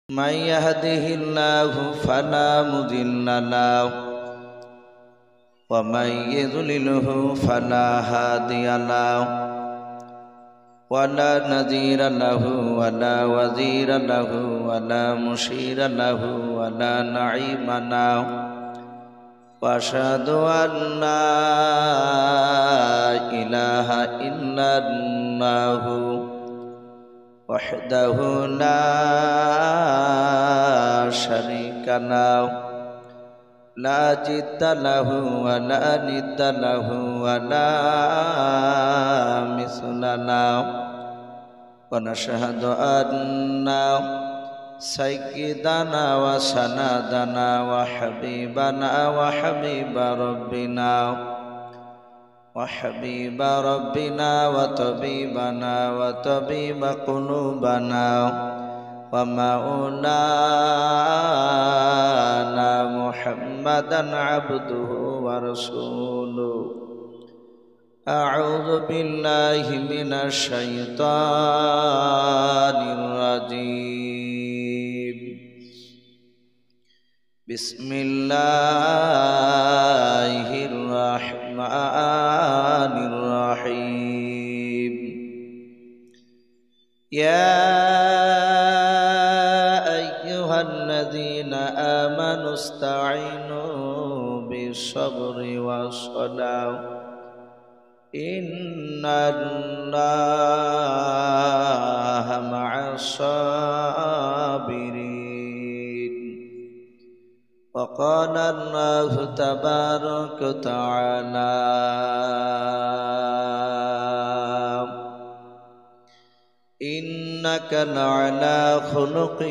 من يهده الله فلا مضل له ومن يضلله فلا هادي له ولا نذير له ولا وزير له ولا مشير له ولا نعيم له وأشهد أن لا إله إلا الله وحده لا شريك له لا جد له ولا ند له ولا مثل له ونشهد أن سيدنا وسندنا وحبيبنا وحبيب ربنا وطبيبنا وطبيب قلوبنا ومولانا محمدا عبده ورسوله أعوذ بالله من الشيطان الرجيم بسم الله الرحمن الرحيم يا أيها الذين آمنوا استعينوا بالصبر والصلاة إن الله مع الصابرين وقال الله تبارك وتعالى إنك لعلى خلق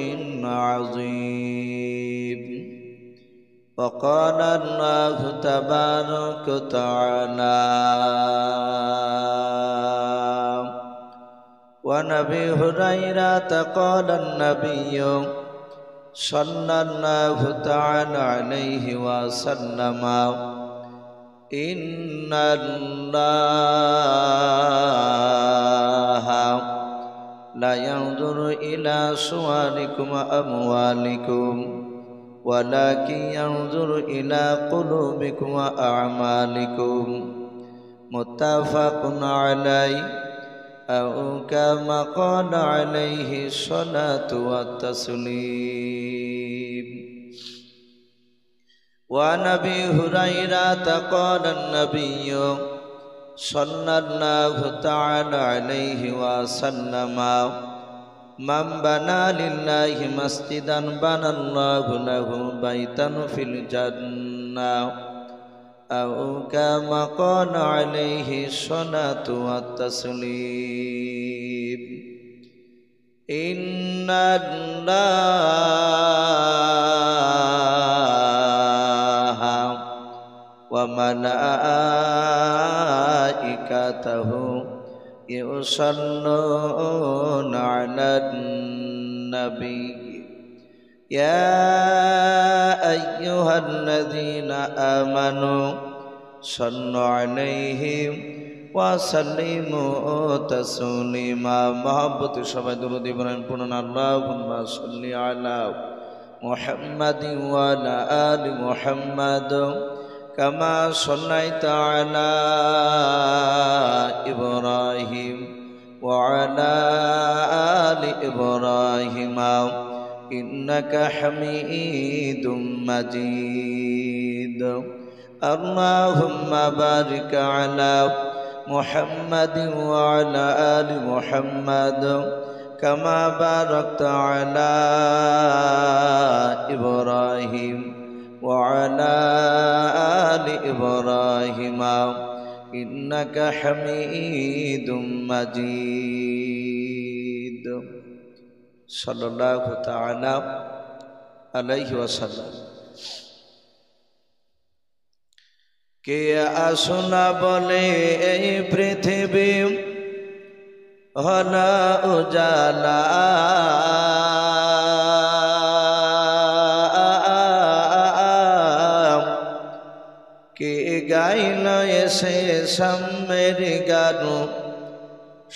عظيم وقال الله تبارك وتعالى وعن أبي هريرة قال النبي صلى الله تعالى عليه وسلم إن الله لا ينظر إلى صوركم وأموالكم ولكن ينظر إلى قلوبكم وأعمالكم متفق عليه أو كما قال عليه الصلاة والتسليم وعن أبي هريرة قال النبي صلى الله تعالى عليه وسلم من بنى لله مسجدا بنى الله له بيتا في الجنة أو كما قال عليه الصلاة والتسليم إن الله وملائكته يصلون على النبي يا أيها الذين آمنوا صلوا عليه وسلموا تسليما محبت সবাই درود ইব্রাহিম পড়ুন اللهم صل على محمد وعلى آل محمد كما صليت على إبراهيم وعلى آل إبراهيم إنك حميد مجيد اللهم بارك على محمد وعلى آل محمد كما باركت على إبراهيم وعلى آل إبراهيم إنك حميد مجيد صلى الله تعالى عليه وسلم কে আসনা বলে এই পৃথিবী হলো উজালা কে গাইল এসে সামের গান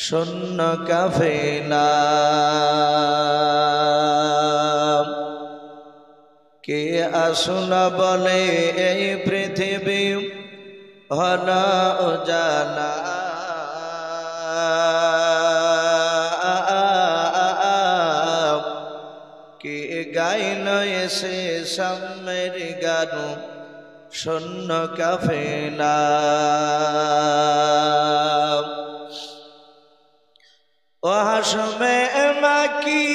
শূন্য কাফেলা কে আসুনা বলে এই পৃথিবী হলো উজালা কে গাইল এসে সামের গান শূন্য কাফেলা ও হাসমে মাকি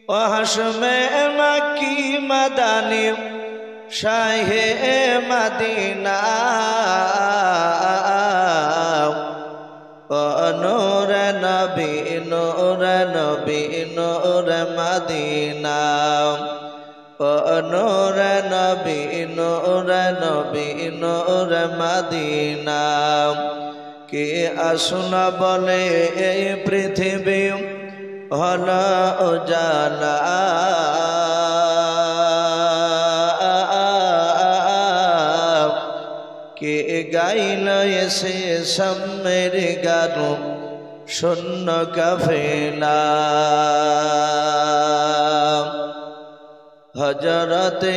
ও হাসমে মাকি মাদানি শাহে মদিনা ও নূর নবী নূর নবী নূর মদিনা ও নূর নবী নূর নবী নূর মদিনা কে আসুনা বলে এই পৃথিবী হলো উজালা কে গাইল এসে সামের গান শূন্য কাফেলা হযরতে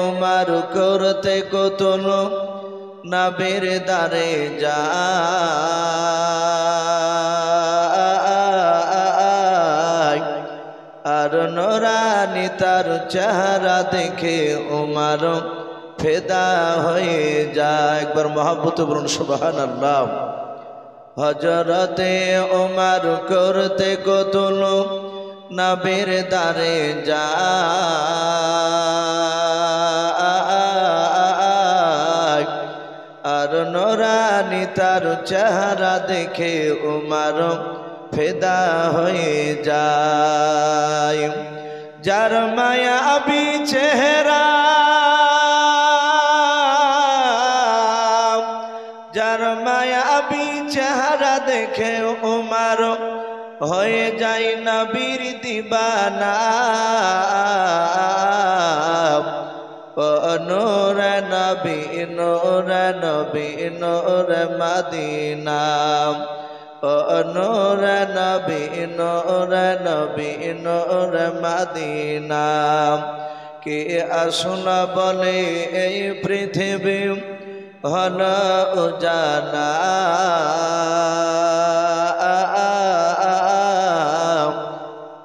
ওমর করতে কতল নবীর দারে যায় আর নূরানি তার চেহারা দেখে ওমর ফেদা হয়ে যায় একবার মহব্বত বলুন সুবহানাল্লাহ হযরতে ওমর করতে কতল নবীর দারে যায় আর নূরানি তার চেহারা দেখে ওমর ফেদা হয়ে যায় যার মায়াবী চেহারা যার মায়াবী চেহারা দেখে ওমর হয়ে যায় নবীর দিবানা ও নূর নবী নূর নবী নূর মদিনা ও নূর নবী নূর নবী নূর মদিনা কে আসুনা বলে এই পৃথিবী হলো উজালা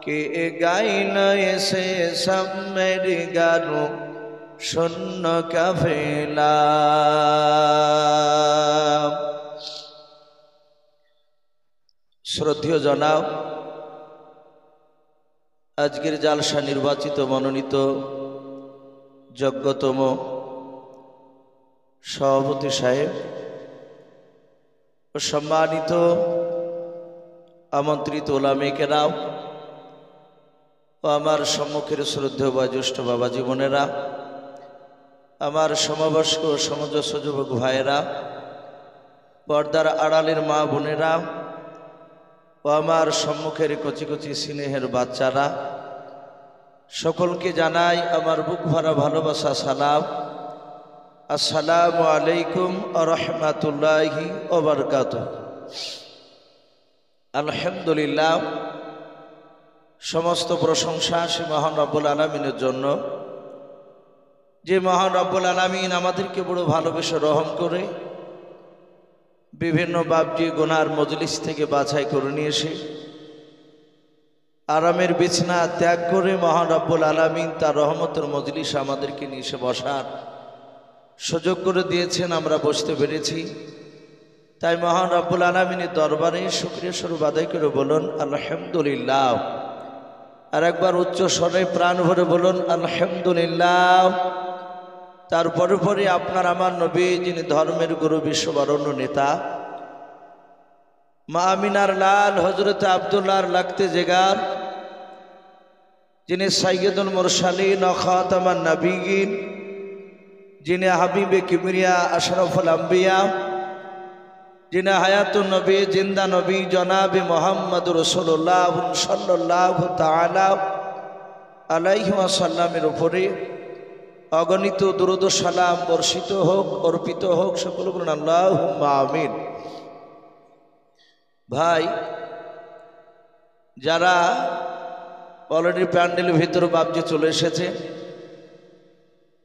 কে গাইল এসে সামের গান শূন্য কাফেলা শ্রদ্ধেয় জনাব আজকের জালসা নির্বাচিত মনোনীত যোগ্যতম সভাপতি সাহেব ও সম্মানিত আমন্ত্রিত ওলামে কেরাম ও আমার সম্মুখের শ্রদ্ধেয় বয়োজ্যেষ্ঠ বাবা জীবনেরা আমার সমবয়স্ক ও সমঞ্জস্য যুবক ভাইয়েরা পর্দার আড়ালের মা বোনেরা ও আমার সম্মুখের কচি কচি স্নেহের বাচ্চারা সকলকে জানাই আমার বুক ভরা ভালোবাসা সালাম আসসালামু আলাইকুম ওয়া রাহমাতুল্লাহি ওয়া বারাকাতুহু আলহামদুলিল্লাহ সমস্ত প্রশংসা সে মহান রব্বুল আলামিনের জন্য যে মহান রব্বুল আলামিন আমাদেরকে বড় ভালোবেসে রহম করে বিভিন্ন বাবজি গুনার মজলিস থেকে বাছাই করে নিয়ে এসে আরামের বিছনা ত্যাগ করে মহান রব্বুল আলামিন তার রহমতের মজলিস আমাদেরকে নিয়ে এসে বসার সুযোগ করে দিয়েছেন আমরা বসতে পেরেছি তাই মহান রব্বুল আলামিনের দরবারে শুকরিয়া স্বরূপ আদায় করে বলুন আলহামদুলিল্লাহ আর একবার উচ্চ স্বরে প্রাণ ভরে বলুন আলহামদুলিল্লাহ তারপরে পরে আপনার আমার নবী যিনি ধর্মের গুরু বিশ্ববরণ্য নেতা মা আমিনার লাল হযরত আব্দুল্লাহর লাগতে জেগার যিনি সাইয়্যিদুল মুরসালিন ও খাতামান নবিয়্যিন যিনি হাবিবে কিবরিয়া আশরাফুল আম্বিয়া যিনি হায়াতুন নবী জিন্দা নবী জনাবে মুহাম্মদুর রাসূলুল্লাহ সাল্লাল্লাহু তাআলা আলাইহি ওয়াসাল্লামের উপরে অগণিত দুরূদ ও সালাম বর্ষিত হোক অর্পিত হোক সকল বলুন আল্লাহুম্মা আমিন। ভাই যারা অলরেডি প্যান্ডেলের ভিতরে বাবজি চলে এসেছে,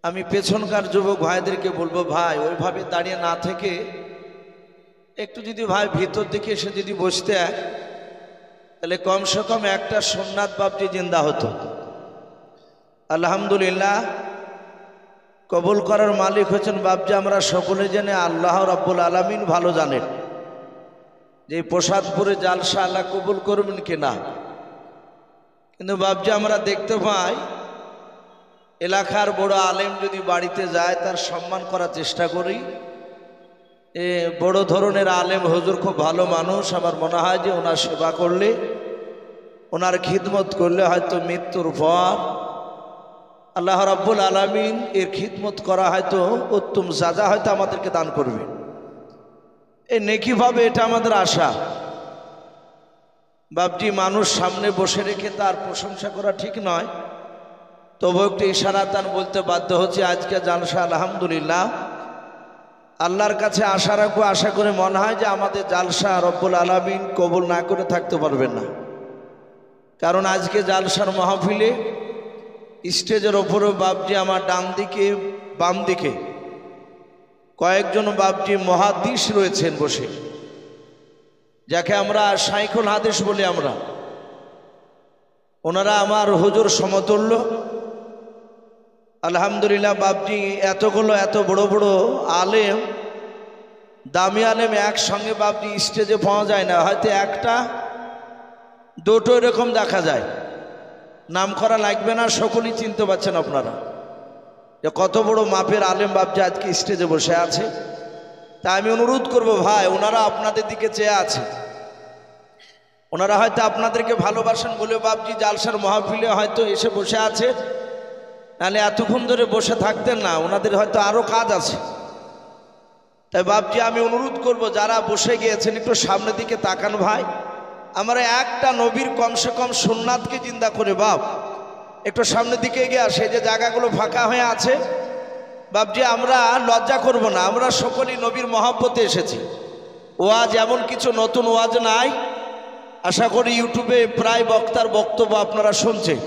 আমি পেছনকার যুবক ভাইদেরকে বলবো, ভাই ওইভাবে দাঁড়িয়ে না থেকে একটু যদি ভাই ভিতর দিকে এসে যদি বসতে, তাহলে কমসে কম একটা সুন্নাত বাবজি জিন্দা হতো। আলহামদুলিল্লাহ, কবুল করার মালিক হচ্ছেন বাবজি। আমরা সকলে জেনে আল্লাহ রাব্বুল আলামিন ভালো জানেন যে প্রসাদপুরে জালসা আল্লাহ কবুল করবেন কিনা। কিন্তু বাবজি আমরা দেখতে পাই, এলাকার বড় আলেম যদি বাড়িতে যায় তার সম্মান করার চেষ্টা করি। বড় ধরনের আলেম হুজুর খুব ভালো মানুষ, আমার মনে হয় যে ওনার সেবা করলে, ওনার খিদমত করলে হয়তো মৃত্যুর পর আল্লাহ রাব্বুল আলামিন এর খিদমত করা হয়তো উত্তম সাজা হয়তো আমাদেরকে দান করবে। এই নেকিভাবে এটা আমাদের আশা। বাবজি মানুষ সামনে বসে রেখে তার প্রশংসা করা ঠিক নয়, তবু একটু ইশারা তান বলতে বাধ্য হচ্ছে। আজকে জালসা আলহামদুলিল্লাহ আল্লাহর কাছে আশা রাখবো, আশা করে মনে হয় যে আমাদের জালসা রব্বুল আলামিন কবুল না করে থাকতে পারবেন না। কারণ আজকে জালসার মাহফিলে স্টেজের ওপরে বাবজি আমার ডান দিকে বাম দিকে কয়েকজন বাবজি মুহাদ্দিস রয়েছেন বসে, যাকে আমরা শাইখুল হাদিস বলি আমরা। ওনারা আমার হুজুর সমতুল্য। আলহামদুলিল্লাহ বাবজি এতগুলো এত বড় বড় আলেম, দামি আলেম একসঙ্গে বাবজি স্টেজে পাওয়া যায় না, হয়তো একটা দুটো এরকম দেখা যায়। নাম করা লাগবে না, সকলেই চিনতে পারছেন আপনারা যে কত বড় মাপের আলেম বাবজি আজকে স্টেজে বসে আছে। তাই আমি অনুরোধ করব ভাই, ওনারা আপনাদের দিকে চেয়ে আছে, ওনারা হয়তো আপনাদেরকে ভালোবাসেন বলে বাবজি জালসার মাহফিলে হয়তো এসে বসে আছে, নাহলে এতক্ষণ ধরে বসে থাকতেন না, ওনাদের হয়তো আরো কাজ আছে। তাই বাবজি আমি অনুরোধ করব, যারা বসে গিয়েছেন একটু সামনের দিকে তাকান ভাই। আমরা একটা নবীর কমসে কম সুন্নাতকে জিন্দা করে বাপ একটু সামনের দিকে এগিয়ে আসে। যে জায়গাগুলো ফাঁকা হয়ে আছে বাবজি, আমরা লজ্জা করব না, আমরা সকলেই নবীর মহব্বতে এসেছি। ওয়াজ এমন কিছু নতুন ওয়াজ নাই, আশা করি ইউটিউবে প্রায় বক্তার বক্তব্য আপনারা শুনছেন।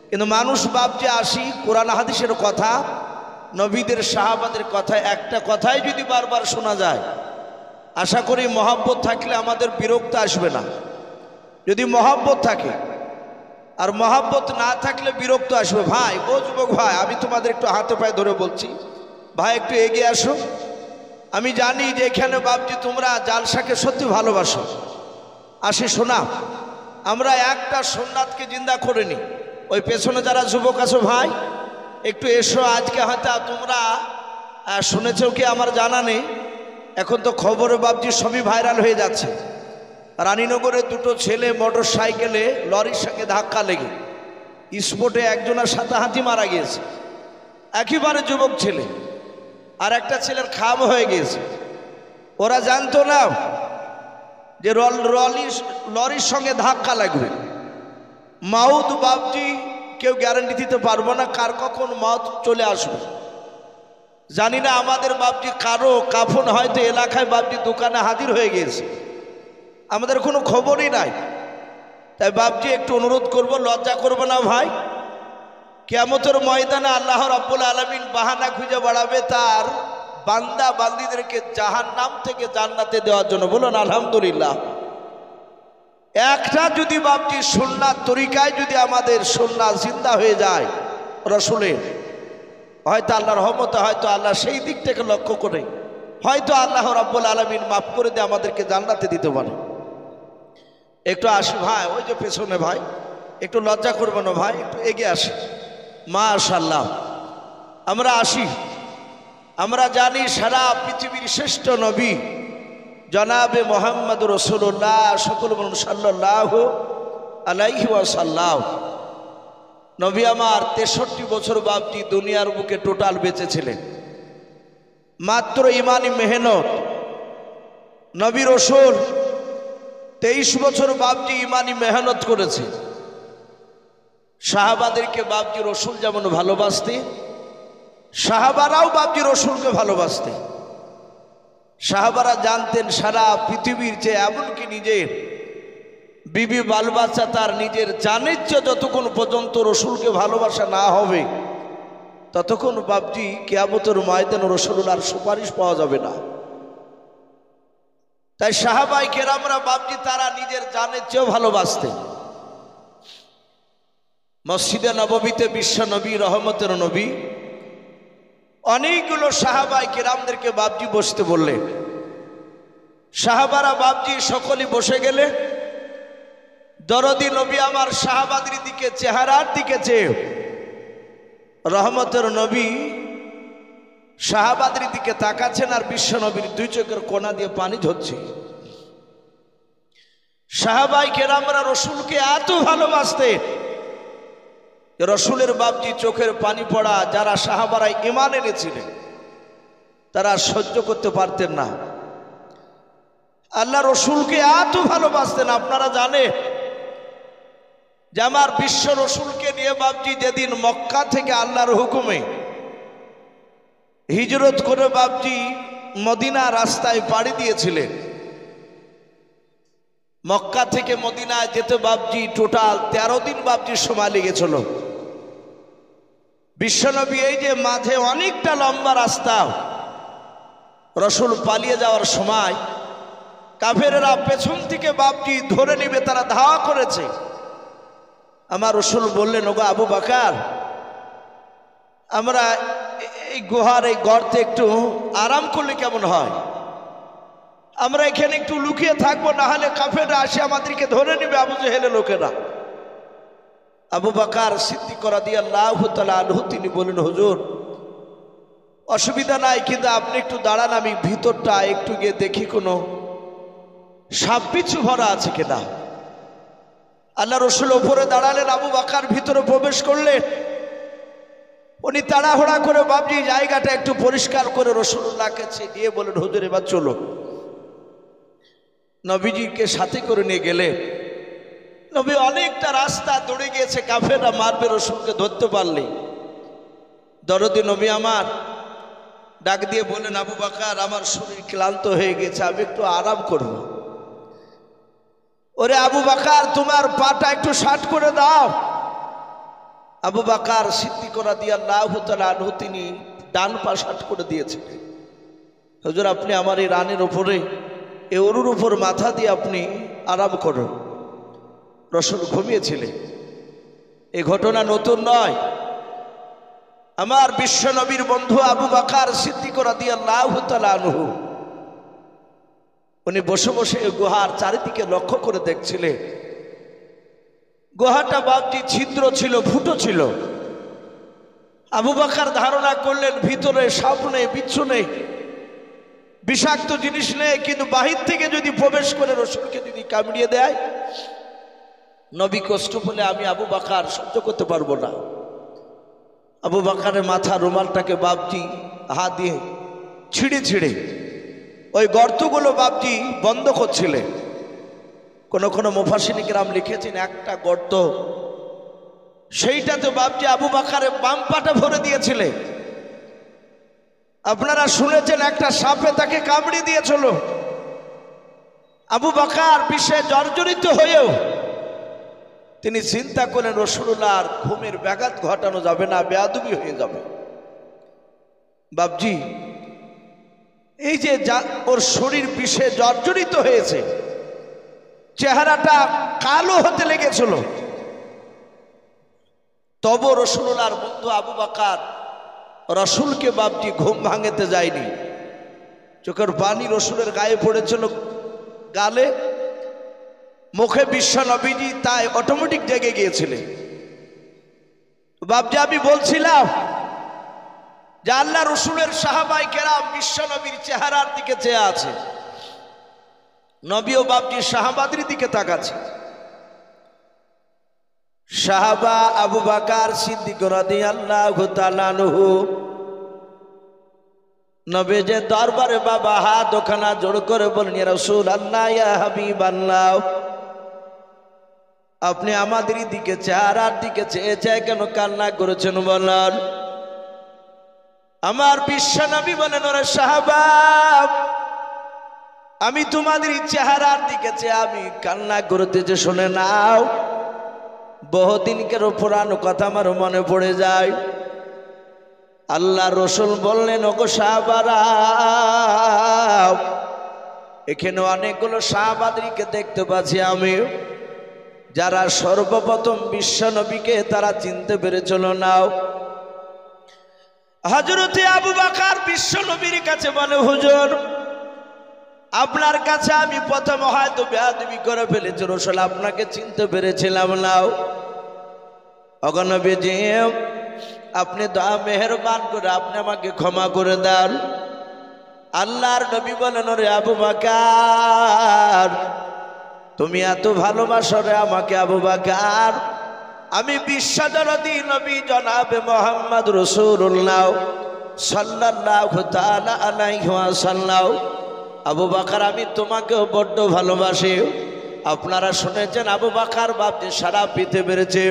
কিন্তু মানুষ বাবজি আসি কোরআন হাদিসের কথা, নবীদের সাহাবাদের কথা, একটা কথাই যদি বারবার শোনা যায়, আশা করি মহব্বত থাকলে আমাদের বিরক্ত আসবে না। যদি মহব্বত থাকে, আর মহব্বত না থাকলে বিরক্ত আসবে। ভাই ও যুবক ভাই, আমি তোমাদের একটু হাতে পায়ে ধরে বলছি, ভাই একটু এগিয়ে আসো। আমি জানি যে এখানে বাবজি তোমরা জালসাকে সত্যি ভালোবাসো। আসি শোনা, আমরা একটা সুন্নাতকে জিন্দা করে নি। ওই পেছনে যারা যুবক আছো ভাই একটু এসো। আজকে হয়তো তোমরা শুনেছো কি আমার জানা নেই, এখন তো খবরে বাবজি সবই ভাইরাল হয়ে যাচ্ছে। রানীনগরে দুটো ছেলে মোটর সাইকেলে লরির সঙ্গে ধাক্কা লেগে স্পটে একজনের হাতাহাতি মারা গিয়েছে। একেবারে যুবক ছেলে, আর একটা ছেলের খাম হয়ে গিয়েছে। ওরা জানতো না যে লরির সঙ্গে ধাক্কা লাগবে। মাউত বাবজি কেউ গ্যারান্টি দিতে পারবো না কার কখন মাউত চলে আসবে। জানি না আমাদের বাবজি কারো কাফন হয়তো এলাকায় বাবজি দোকানে হাজির হয়ে গিয়েছে, আমাদের কোনো খবরই নাই। তাই বাবজি একটু অনুরোধ করব, লজ্জা করব না ভাই। কিয়ামতের ময়দানে আল্লাহ রাব্বুল আলামিন বাহানা খুঁজে বাড়াবে তার বান্দা বান্দীদেরকে জাহান্নাম থেকে জান্নাতে দেওয়ার জন্য। বলুন আলহামদুলিল্লাহ। একটা যদি বাবজি সুন্নাত তরিকায় যদি আমাদের সুন্নাত জিন্দা হয়ে যায় রাসূলের, হয়তো আল্লাহর রহমতে, হয়তো আল্লাহ সেই দিক থেকে লক্ষ্য করে হয়তো আল্লাহ রাব্বুল আলামিন মাফ করে দিয়ে আমাদেরকে জান্নাতে দিতে পারে। একটু আসি ভাই, ওই যে পেছনে ভাই, একটু লজ্জা করবো না ভাই, একটু এগিয়ে আসি। মাশাআল্লাহ, আমরা আসি। আমরা জানি সারা পৃথিবীর শ্রেষ্ঠ নবী জনাবে মোহাম্মদ রাসূলুল্লাহ, সকল বলুন সাল্লাল্লাহু আলাইহি ওয়াসাল্লাম। নবী আমার 63 বছর বাবজি দুনিয়ার বুকে টোটাল বেঁচে ছিলেন। মাত্র ইমানি মেহনত নবী রাসূল 23 বছর বাবজি ইমানি মেহনত করেছে। সাহাবাদেরকে বাবজি রাসূল যেমন ভালোবাসতে, সাহাবারাও বাবজি রাসূলকে ভালোবাসতে। সাহাবারা জানতেন সারা পৃথিবীর চেয়ে, এমনকি নিজের বিবি বাল বাচ্চা তার নিজের জানের চেয়ে যতক্ষণ পর্যন্ত রসুলকে ভালোবাসা না হবে ততক্ষণ বাপজি কিয়ামতের ময়দানে রসুলুল্লাহর সুপারিশ পাওয়া যাবে না। তাই সাহাবায়ে কেরামরা বাপজি তারা নিজের জানের চেয়েও ভালোবাসতেন। মসজিদে নববীতে বিশ্ব নবী রহমতের নবী অনেকগুলো সাহাবায়ে কেরামদেরকে বাপজি বসতে বললেন। সাহাবারা বাপজি সকলেই বসে গেলে দরদি নবী আমার সাহাবাদের দিকে চেহারার দিকে চেয়ে রহমতের নবী সাহাবাদের দিকে তাকাচ্ছেন আর বিশ্ব নবীর দুই চোখের কোনা দিয়ে পানি ঝরছে। সাহাবায়ে কেরামরা রসুলকে এত ভালোবাসতেন, রসুলের বাপজি চোখের পানি পড়া যারা সাহাবারা ঈমান এনেছিলেন তারা সহ্য করতে পারতেন না। আল্লাহ রসুলকে এত ভালোবাসতেন। আপনারা জানেন যে আমার বিশ্ব রসুলকে নিয়ে বাপজি যেদিন মক্কা থেকে আল্লাহর হুকুমে হিজরত করে বাপজি মদিনা রাস্তায় পাড়ি দিয়েছিলেন। মক্কা থেকে মদিনায় যেতে বাপজি টোটাল 13 দিন বাপজি সময় লেগেছিল। বিশ্বনবী এই যে মাঝে অনেকটা লম্বা রাস্তা রসুল পালিয়ে যাওয়ার সময় কাফেরেরা পেছন থেকে বাপজি ধরে নিবে, তারা ধাওয়া করেছে। আমার রসুল বললেন, ওগো আবু বকর, আমরা এই গুহার এই গর্তে একটু আরাম করলে কেমন হয়? আমরা এখানে একটু লুকিয়ে থাকবো, না হলে কাফেররা আসে আমাদেরকে ধরে নিবে, আবু জেহেলের লোকেরা। আবু বকর সিদ্দিক রাদিয়াল্লাহু তাআলা আনহু তিনি বলেন, হুজুর অসুবিধা নাই, কিন্তু আপনি একটু দাঁড়ান, আমি ভিতরটা একটু গিয়ে দেখি কোনো সাপ বিচ্ছু ভরা আছে কিনা। আল্লাহ রসুল উপরে দাঁড়ালেন, আবু বকর ভিতরে প্রবেশ করলেন। উনি তাড়াহুড়া করে বাপজি জায়গাটা একটু পরিষ্কার করে রসুলুল্লাহকে দিয়ে বলেন, হুজুর এবার চলো। নবীজিকে সাথে করে নিয়ে গেলে নবী অনেকটা রাস্তা দৌড়ে গিয়েছে, কাফেররা মারবে, রসুলকে ধরতে পারলে। দরদি নবী আমার ডাক দিয়ে বলেন, আবু বকর আমার শরীর ক্লান্ত হয়ে গেছে, আমি একটু আরাম করব। ওরে আবু বকর তোমার পাটা একটু শার্ট করে দাও। আবু বকর সিদ্দিক রাদিয়াল্লাহু তাআলা আনহু তিনি ডান পা শার্ট করে দিয়েছিলেন। হুজুর আপনি আমার এই রানের উপরে এই উরুর উপর মাথা দিয়ে আপনি আরাম করুন। রসুল ঘুমিয়েছিলেন। এই ঘটনা নতুন নয়। আমার বিশ্ব নবীর বন্ধু আবু বকর সিদ্দিক রাদিয়াল্লাহু তাআলা আনহু উনি বসে বসে গুহার চারিদিকে লক্ষ্য করে দেখছিলেন। গুহাটা বাপটি ছিদ্র ছিল, ফুটো ছিল। আবু বকর ধারণা করলেন ভিতরে সাপ নেই, বিচ্ছু নেই, বিষাক্ত জিনিস নেই, কিন্তু বাহির থেকে যদি প্রবেশ করে রসুলকে যদি কামড়িয়ে দেয়, নবী কষ্ট পেলে আমি আবু বকর সহ্য করতে পারবো না। আবু বকরের মাথা রুমালটাকে বাপজি হাত দিয়ে ছিঁড়ে ছিঁড়ে ওই গর্তগুলো বাপজি বন্ধ করছিলেন। কোনো কোনো মুফাসসির কিরাম লিখেছেন একটা গর্ত, সেইটাতে বাপজি আবু বকরের বাম পাটা ভরে দিয়েছিলেন। আপনারা শুনেছেন একটা সাপে তাকে কামড়ে দিয়েছিল। আবু বকর বিষে জর্জরিত হয়েও তিনি চিন্তা করেন রাসূলুল্লাহর ঘুমের ব্যাঘাত ঘটানো যাবে না, বেয়াদবি হয়ে যাবে। বাপজি এই যে ওর শরীর বিষে জর্জরিত হয়েছে, চেহারাটা কালো হতে লেগেছিল, তবু রাসূলুল্লাহর বন্ধু আবু বকর রসুলকে বাপজি ঘুম ভাঙাতে যায়নি। চোখের পানি রসুলের গায়ে পড়েছিল, গালে মুখে বিশ্ব নবীজি তাই অটোমেটিক জেগে গিয়েছিলেন। বাপজি আমি বলছিলাম যে আল্লাহ রসুলের সাহাবায়ে কেরাম বিশ্ব নবীর চেহারার দিকে চেয়ে আছে, নবীও বাপজি সাহাবাদের দিকে তাকাচ্ছে। সাহাবা আবু বকর সিদ্দিক রাদিয়াল্লাহু তাআলা আনহু নবীজের দরবারে বাবা হাত ওখানা জোড় করে বলেন, ইয়া রাসূলুল্লাহ ইয়া হাবিবাল্লাহ, আপনি আমাদের দিকে চেহারার দিকে চেয়ে চেয়ে কেন কান্না করেছেন বলেন। আমার বিশ্ব নবী বলেন, ওরে সাহাবা আমি তোমাদের চেহারার দিকে চেয়ে আমি কান্না করতেছি। শুনে নাও, বহুদিনকের পুরানো কথা আমার মনে পড়ে যায়। আল্লাহ রসুল বললেন, ওগো সাহাবারা, এখানে অনেকগুলো সাহাবাদেরকে দেখতে পাচ্ছি আমি, যারা সর্বপ্রথম বিশ্ব নবীকে তারা চিনতে পেরেছিল। নাও, হযরতে আবু বকর বিশ্ব নবীর কাছে বলে, হুজুর, আপনার কাছে আমি প্রথম হয়তো বেয়াদবি করে ফেলেছি, রসুল আপনাকে চিনতে পেরেছিলাম। নাও, ওগো নবীজি, আপনি দয়া মেহেরবান করে আপনি আমাকে ক্ষমা করে দেন। আল্লাহর নবী বলেন, রে আবু বকর, তুমি এত ভালোবাসো রে আমাকে আবু বকর, আমি বিশ্বদরদী নবী জনাবে মুহাম্মদ রাসূলুল্লাহ সাল্লাল্লাহু তাআলা আলাইহি ওয়াসাল্লাম, আবু বকর আমি তোমাকেও বড্ড ভালোবাসি। আপনারা শুনেছেন আবু বকর বাপজি সারা পৃথিবীর বেড়েছে,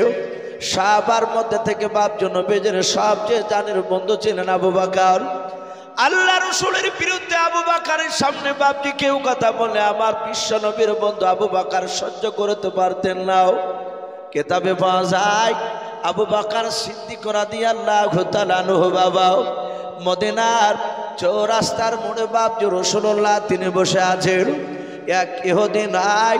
সাহাবার মধ্যে থেকে বাপজি নবীর সবচেয়ে জানের বন্ধু ছিলেন আবু বকর। আল্লাহ রসুলের বিরুদ্ধে আবু বকরের সামনে বাপজি কেউ কথা বলে আমার বিশ্ব নবীর বন্ধু আবু বকর সহ্য করতে পারতেন না। কেতাবে পাওয়া যায় আবু বকর সিদ্দিক রাদিয়াল্লাহু তাআলা আনহু বাবা মদিনার চৌরাস্তার মোড়ে বাপজি রাসূলুল্লাহ তিনি বসে আছেন। এক ইহুদি নাই,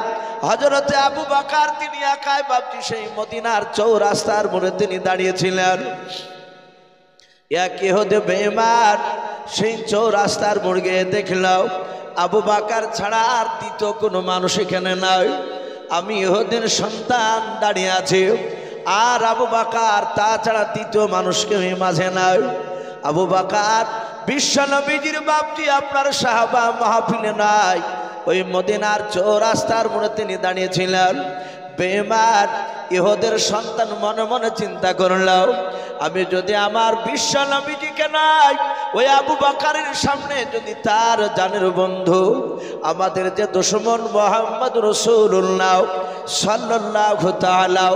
হযরতে আবু বকর তিনি একাই বাপজি সেই মদিনার চৌরাস্তার মোড়ে তিনি দাঁড়িয়েছিলেন। এক ইহুদি বেঈমান সেই চৌরাস্তার মোড়ে গিয়ে দেখল আবু বকর ছাড়া আর দ্বিতীয় কোনো মানুষ এখানে নাই। আমি ইহুদির সন্তান দাঁড়িয়ে আছি, আর আবু বকর তাছাড়া দ্বিতীয় মানুষকে মাঝে নাই। আবু বকর বিশ্ব নবীজির বাপজি আপনার সাহাবা মাহফিলে নাই, ওই মদিনার চৌরাস্তার মোড়ে তিনি দাঁড়িয়েছিলেন। বেঈমান ইহুদের সন্তান মনে মনে চিন্তা করল, আমি যদি আমার বিশ্ব নবীজিকে নাই ওই আবু বকরের সামনে যদি তার জানের বন্ধু আমাদের যে দুশমন মুহাম্মদ রাসূলুল্লাহ সাল্লাল্লাহু তাআলা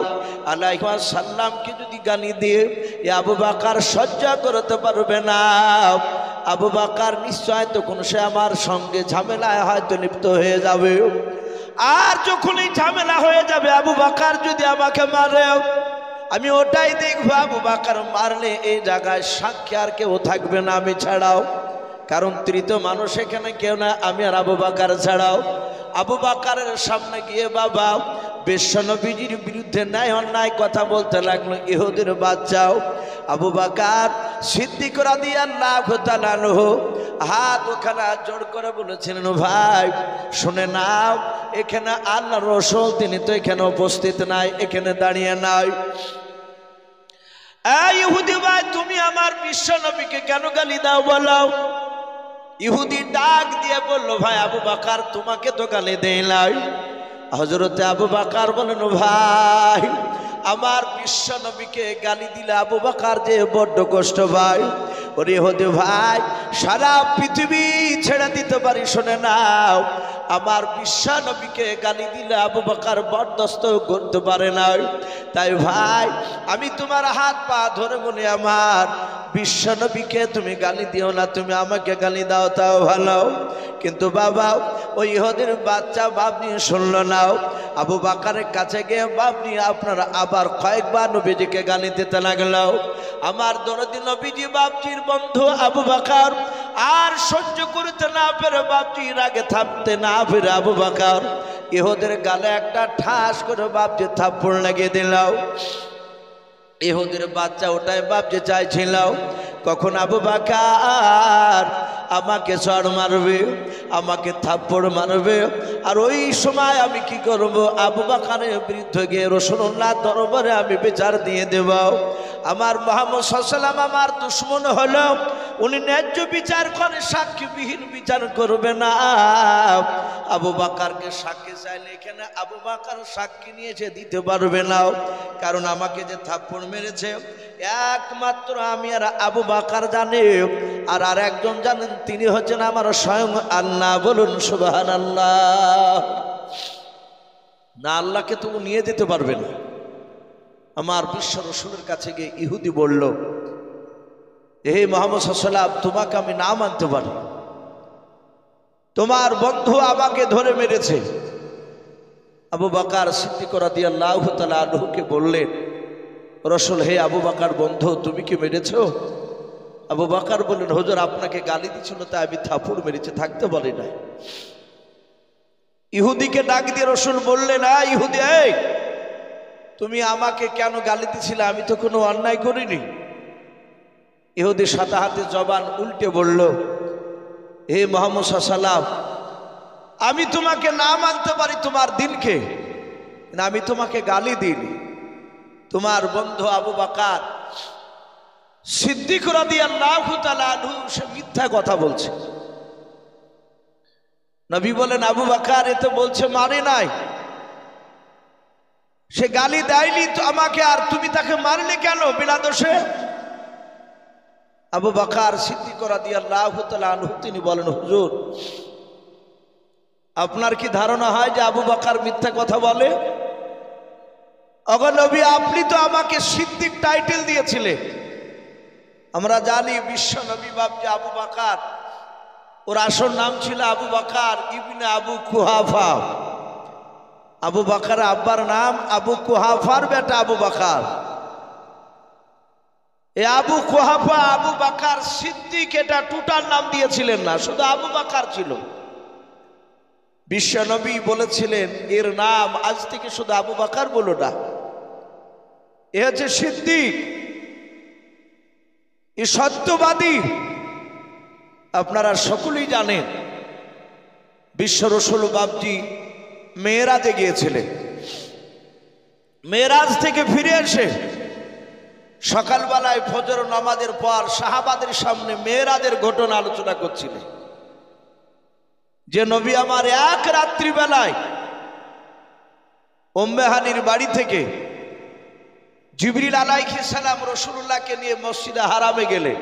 আলাইহি ওয়াসাল্লামকে যদি গালি দিয়ে এই আবু বকর সহ্য করতে পারবে না, আবু বকর নিশ্চয় তখন সে আমার সঙ্গে ঝামেলায় হয়তো লিপ্ত হয়ে যাবে। আর যখনই ঝামেলা হয়ে যাবে আবু বকর যদি আমাকে মারে, আমি ওটাই দেখবো আবু বকর মারলে এই জায়গায় সাক্ষী আর কেউ থাকবে না আমি ছাড়াও, কারণ তৃতীয় মানুষ এখানে কেউ না, আমি আর আবু বকর ছাড়াও। আবু বকরের সামনে গিয়ে বাবা বিশ্ব নবীজির বিরুদ্ধে ন্যায় অন্যায় কথা বলতে লাগলো ইহুদির বাচ্চাও। আবু বকর সিদ্দিক রাদিয়াল্লাহু তাআলা আনহু হাত ওখানে জোড় করে বলেছিলেন, ভাই শুনে নাও, এখানে আল্লাহর রাসূল তিনি তো এখানে উপস্থিত নাই, এখানে দাঁড়িয়ে নাই। এই ইহুদি ভাই, তুমি আমার বিশ্ব নবীকে কেন গালি দাও বলো? ইহুদি ডাক দিয়ে বলল, ভাই আবু বকর তোমাকে তো গালি দেই নাই। হযরতে আবু বকর বলেন, ভাই আমার বিশ্ব নবীকে গালি দিলে আবু বকর যে বড্ড কষ্ট ভাই। ওরে ইহুদি ভাই, সারা পৃথিবী ছেড়ে দিতে পারি, শুনে নাও, আমার বিশ্ব নবীকে গালি দিলে আবু বকর বরদাস্ত করতে পারে না। তাই ভাই আমি তোমার হাত পা ধরে বলি, আমার বিশ্ব নবীকে তুমি গালি দিও না, তুমি আমাকে গালি দাও তাও ভালো। কিন্তু বাবা ওই ইহুদির বাচ্চা বাপনি শুনল না, আবু বকরের কাছে গিয়ে বাপনি আপনারা আবার কয়েকবার নবীজিকে গালি দিতে লাগলো। আমার দরদি নবীজি বাপজির বন্ধু আবু বকর আর সহ্য করতে না পেরে বাপজির আগে থামতে না পেরে আবু বকর ইহুদের গালে একটা ঠাস করে বাপজি থাপ্পড় লাগিয়ে দিল। ইহুদির বাচ্চা ওটাই বাপজি চাইছিল কখন আবু বকর আমাকে চড় মারবে, আমাকে থাপ্পড় মারবে, আর ওই সময় আমি কি করব? আবু বকরের বিরুদ্ধে গিয়ে রাসূলুল্লাহ দরবারে আমি বিচার দিয়ে দেব। আমার মুহাম্মদ সাল্লাল্লাহু আলাইহি ওয়াসাল্লাম আমার দুশমন হলো, উনি ন্যায্য বিচার করে, সাক্ষীবিহীন বিচার করবে না। আবু বকরকে সাক্ষী চাইলে এখানে আবু বকর সাক্ষী নিয়ে এসে দিতে পারবে না, কারণ আমাকে যে থাপ্পড় মেরেছে একমাত্র আমি আর আবু বকর জানে, আর আরেকজন জানেন, তিনি হচ্ছেন আমার স্বয়ং আল্লাহ। বলুন সুবহানাল্লাহ। না আল্লাহকে তো নিয়ে দিতে পারবে না। আমার বিশ্ব রাসূলের কাছে গিয়ে ইহুদি বলল, হে মুহাম্মদ সাল্লাল্লাহু আলাইহি ওয়াসাল্লাম, তোমাকে আমি না মানতে পারি, তোমার বন্ধু আমাকে ধরে মেরেছে। আবু বকর সিদ্দিক রাদিয়াল্লাহু তাআলা আনহুকে বললেন, রাসূল, হে আবু বকর বন্ধু, তুমি কি মেরেছো? আবু বকর বললেন, হুজুর আপনাকে গালি দিছিল তাই আমি থাপড় মেরেছি, থাকতে বলি না। ইহুদিকে ডাক দিয়ে রাসূল বললেন, ইহুদি, এই তুমি আমাকে কেন গালি দিছিলে? আমি তো কোনো অন্যায় করিনি। ইহুদি সাথে হাতে জবান উল্টে বলল, হে মুহাম্মদ সাল্লাল্লাহু আলাইহি ওয়াসাল্লাম, আমি তোমাকে না মানতে পারি তোমার দিনকে, না আমি তোমাকে গালি দিইনি। তোমার বন্ধু আবু বকর সিদ্দিক রাদিয়াল্লাহু তাআলা আনহু সে মিথ্যা কথা বলছে। নবী বলেন, আবু বকর এ তো বলছে মারে নাই, সে গালি দেয়নি তো আমাকে, আর তুমি তাকে মারলে কেন বিনা দোষে? আবু বকর সিদ্দিক রাদিয়াল্লাহু তাআলা আনহু তিনি বলেন, হুজুর আপনার কি ধারণা হয় যে আবু বকর মিথ্যা কথা বলে? ওগো নবী, আপনি তো আমাকে সিদ্দিক টাইটেল দিয়েছিলেন। আমরা জানি বিশ্ব নবী বাপ যে আবু বকর, ওর আসল নাম ছিল আবু বকর ইবনে আবু কুহাফা। আবু বকর আব্বার নাম, আবু কুহাফার বেটা আবু বকর। এ আবু কুহাফা আবু বকর সিদ্দিক এটা টোটাল নাম দিয়েছিলেন না, শুধু আবু বকর ছিল। বিশ্ব নবী বলেছিলেন এর নাম আজ থেকে শুধু আবু বকর বলো না, এ হচ্ছে সিদ্দিক, এ সত্যবাদী। আপনারা সকলেই জানেন বিশ্ব রাসূল বাপজি মেরাজে গিয়েছিলেন। মেরাজ থেকে ফিরে এসে সকালবেলায় ফজর নামাজের পর সাহাবাদের সামনে মেরাজের ঘটনা আলোচনা করছিলেন, যে নবী আমার এক রাত্রি বেলায় উম্মে হানির বাড়ি থেকে জিবরিল আলাইহিস সালাম রাসূলুল্লাহকে নিয়ে মসজিদে হারামে গেলে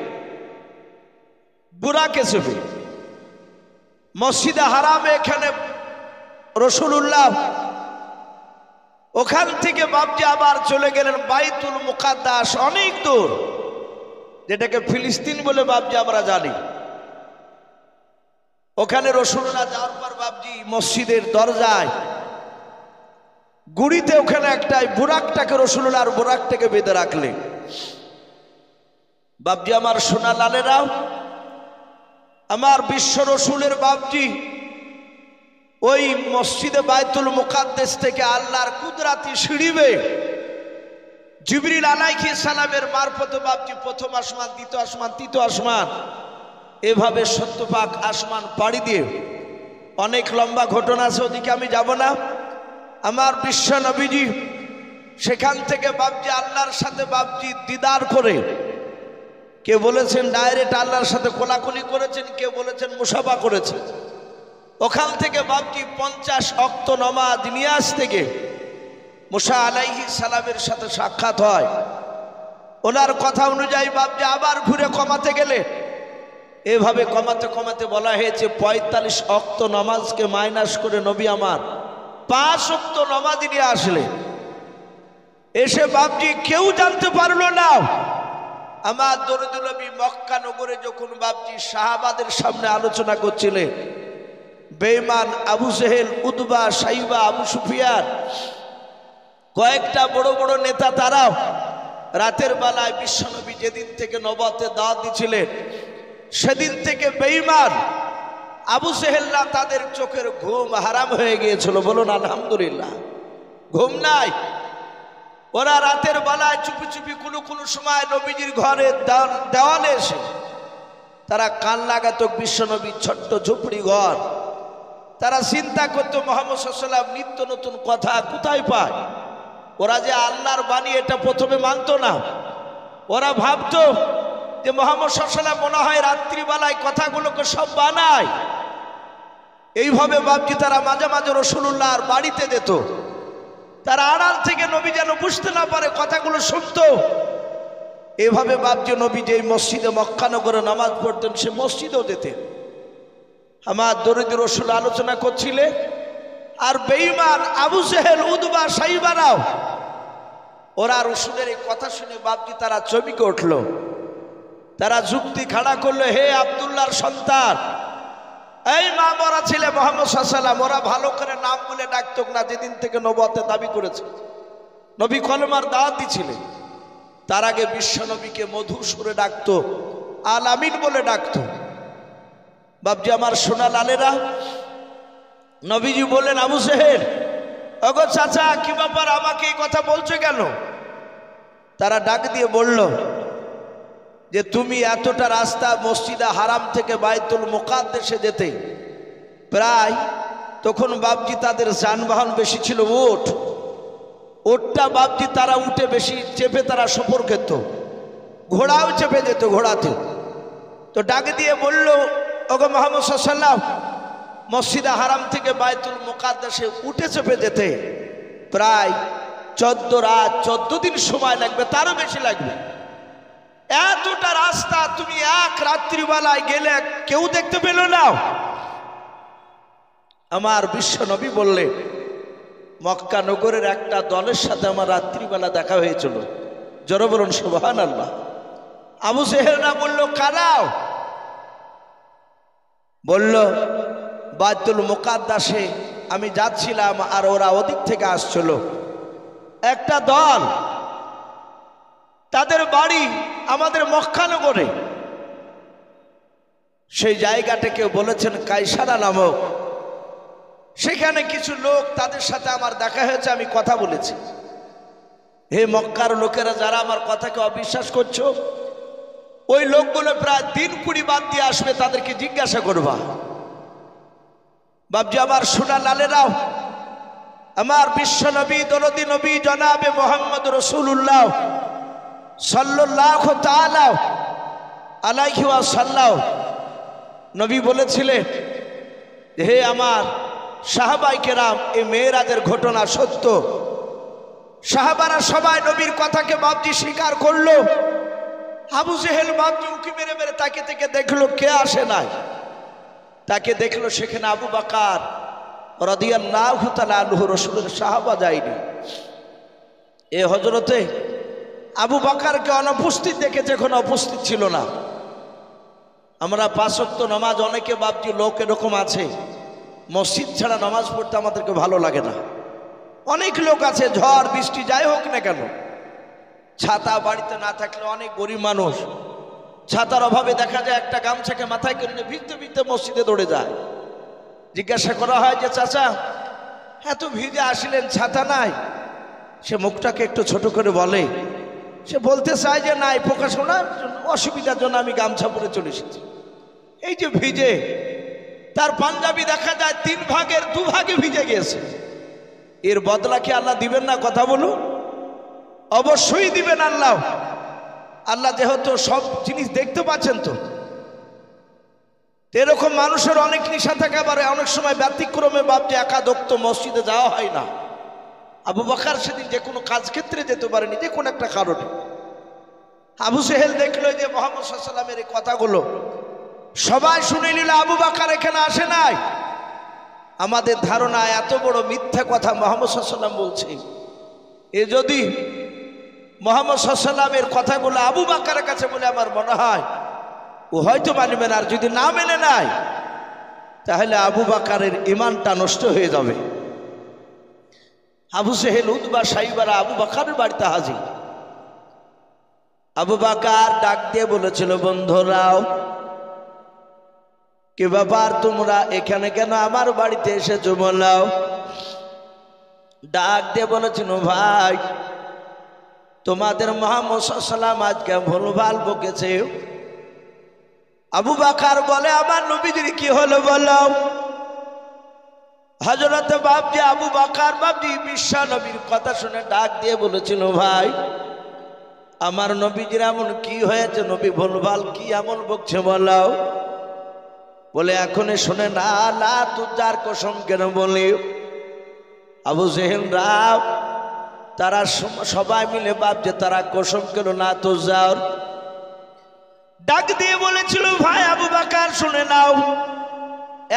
বুরাকে চেপে মসজিদে হারামে, এখানে রাসূলুল্লাহ ওখান থেকে বাপজি আবার চলে গেলেন বাইতুল মুকাদ্দাস, অনেক দূর, যেটাকে ফিলিস্তিন বলে বাপজি আমরা জানি। ওখানে রাসূলুল্লাহ যাওয়ার পর বাপজি মসজিদের দরজায় গুড়িতে ওখানে একটাই বুরাকটাকে রাসূলুল্লাহ আর বুরাকটাকে বেঁধে রাখলেন। বাপজি আমার সোনা লালেরা, আমার বিশ্ব রাসূলের বাপজি ওই মসজিদে বাইতুল মুকাদ্দাস থেকে আল্লাহর কুদরতি সিঁড়িবে জিবরিল আলাইহিস সালামের মারফতে বাপজি প্রথম আসমান, দ্বিতীয় আসমান, তৃতীয় আসমান, এভাবে 70 পাক আসমান পাড়ি দিয়ে, অনেক লম্বা ঘটনা আছে, ওদিকে আমি যাব না। আমার বিশ্ব নবীজি সেখান থেকে বাপজি আল্লাহর সাথে বাপজি দিদার করে, কেউ বলেছেন ডাইরেক্ট আল্লাহর সাথে কোলাকুলি করেছেন, কেউ বলেছেন মুসাফা করেছেন। ওখান থেকে বাপজি 50 ওয়াক্ত নামাজ নিয়াজ থেকে মুসা আলাইহিস সালামের সাথে সাক্ষাৎ হয়। ওনার কথা অনুযায়ী বাপজি আবার ঘুরে কমাতে গেলে, এভাবে কমাতে কমাতে বলা হয়েছে 45 ওয়াক্ত নামাজকে মাইনাস করে নবী আমার 5 ওয়াক্ত নামাজ নিয়ে আসলে, এসে বাপজি কেউ জানতে পারলো না। আমার দরুদ নবী মক্কা নগরে যখন বাপজি সাহাবাদের সামনে আলোচনা করছিলেন, বেঈমান আবু জেহেল, উতবা, সাইবা, আবু সুফিয়ান, কয়েকটা বড় বড় নেতা, তারাও রাতের বেলায় বিশ্বনবী যেদিন থেকে নবুয়তের দাওয়াত দিয়েছিলেন সেদিন থেকে বেঈমান আবু জেহেলরা তাদের চোখের ঘুম হারাম হয়ে গিয়েছিল। বলুন আলহামদুলিল্লাহ। ঘুম নাই। ওরা রাতের বেলায় চুপি চুপি কোনো সময় নবীজির ঘরে দেওয়ালে এসে তারা কান লাগাতো বিশ্বনবীর ছোট্ট ঝুপড়ি ঘর। তারা চিন্তা করতো মুহাম্মদ সাল্লাল্লাহু আলাইহি ওয়াসাল্লাম নিত্য নতুন কথা কোথায় পায়। ওরা যে আল্লাহর বাণী এটা প্রথমে মানতো না। ওরা ভাবতো যে মুহাম্মদ সাল্লাল্লাহু আলাইহি ওয়াসাল্লাম মনে হয় রাত্রিবেলায় কথাগুলোকে সব বানায়। এইভাবে বাপজি তারা মাঝে মাঝে রাসূলুল্লাহর বাড়িতে যেত। তারা আড়াল থেকে নবী যেন বুঝতে না পারে কথাগুলো শুনতো। এভাবে বাপজি নবী যে মসজিদে মক্কা নগরে নামাজ পড়তেন সে মসজিদেও যেতেন। আমার দরুদ রাসূল আলোচনা করছিলেন, আর বেঈমান আবু জেহেল, উতবা, সাইবারাও ওরা রাসূলের এই কথা শুনে বাপজি তারা চমকে উঠলো। তারা যুক্তি খাড়া করলো, হে আব্দুল্লাহর সন্তান, এই মা মরা ছেলে মুহাম্মদ সাল্লাল্লাহু আলাইহি ওয়াসাল্লাম, ওরা ভালো করে নাম বলে ডাকতো না যেদিন থেকে নবুয়তের দাবি করেছে। নবী কলেমার দাওয়াত দিছিলেন, তার আগে বিশ্ব নবীকে মধুর সুরে ডাকতো, আল আমিন বলে ডাকতো। বাপজি আমার সোনা লালেরা, নবীজি বললেন, আবু জেহেল, ওগো চাচা কি ব্যাপার, আমাকে এই কথা বলছো কেন? তারা ডাক দিয়ে বলল যে তুমি এতটা রাস্তা মসজিদে হারাম থেকে বাইতুল মুকাদ্দাসে যেতে, প্রায় তখন বাপজি তাদের যানবাহন বেশি ছিল, ওটটা বাপজি তারা উঠে বেশি চেপে তারা সফর খেত, ঘোড়াও চেপে যেত ঘোড়াতে। তো ডাক দিয়ে বলল, ওগো মুহাম্মদ সাল্লাল্লাহু আলাইহি ওয়াসাল্লাম, মসজিদে হারাম থেকে বাইতুল মুকাদ্দাসে উঠে চেপে যেতে প্রায় 14 রাত 14 দিন সময় লাগবে, তারও বেশি লাগবে। এতটা রাস্তা তুমি এক রাত্রিবেলায় গেলে কেউ দেখতে পেল না? আমার বিশ্ব নবী বললে, মক্কা নগরের একটা দলের সাথে আমার রাত্রিবেলা দেখা হয়েছিল। জোরে বলুন সুবহানাল্লাহ। আবু জেহেল না বলল, কারাও? বলল, বাইতুল মুকাদ্দাসে আমি যাচ্ছিলাম আর ওরা ওদিক থেকে আসছিল, একটা দল, তাদের বাড়ি আমাদের মক্কা নগরে। সেই জায়গাটাকে বলেছেন কায়সারা নামক। সেখানে কিছু লোক, তাদের সাথে আমার দেখা হয়েছে, আমি কথা বলেছি। হে মক্কার লোকেরা, যারা আমার কথাকে অবিশ্বাস করছো, ওই লোকগুলো প্রায় দিন 20 বাদ দিয়ে আসবে, তাদেরকে জিজ্ঞাসা করবা। বাপজি আমার সোনা লালেরাও, আমার বিশ্ব নবী দরদি নবী জনাবে মুহাম্মদ রাসূলুল্লাহ সাল্লাল্লাহু তাআলা আলাইহি ওয়াসাল্লাম নবী বলেছিলেন, হে আমার সাহাবায়ে কেরাম, এই মেরাজের ঘটনা সত্য। সাহাবারা সবাই নবীর কথাকে বাপজি স্বীকার করলো। আবু জেহেল বাপজি উকি মেরে মেরে তাকে থেকে দেখলো কে আসে নাই। তাকে দেখলো সেখানে আবু বকর রাদিয়াল্লাহু তাআলা আনহু, রাসূলের সাহাবা যায়নি। এ হযরতে আবু বকরকে অনুপস্থিত দেখেছে, কোনো উপস্থিত ছিল না। আমরা 5 ওয়াক্ত নামাজ, অনেকে বাপজি লোক এরকম আছে মসজিদ ছাড়া নামাজ পড়তে আমাদেরকে ভালো লাগে না। অনেক লোক আছে ঝড় বৃষ্টি যাই হোক না কেন, ছাতা বাড়িতে না থাকলে, অনেক গরিব মানুষ ছাতার অভাবে দেখা যায় একটা গামছাকে মাথায় করে নিয়ে ভিজতে ভিজতে মসজিদে দৌড়ে যায়। জিজ্ঞাসা করা হয় যে চাচা এত ভিজে আসলেন, ছাতা নাই? সে মুখটাকে একটু ছোট করে বলে, সে বলতে চায় যে নাই, প্রকাশ না অসুবিধার জন্য আমি গামছা পরে চলে এসেছি। এই যে ভিজে, তার পাঞ্জাবি দেখা যায় 3 ভাগের 2 ভাগে ভিজে গিয়েছে। এর বদলা কি আল্লাহ দিবেন না? কথা বলুন, অবশ্যই দিবেন আল্লাহ। আল্লাহ যেহেতু সব জিনিস দেখতে পাচ্ছেন, তো এরকম মানুষের অনেক নিশা থাকে, আবার অনেক সময় ব্যতিক্রমে বাপজি একাদক্ত মসজিদে যাওয়া হয় না। আবু বকর সেদিন যে কোনো কাজ ক্ষেত্রে যেতে পারেনি, যে কোনো একটা কারণে। আবু জেহেল দেখলো যে মুহাম্মদ সাল্লাল্লাহু আলাইহি ওয়াসাল্লামের এই কথাগুলো সবাই শুনে নিল, আবু বকর এখানে আসে নাই। আমাদের ধারণা এত বড় মিথ্যা কথা মুহাম্মদ সাল্লাল্লাহু আলাইহি ওয়াসাল্লাম বলছে, এ যদি মুহাম্মদ সাল্লাল্লাহু আলাইহি ওয়াসাল্লামের কথাগুলো আবু বকরের কাছে বলে, আমার মনে হয় ও হয়তো মানবে না। আর যদি না মেনে নেয়, তাহলে আবু বকরের ঈমানটা নষ্ট হয়ে যাবে। আবু জেহেল, উতবা, সাইবারা আবু বকরের বাড়িতে হাজির। আবু বকর ডাক দিয়ে বলেছিল, বন্ধুরাও, কি ব্যাপার, তোমরা এখানে কেন আমার বাড়িতে এসেছো বলাও? ডাক দিয়ে বলেছিল, ভাই তোমাদের মুহাম্মদ সাল্লাল্লাহু আলাইহি ওয়াসাল্লাম আজকে ভুলভাল বকেছে। আবু বকর বলে, আমার নবীজির কি হলো বলো? হযরত বাপজি আবু বকর বাপজি বিশ্ব নবীর কথা শুনে ডাক দিয়ে বলেছিল, ভাই আমার নবীজির এমন কি হয়েছে, নবী ভুলভাল কি এমন বকছে বলো? বলে, এখন শুনে না, না তুই যার কসম কেন বলি? আবু জেহেল রাব তারা সবাই মিলে বাপজি তারা কসম কেন না তো যাও? ডাক দিয়ে বলেছিল, ভাই আবু বকর শুনে নাও,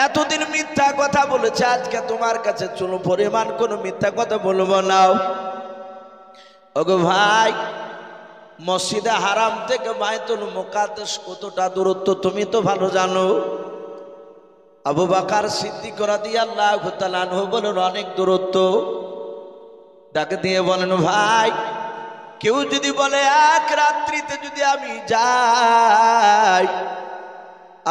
এতদিন মিথ্যা কথা বলেছে, আজকে তোমার কাছে চলো পরিমাণ কোনো মিথ্যা কথা বলবো না। ওগো ভাই, মসজিদে হারাম থেকে বাইতুল মুকাদ্দাস কতটা দূরত্ব তুমি তো ভালো জানো। আবু বকর সিদ্দিক রাদিয়াল্লাহু তাআলা আনহু বলেন অনেক দূরত্ব। ডাকে দিয়ে বলেন, ভাই কেউ যদি বলে এক রাত্রিতে যদি আমি যাই,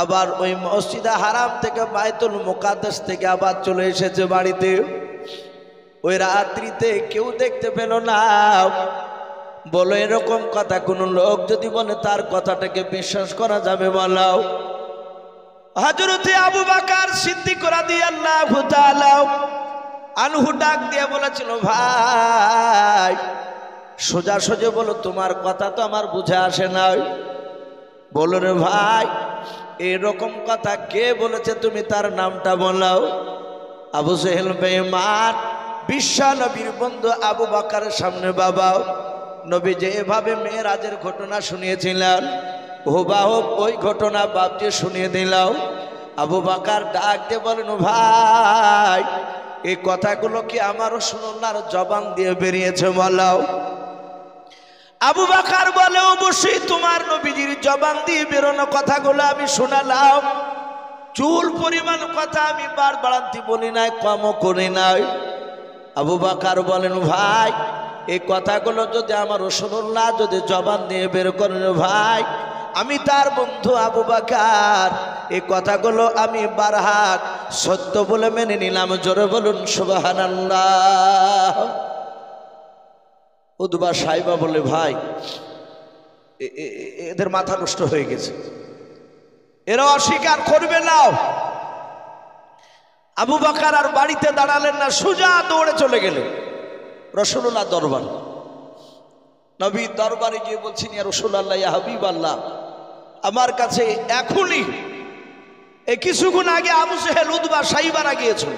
আবার ওই মসজিদে হারাম থেকে বাইতুল মুকাদ্দাস থেকে আবার চলে এসেছে বাড়িতে, ওই রাত্রিতে কেউ দেখতে পেল না, বলো এরকম কথা কোন লোক যদি বলে তার কথাটাকে বিশ্বাস করা যাবে? বলো। হযরতে আবু বকর সিদ্দিক রাদিয়াল্লাহু তাআলা আনহু ডাক দিয়ে বলেছিল, ভাই সোজা সোজা বলো, তোমার কথা তো আমার বুঝে আসে না। বলো রে ভাই, এরকম কথা কে বলেছে, তুমি তার নামটা বলো। আবু জেহেল বেঈমান বিশ্ব নবীর বন্ধু আবু বকরের সামনে বাবা নবী যেভাবে মেরাজের ঘটনা শুনিয়েছিলেন, হুবহু ওই ঘটনা বাপকে শুনিয়ে দিলাম। আবু বকর ডাক দিয়ে বলেন, ভাই এই কথাগুলো কি আমার রাসূলুল্লাহর জবান দিয়ে বেরিয়েছে? বলো। আবু বকর বলে, অবশ্যই তোমার নবীজির জবান দিয়ে বেরোনো কথাগুলো আমি শোনালাম। চুল পরিমাণ কথা আমি বাড়ান্তি বলি নাই, কমও করি নাই। আবু বকর বলেন, ভাই এই কথাগুলো যদি আমার রাসূলুল্লাহ যদি জবান দিয়ে বের করেন, ভাই আমি তার বন্ধু আবু বকর এই কথাগুলো আমি বারহাক সত্য বলে মেনে নিলাম। জোরে বলুন সুবহানাল্লাহ। উতবা সাইবা বলে, ভাই এদের মাথা নষ্ট হয়ে গেছে, এরা অস্বীকার করবে না। আবু বকর আর বাড়িতে দাঁড়ালেন না, সোজা দৌড়ে চলে গেলেন রাসূলুল্লাহ দরবার। নবী দরবারে গিয়ে বলছেন, ইয়া রাসূলুল্লাহ, ইয়া হাবিবাল্লাহ, আমার কাছে এখনই এই কিছুক্ষণ আগে আবু জেহেল উতবা সাইবারা গিয়েছিল।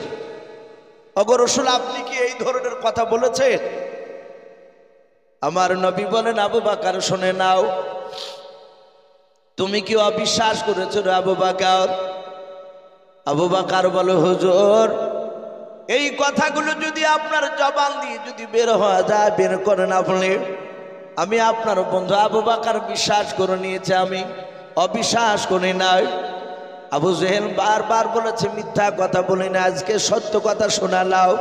ওগো রাসূল, আপনি কি এই ধরনের কথা বলেছেন? আমার নবী বলেন, আবু বকর শুনে নাও, তুমি কি অবিশ্বাস করেছো রে আবু বকর? আবু বকর বলে, হুজুর এই কথাগুলো যদি আপনার জবান দিয়ে যদি বের হওয়া যায়, বের করেন আপনি, আমি আপনার বন্ধু আবু বকর বিশ্বাস করে নিয়েছে, আমি অবিশ্বাস করি নাই। আবু জেহেল বারবার বলেছে, মিথ্যা কথা বলি না, আজকে সত্য কথা শোনালাও।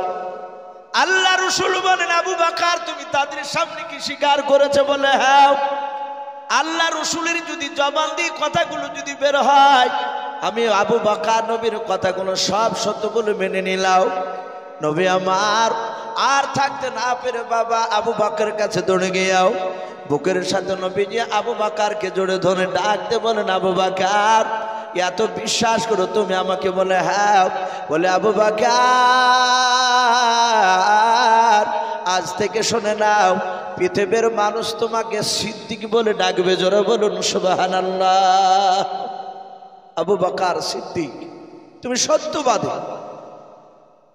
আল্লাহ রাসূল বলেন, আবু বকর তুমি তাদের সামনে কি স্বীকার করেছে? বলে, হ্যাঁ। আল্লাহ রাসূলের যদি জবান দিয়ে কথাগুলো যদি বের হয়, আমি আবু বকর নবীর কথাগুলো সব সত্য বলে মেনে নিলাম। নবী আমার আর থাকতে না পেরে বাবা আবু বকরের কাছে দৌড়ে গিয়েও বুকের সাথে নবীজি আবু বকরকে জোরে ধরে ডাকতে বলেন, আবু বকর এত বিশ্বাস করো তুমি আমাকে? বলে, হ্যাঁ। বলে, আবু বকর আজ থেকে শুনে নাও, পৃথিবীর মানুষ তোমাকে সিদ্দিক বলে ডাকবে। জোরে বলুন সুবহানাল্লাহ। আবু বকর সিদ্দিক, তুমি সত্যবাদী।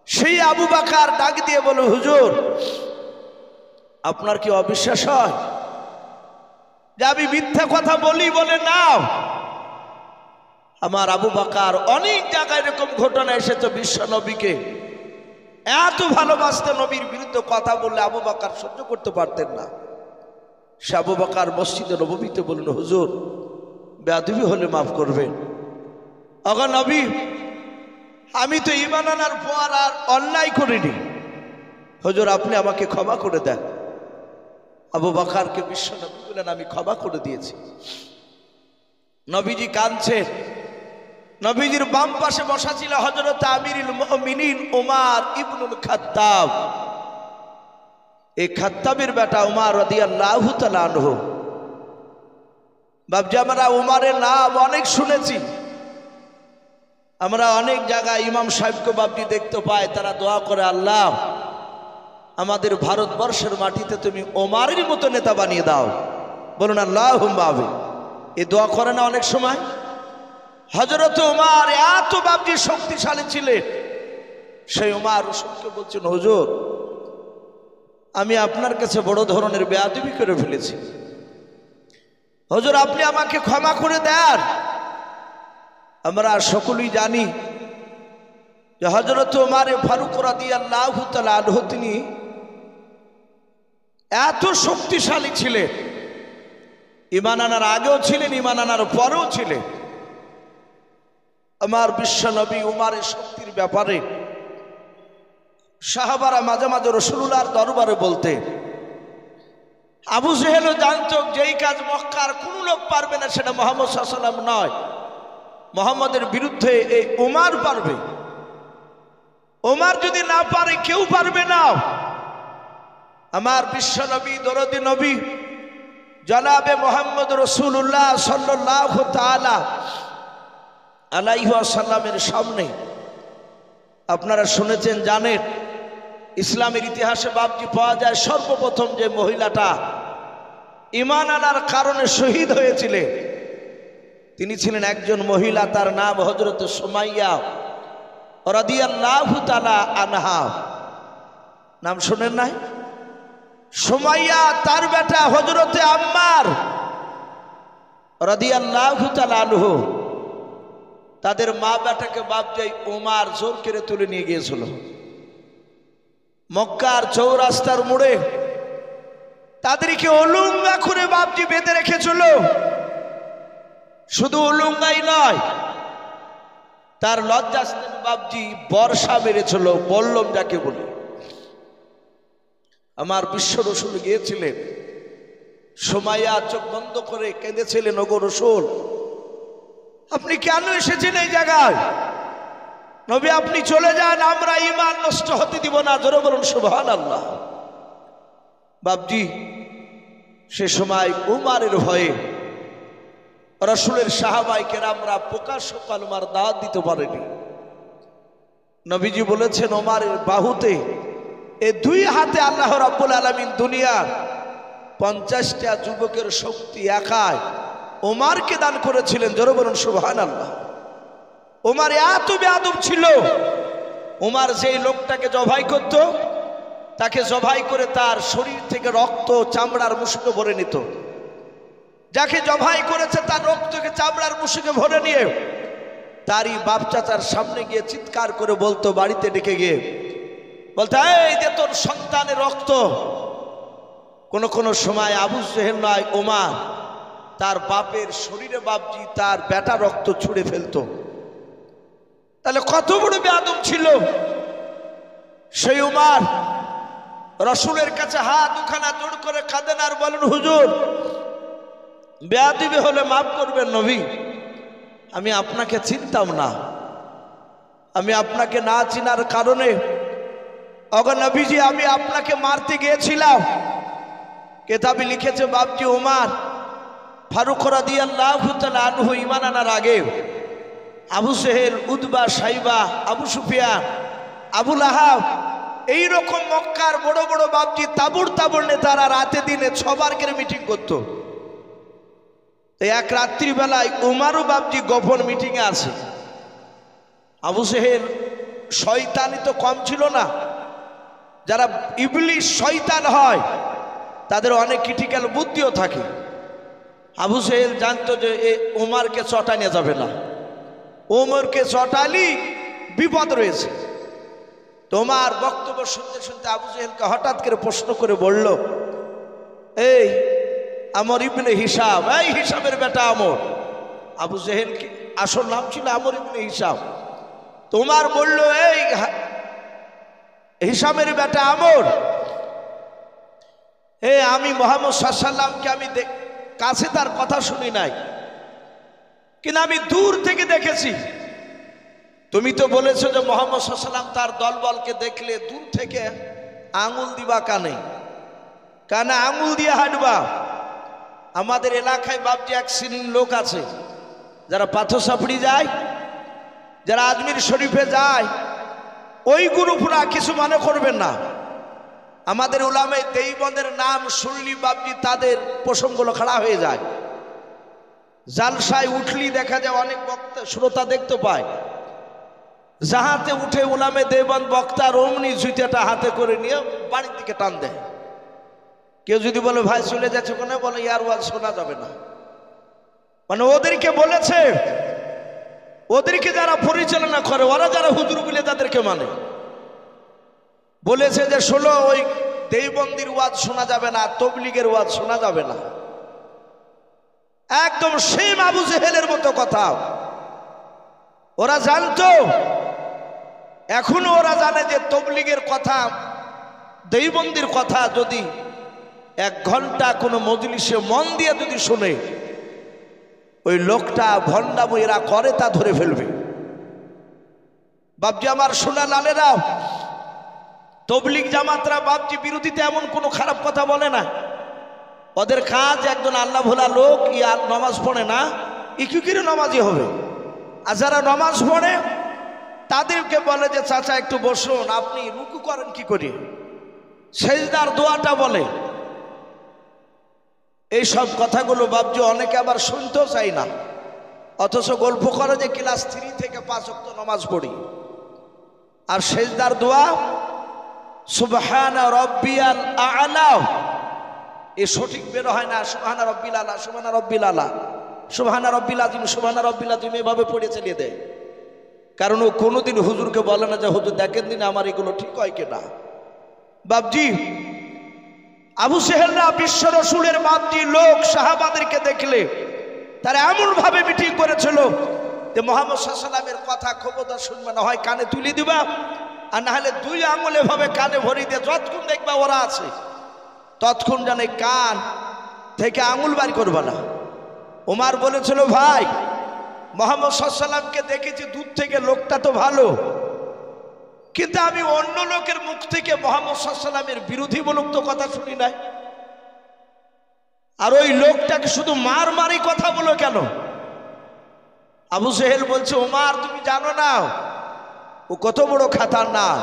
সেই আবু বকর ডাক দিয়ে বলে, হুজুর আপনার কি অবিশ্বাস হয় যে আমি মিথ্যা কথা বলি? বলে, না। আমার আবু বকর অনেক জায়গায় এরকম ঘটনা এসেছে, বিশ্ব নবীকে এত ভালোবাসতে, নবীর বিরুদ্ধে কথা বললে আবু বকর সহ্য করতে পারতেন না। সে আবু বকর মসজিদে নববীতে বললেন, হুজুর বেয়াদবি হলে মাফ করবেন। ওগো নবী, আমি তো ঈমান আনার পর আর অন্যায় করিনি, হুজুর আপনি আমাকে ক্ষমা করে দেন। আবু বকরকে বিশ্ব নবী বলেন, আমি ক্ষমা করে দিয়েছি। নবীজি কাঁদছেন। নবীজির বাম পাশে বসা ছিল হযরত আমিরুল মুমিনিন ওমর ইবনুল খাত্তাব। এই খাত্তাবের বেটা ওমর রাদিয়াল্লাহু তাআলা আনহু। বাপজি, আমরা ওমরের নাম অনেক শুনেছি, আমরা অনেক জায়গায় ইমাম সাহেবকে বাপজি দেখতে পাই, তারা দোয়া করে, আল্লাহ আমাদের ভারতবর্ষের মাটিতে তুমি ওমরের মতো নেতা বানিয়ে দাও। বলুন আল্লাহুম্মা আমিন। এই দোয়া করে না অনেক সময়? হযরত ওমর এত বাপজি শক্তিশালী ছিলেন, সেই ওমর রাসূলকে বলছেন, হুজুর আমি আপনার কাছে বড় ধরনের বেয়াদবি করে ফেলেছি, হুজুর আপনি আমাকে ক্ষমা করে দেন। আমরা সকলেই জানি যে হযরত ওমর ফারুক রাদিয়াল্লাহু তাআলা আনহু তিনি এত শক্তিশালী ছিলেন, ঈমান আনার আগেও ছিলেন, ঈমান আনার পরেও ছিলেন। আমার বিশ্বনবী উমারের শক্তির ব্যাপারে সাহাবারা মাঝে মাঝে রাসূলুল্লাহর দরবারে বলতে, আবু জেহেলও জানতো যেই কাজ মক্কার কোনো লোক পারবে না সেটা মুহাম্মদ সাল্লাল্লাহু আলাইহি ওয়াসাল্লাম নয়, মুহাম্মদের বিরুদ্ধে এই উমার পারবে। উমার যদি না পারে কেউ পারবে না। আমার বিশ্বনবী দরদি নবী জনাবে মুহাম্মদ রাসূলুল্লাহ সাল্লাল্লাহু তাআলা আলাইহি ওয়াসাল্লামের সামনে আপনারা শুনেছেন, জানেন, ইসলামের ইতিহাসে বাপজি পাওয়া যায় সর্বপ্রথম যে মহিলাটা ঈমান আনার কারণে শহীদ হয়েছিলেন তিনি ছিলেন একজন মহিলা, তার নাম হযরত সুমাইয়া রাদিয়াল্লাহু তাআলা আনহা। নাম শুনেন নাই? সুমাইয়া তার বেটা হযরতে আম্মার রাদিয়াল্লাহু তাআলা আনহু, তাদের মা বেটাকে বাপজি উমার জোর করে তুলে নিয়ে গিয়েছিল মক্কার চৌরাস্তার মোড়ে। তাদেরকে উলঙ্গা করে বাপজি বেঁধে রেখেছিল। শুধু উলঙ্গাই নয়, তার লজ্জাস্থান বাপজি বর্ষা মেরেছিল, বল্লম যাকে বলে। আমার বিশ্ব রাসূল গিয়েছিলেন, সুমাইয়া চোখ বন্ধ করে কেঁদেছিলেন, ওগো রাসূল আপনি কেন এসেছেন এই জায়গায়? নবী আপনি চলে যান, আমরা ঈমান নষ্ট হতে দিব না। জোরে বলুন সুবহানাল্লাহ। বাপজি সে সময় উমারের ভয়ে রাসূলের সাহাবায়ে কেরামরা প্রকাশ্য কালেমার দাওয়াত দিতে পারেনি। নবীজি বলেছেন ওমরের বাহুতে, এই দুই হাতে আল্লাহ রাব্বুল আলামিন দুনিয়ার 50টা যুবকের শক্তি একাই ওমরকে দান করেছিলেন। জোরে বলুন সুবহানাল্লাহ। ওমর এত বেয়াদব ছিল, ওমর যেই লোকটাকে জবাই করত তাকে জবাই করে তার শরীর থেকে রক্ত চামড়ার মুশকে ভরে নিত। যাকে জবাই করেছে তার রক্তকে চামড়ার মুশকে ভরে নিয়ে তারই বাপ চাচার সামনে গিয়ে চিৎকার করে বলতো, বাড়িতে ডেকে গিয়ে বলতো, এই যে তোর সন্তানের রক্ত। কোন সময় আবু জেহেল নয় ওমর তার বাপের শরীরে বাপজি তার বেটা রক্ত ছুঁড়ে ফেলতো। তাহলে কত বড় বেয়াদব ছিল সেই উমর। রাসূলের কাছে হাত দুখানা জোড় করে কাঁদেন আর বলেন, হুজুর বেয়াদবি হলে মাফ করবেন নবী, আমি আপনাকে চিনতাম না। আমি আপনাকে না চিনার কারণে ওগো নবীজি আমি আপনাকে মারতে গিয়েছিলাম। কেতাবে লিখেছে বাপজি উমর ফারুক রাদিয়াল্লাহু তাআলা আনহু ঈমান আনার আগে আবু জেহেল, উতবা, সাইবা, আবু সুফিয়ান, আবু লাহাব এইরকম মক্কার বড় বড় বাপজি তাবুর তাবুর নেতারা রাতে দিনে সবার করে মিটিং করত। এক রাত্রিবেলায় উমারও বাপজি গোপন মিটিংয়ে আছে। আবু জেহেল শয়তানি তো কম ছিল না, যারা ইবলিশ শয়তান হয় তাদের অনেক ক্রিটিক্যাল বুদ্ধিও থাকে। আবু জেহেল জানতো যে উমরকে চটানো যাবে না, উমরকে চটালি বিপদ রয়েছে। তোমার বক্তব্য শুনতে শুনতে আবু জেহেলকে হঠাৎ করে প্রশ্ন করে বলল, এই আমর ইবনে হিসাম, এই হিসামের বেটা আমর। আবু জেহেল কি আসল নাম ছিল আমর ইবনে হিসাম। তোমার বলল, এই হিসামের বেটা আমর, আমি মুহাম্মদ সাল্লাল্লাহু আলাইহি ওয়াসাল্লামকে আমি কাছে তার কথা শুনি নাই, কিন্তু আমি দূর থেকে দেখেছি। তুমি তো বলেছো যে মুহাম্মদ সাল্লাল্লাহু আলাইহি ওয়াসাল্লাম তার দলবলকে দেখলে দূর থেকে আঙুল দিবা কানে, কানে আঙুল দিয়ে হাঁটবা। আমাদের এলাকায় বাপজি এক শ্রেণীর লোক আছে যারা পাথর সাপড়ি যায়, যারা আজমির শরীফে যায়, ওই গ্রুপরা কিছু মনে করবেন না। আমাদের উলামায়ে দেওবন্দের নাম শুনলি বাপজি তাদের প্রসঙ্গগুলো খাড়া হয়ে যায়। জালসায় উঠলি দেখা যায় অনেক বক্তা শ্রোতা দেখতে পায়, যাহাতে উঠে উলামায়ে দেওবন্দ বক্তার অমনি জুতাটা হাতে করে নিয়ে বাড়ির দিকে টান দেয়। কেউ যদি বলে ভাই চলে যাচ্ছে কোনে, বলে ইয়ার ওয়াজ শোনা যাবে না। মানে ওদেরকে বলেছে, ওদেরকে যারা পরিচালনা করে, ওরা যারা হুজুর বলে তাদেরকে মানে বলেছে যে শোনো, ওই দেওবন্দির ওয়াজ শোনা যাবে না, তবলিগের ওয়াজ শোনা যাবে না। একদম সেম আবু জেহেলের মতো কথা। ওরা জানতো, এখনো ওরা জানে যে তবলিগের কথা, দেওবন্দির কথা যদি 1 ঘন্টা কোনো মজলিসে মন দিয়ে যদি শুনে, ওই লোকটা ভণ্ডামি এরা করে তা ধরে ফেলবে। বাপজি আমার সোনা লালেরা, তবলিগ জামাতরা বাপজি বিরোধীতে এমন কোনো খারাপ কথা বলে না। ওদের কাজ একজন আল্লাহ ভোলা লোক নামাজ পড়ে না, কি করে নামাজি হবে? আর যারা নামাজ পড়ে তাদেরকে বলে যে চাচা একটু বসুন, আপনি রুকু করেন কি করে, সেজদার দোয়াটা বলে। এই সব কথাগুলো বাপজি অনেকে আবার শুনতেও চাই না, অথচ গল্প করে যে ক্লাস 3 থেকে 5 ওয়াক্ত নামাজ পড়ি। আর সেজদার দোয়া সুবহানা রাব্বিয়াল আ'লা, এই সঠিক বের হয় না। সুবহানা রাব্বিল আ'লা, সুবহানা রাব্বিল আ'লা, সুবহানা রাব্বিল আযীম, সুবহানা রাব্বিল আযীম এভাবে পড়ে চালিয়ে দেয়। কারণ ও কোনোদিন হুজুরকে বলে না যে হুজুর দেখেন দিন আমার এগুলো ঠিক হয় কিনা। বাপজি আবু সেহেলরা বিশ্ব রসুলের বাপজি লোক সাহাবাদেরকে দেখলে তারা এমন ভাবে মিটিং করেছিল যে মুহাম্মদ সাল্লাল্লাহু আলাইহি ওয়াসাল্লামের কথা খবরদার শুনবে না, হয় কানে তুলে দিবা আর না হলে 2 আঙুলে ভাবে কানে ভরি দিয়ে যতক্ষণ দেখবা ওরা আছে ততক্ষণ জানে কান থেকে আঙুল বার করবা না। ওমর বলেছিল ভাই মুহাম্মদ সাল্লাল্লাহু আলাইহি ওয়াসাল্লামকে দেখেছি দূর থেকে, লোকটা তো ভালো, কিন্তু আমি অন্য লোকের মুখ থেকে মুহাম্মদ সাল্লাল্লাহু আলাইহি ওয়াসাল্লামের বিরোধীমূলক তো কথা শুনি নাই। আর ওই লোকটাকে শুধু মারি কথা বলো কেন? আবু সেহেল বলছে ওমর তুমি জানো না ও কত বড় খাতারনাক,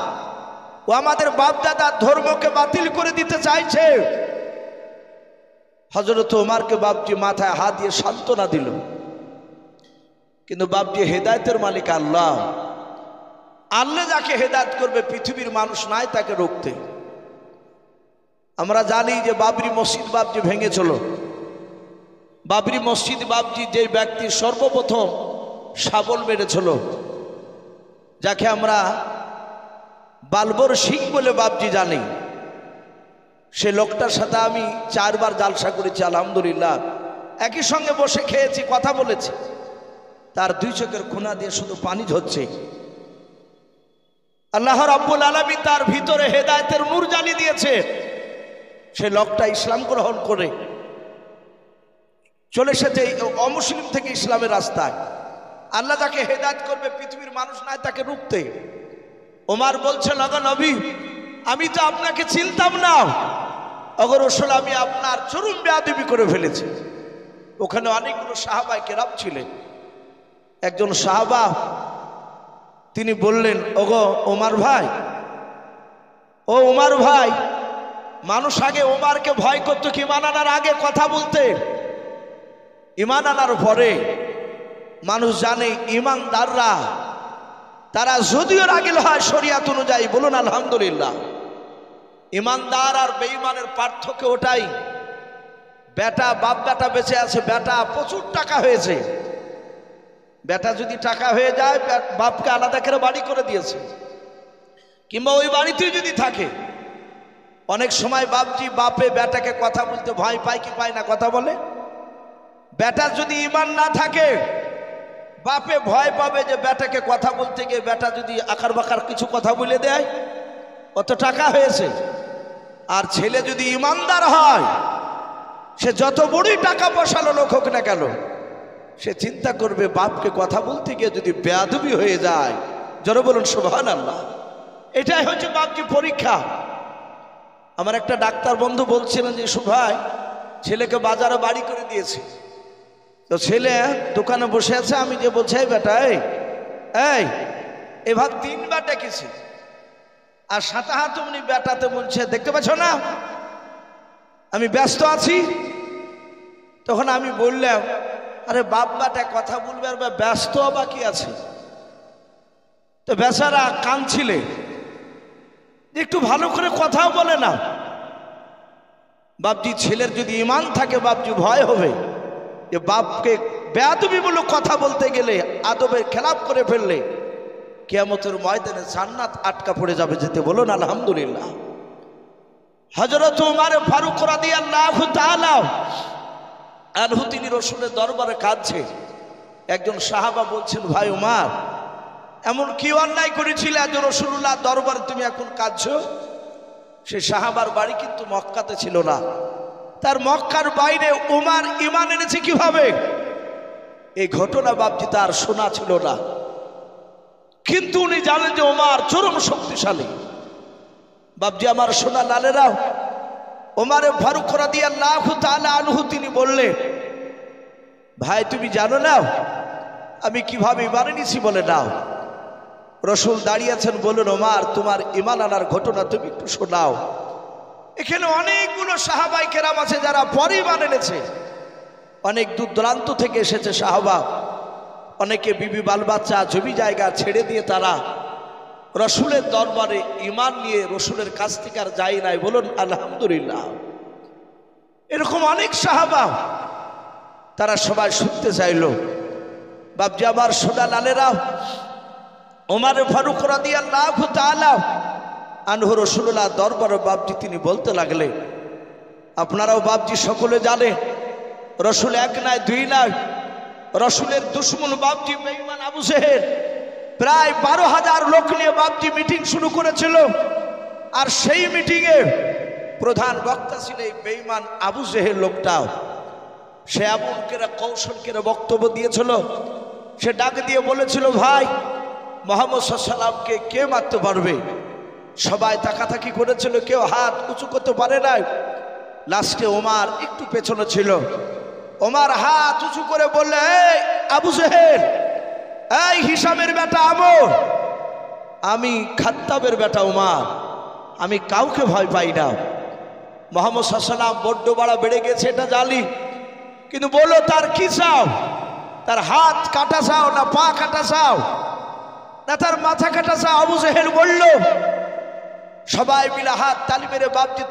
ও আমাদের বাপ দাদার ধর্মকে বাতিল করে দিতে চাইছে। হযরত ওমরকে বাপজি মাথায় হাত দিয়ে সান্ত্বনা দিল। কিন্তু বাপজি হেদায়েতের মালিক আল্লাহ, আল্লাহ যাকে হেদায়েত করবে পৃথিবীর মানুষ নাই তাকে রুখতে। আমরা জানি যে বাবরি মসজিদ বাপজি ভেঙেছিল। বাবরি মসজিদ বাপজি যে ব্যক্তি সর্বপ্রথম শাবল মেরেছিল, যাকে আমরা বালবর সিং বলে বাপজি জানি, সে লোকটার সাথে আমি 4 বার জালসা করেছি আলহামদুলিল্লাহ, একই সঙ্গে বসে খেয়েছি, কথা বলেছি। তার 2 চোখের কোনা দিয়ে শুধু পানি ঝরছে। আল্লাহ রাব্বুল আলামিন তার ভিতরে হেদায়েতের নূর জ্বালিয়ে দিয়েছে। সে লোকটা ইসলাম গ্রহণ করে চলে এসেছে অমুসলিম থেকে ইসলামের রাস্তায়। আল্লাহ যাকে হেদায়েত করবে পৃথিবীর মানুষ নাই তাকে রুখতে। ওমর বলছে লগা নবী আমি তো আপনাকে চিনতাম না, অগর রসুল আমি আপনার চরম বেয়াদবি করে ফেলেছি। ওখানে অনেকগুলো সাহাবায়ে কেরাম ছিলেন। একজন সাহাবা তিনি বললেন ওগো ওমর ভাই, ও ওমর ভাই, মানুষ আগে ওমরকে ভয় করতো কি ঈমান আনার আগে কথা বলতে, ঈমান আনার পরে মানুষ জানে ঈমানদাররা তারা যদিও রাগিল হয় শরিয়ত অনুযায়ী, বলুন আলহামদুলিল্লাহ। ঈমানদার আর বেঈমানের পার্থক্য ওটাই, বেটা বাপ বেটা বেঁচে আছে, বেটা প্রচুর টাকা হয়েছে, বেটা যদি টাকা হয়ে যায় বাপকে আলাদা করে বাড়ি করে দিয়েছে, কিংবা ওই বাড়িতেই যদি থাকে, অনেক সময় বাপজি বাপে বেটাকে কথা বলতে ভয় পায় কি পায় না, কথা বলে। বেটার যদি ঈমান না থাকে বাপে ভয় পাবে যে বেটাকে কথা বলতে গিয়ে বেটা যদি আকার বাকার কিছু কথা বলে দেয়, কত টাকা হয়েছে। আর ছেলে যদি ঈমানদার হয়, সে যত বড়ই টাকা পয়সালো লোক হোক না কেন, সে চিন্তা করবে বাপকে কথা বলতে গিয়ে যদি বেয়াদবি হয়ে যায়, জোরে বলুন সুবহানাল্লাহ। এটাই হচ্ছে বাপজি পরীক্ষা। আমার একটা ডাক্তার বন্ধু বলছিলেন যে ভাই ছেলেকে বাজারে বাড়ি করে দিয়েছে, তো ছেলে দোকানে বসে আছে, আমি যে বলছি এই বেটা এই এবার 3 বার ডেকেছি, আর সাথে হাত উনি বেটাতে বলছে দেখতে পাচ্ছ না আমি ব্যস্ত আছি। তখন আমি বললাম আরে বাপ বেটা কথা বলবে আর ব্যস্ত বা কি আছে। তো বেচারা কাঁদছিলে, একটু ভালো করে কথাও বলে না। বাপজি ছেলের যদি ঈমান থাকে বাপজি ভয় হবে যে বাপকে বেয়াদবিমূলক কথা বলতে গেলে, আদবের খেলাপ করে ফেললে কিয়ামতের ময়দানে জান্নাত আটকা পড়ে যাবে যেতে, বলুন আলহামদুলিল্লাহ। হযরত ওমর ফারুক রাদিয়াল্লাহু তাআলা আনহু তিনি রাসূলের দরবারে কাঁদছে। একজন সাহাবা বলছেন ভাই ওমর এমন কি অন্যায় করেছিলে আজ রাসূলুল্লাহ দরবারে তুমি এখন কাঁদছো? সে সাহাবার বাড়ি কিন্তু মক্কাতে ছিল না, তার মক্কার বাইরে ওমর ঈমান এনেছে কিভাবে এই ঘটনা বাপজি তার শোনা ছিল না, কিন্তু উনি জানেন যে ওমর চরম শক্তিশালী। বাপজি আমার সোনা লালেরা, ওমর ফারুক রাদিয়াল্লাহু তাআলা আনহু তিনি বললেন, ভাই তুমি জানো না আমি কিভাবে ঈমান এনেছি? বলে নাও। রাসূল দাঁড়িয়ে আছেন, বললেন ওমর তোমার ঈমান আনার ঘটনা তুমি একটু শোনাও। এখানে অনেকগুলো সাহাবায়ে কেরাম আছে যারা পরে ঈমান এনেছে, অনেক দূর দূরান্ত থেকে এসেছে সাহাবা, অনেকে বিবি বাল বাচ্চা জমি জায়গা ছেড়ে দিয়ে তারা রাসূলের দরবারে ঈমান নিয়ে রাসূলের কাছ থেকে আর যায় নাই। বলুন আলহামদুলিল্লাহ। এরকম অনেক সাহাবা তারা সবাই শুনতে চাইল। বাপজি আমার সোনা লালেরা, ওমর ফারুক রাদিয়াল্লাহু তাআলা আনহু রাসূলুল্লাহ দরবারে বাপজি তিনি বলতে লাগলেন, আপনারাও বাপজি সকলে জানে রাসূল এক নয় দুই নয়, রাসূলের দুশমন বাপজি বেঈমান আবু জেহেল প্রায় 12,000 লোক নিয়ে বাপজি মিটিং শুরু করেছিল। আর সেই মিটিংয়ে প্রধান বক্তা ছিল এই বেঈমান আবু জেহেল লোকটাও। সে এমন করে কৌশল করে বক্তব্য দিয়েছিল, সে ডাক দিয়ে বলেছিল, ভাই মুহাম্মদ সাল্লাল্লাহু আলাইহি ওয়াসাল্লামকে কে মারতে পারবে? সবাই তাকাতাকি করেছিল, কেউ হাত উঁচু করতে পারে নাই। লাস্টে ওমর একটু পেছনে ছিল, ওমর হাত উঁচু করে বললে, এই আবু জেহেল, এই হিশামের বেটা আমর, আমি খাত্তাবের বেটা ওমর, আমি কাউকে ভয় পাই না। মুহাম্মদ সাল্লাল্লাহু আলাইহি ওয়াসাল্লাম বড্ড বাড়া বেড়ে গেছে এটা জানি, কিন্তু বলো তার কি চাও? তার হাত কাটা চাও না পা কাটা চাও না তার মাথা কাটা চাও? আবু জেহেল বলল, সবাই মিলে হাত তালি মেরে বাপজি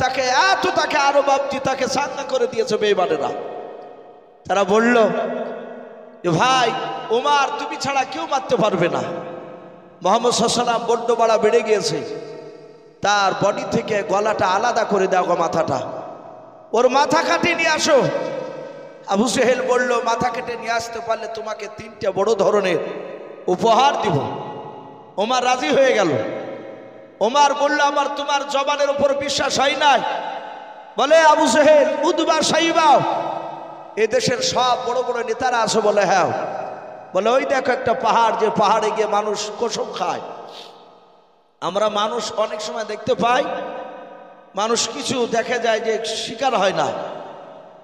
তাকে আরো বাপজি তাকে সাঙ্গা করে দিয়েছে বেঈমানেরা। তারা বলল যে ভাই ওমর তুমি ছাড়া কেউ মারতে পারবে না। মুহাম্মদ সাল্লাল্লাহু আলাইহি ওয়াসাল্লাম বড্ড বাড়া বেড়ে গিয়েছে, তার বডি থেকে গলাটা আলাদা করে দাও, মাথাটা, ওর মাথা কাটিয়ে নিয়ে আসো। আবু জেহেল বলল, মাথা কেটে নিয়ে আসতে পারলে তোমাকে 3টা বড় ধরনের উপহার দিব। ওমর রাজি হয়ে গেল। ওমর বলল, আমার তোমার জবানের উপর বিশ্বাস হয় নাই? বলে আবু জেহেল, উদবা সাইবা, এদেশের সব বড় বড় নেতারা আছে? বলে হ্যাঁ। বলে ওই দেখো একটা পাহাড়, যে পাহাড়ে গিয়ে মানুষ কসম খায়। আমরা মানুষ অনেক সময় দেখতে পাই, মানুষ কিছু দেখা যায় যে শিকার হয় না,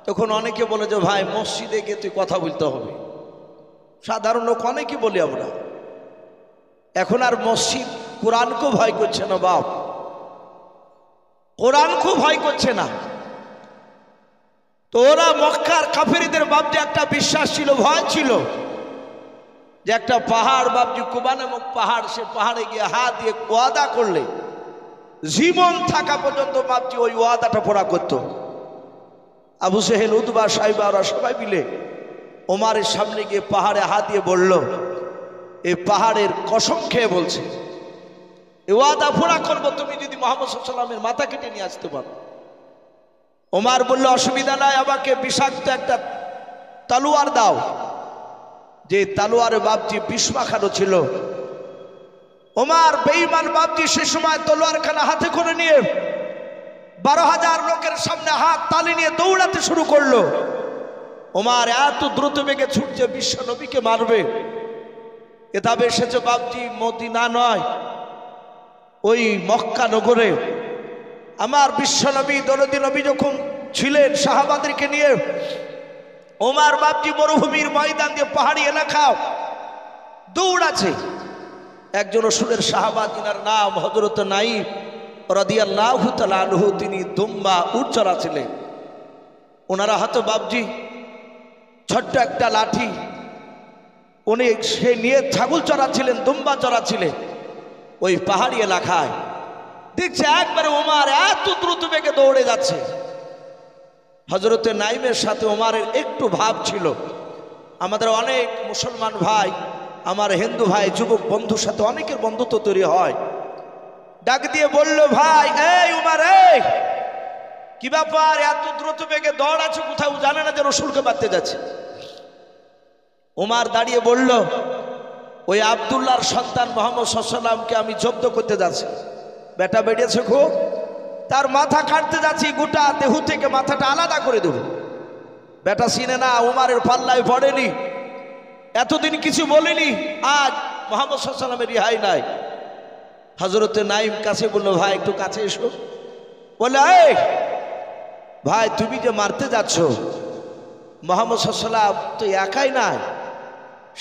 তখন অনেকে বলে যে ভাই মসজিদে গিয়ে তুই কথা বলতে হবে। সাধারণ লোক অনেকে বলি আমরা। এখন আর মসজিদ কোরআনকেও ভয় করছে না বাপ, কোরআনকেও ভয় করছে না। তো ওরা মক্কার কাফেরদের বাপজি একটা বিশ্বাস ছিল, ভয় ছিল যে একটা পাহাড় বাপজি কুবা নামক পাহাড়, সে পাহাড়ে গিয়ে হাত দিয়ে ওয়াদা করলে জীবন থাকা পর্যন্ত বাপজি ওই ওয়াদাটা পুরা করত। আবু জেহেল, উতবা, সাইবা ওরা সবাই মিলে ওমরের সামনে গিয়ে পাহাড়ে হাত দিয়ে বলল, এই পাহাড়ের কসম খেয়ে বলছে এই ওয়াদা পুরা করবো তুমি যদি মুহাম্মদ সাল্লাল্লাহু আলাইহি ওয়াসাল্লামের মাথা কেটে নিয়ে আসতে পারো। ওমর বলল, অসুবিধা নাই, আমাকে বিষাক্ত একটা তলোয়ার দাও। যে তলোয়ারে বাপজি বিষ মাখানো ছিল। ওমর বেঈমান বাপজি সে সময় তলোয়ারখানা হাতে করে নিয়ে 12,000 লোকের সামনে হাত তালি নিয়ে দৌড়াতে শুরু করলো। ওমর এত দ্রুত বেগে ছুটছে বিশ্ব নবীকে মারবে। কিতাবে এসেছে বাপজি মদিনা নয়, ওই মক্কা নগরে আমার বিশ্ব নবী দরদি নবী যখন ছিলেন সাহাবাদেরকে নিয়ে, ওমর বাপজি মরুভূমির ময়দান দিয়ে পাহাড়ি এলাকা দৌড়াচ্ছে। একজন রাসূলের সাহাবা, যিনার নাম হযরত নাঈম রাদিয়াল্লাহু তাআলা আনহু, তিনি দুম্বা উট চড়াচ্ছিলেন। ওনারা হাতে বাপজি ছোট্ট একটা লাঠি, উনি সে নিয়ে ছাগল চড়াচ্ছিলেন, দুম্বা চড়াচ্ছিলেন ওই পাহাড়ি এলাকায়। দেখছে একবারে ওমর এত দ্রুত বেগে দৌড়ে যাচ্ছে। হযরতে নাঈমের সাথে ওমরের একটু ভাব ছিল। আমাদের অনেক মুসলমান ভাই, আমার হিন্দু ভাই, যুবক বন্ধুর সাথে অনেকের বন্ধুত্ব তৈরি হয়। ডাক দিয়ে বলল, ভাই এই উমর, এই কি ব্যাপার, এত দ্রুত বেগে দৌড়াচ্ছে, কোথাও জানে না যে রাসূলকে মারতে যাচ্ছে? উমর দাঁড়িয়ে বলল, ওই আব্দুল্লাহর সন্তান মোহাম্মদ সাল্লামকে আমি জব্দ করতে যাচ্ছি। বেটা বেরিয়েছে খুব, তার মাথা কাটতে যাচ্ছি, গোটা দেহ থেকে মাথাটা আলাদা করে দেব। বেটা চিনে না, উমারের পাল্লায় পড়েনি, এতদিন কিছু বলিনি, আজ মোহাম্মদ সাল্লামের রিহাই নাই। হযরতে নাইম কাছে বললো, ভাই একটু কাছে এসো। বলে, এই ভাই তুমি যে মারতে যাচ্ছ, মোহাম্মদ সাল্লাম তো একাই নাই,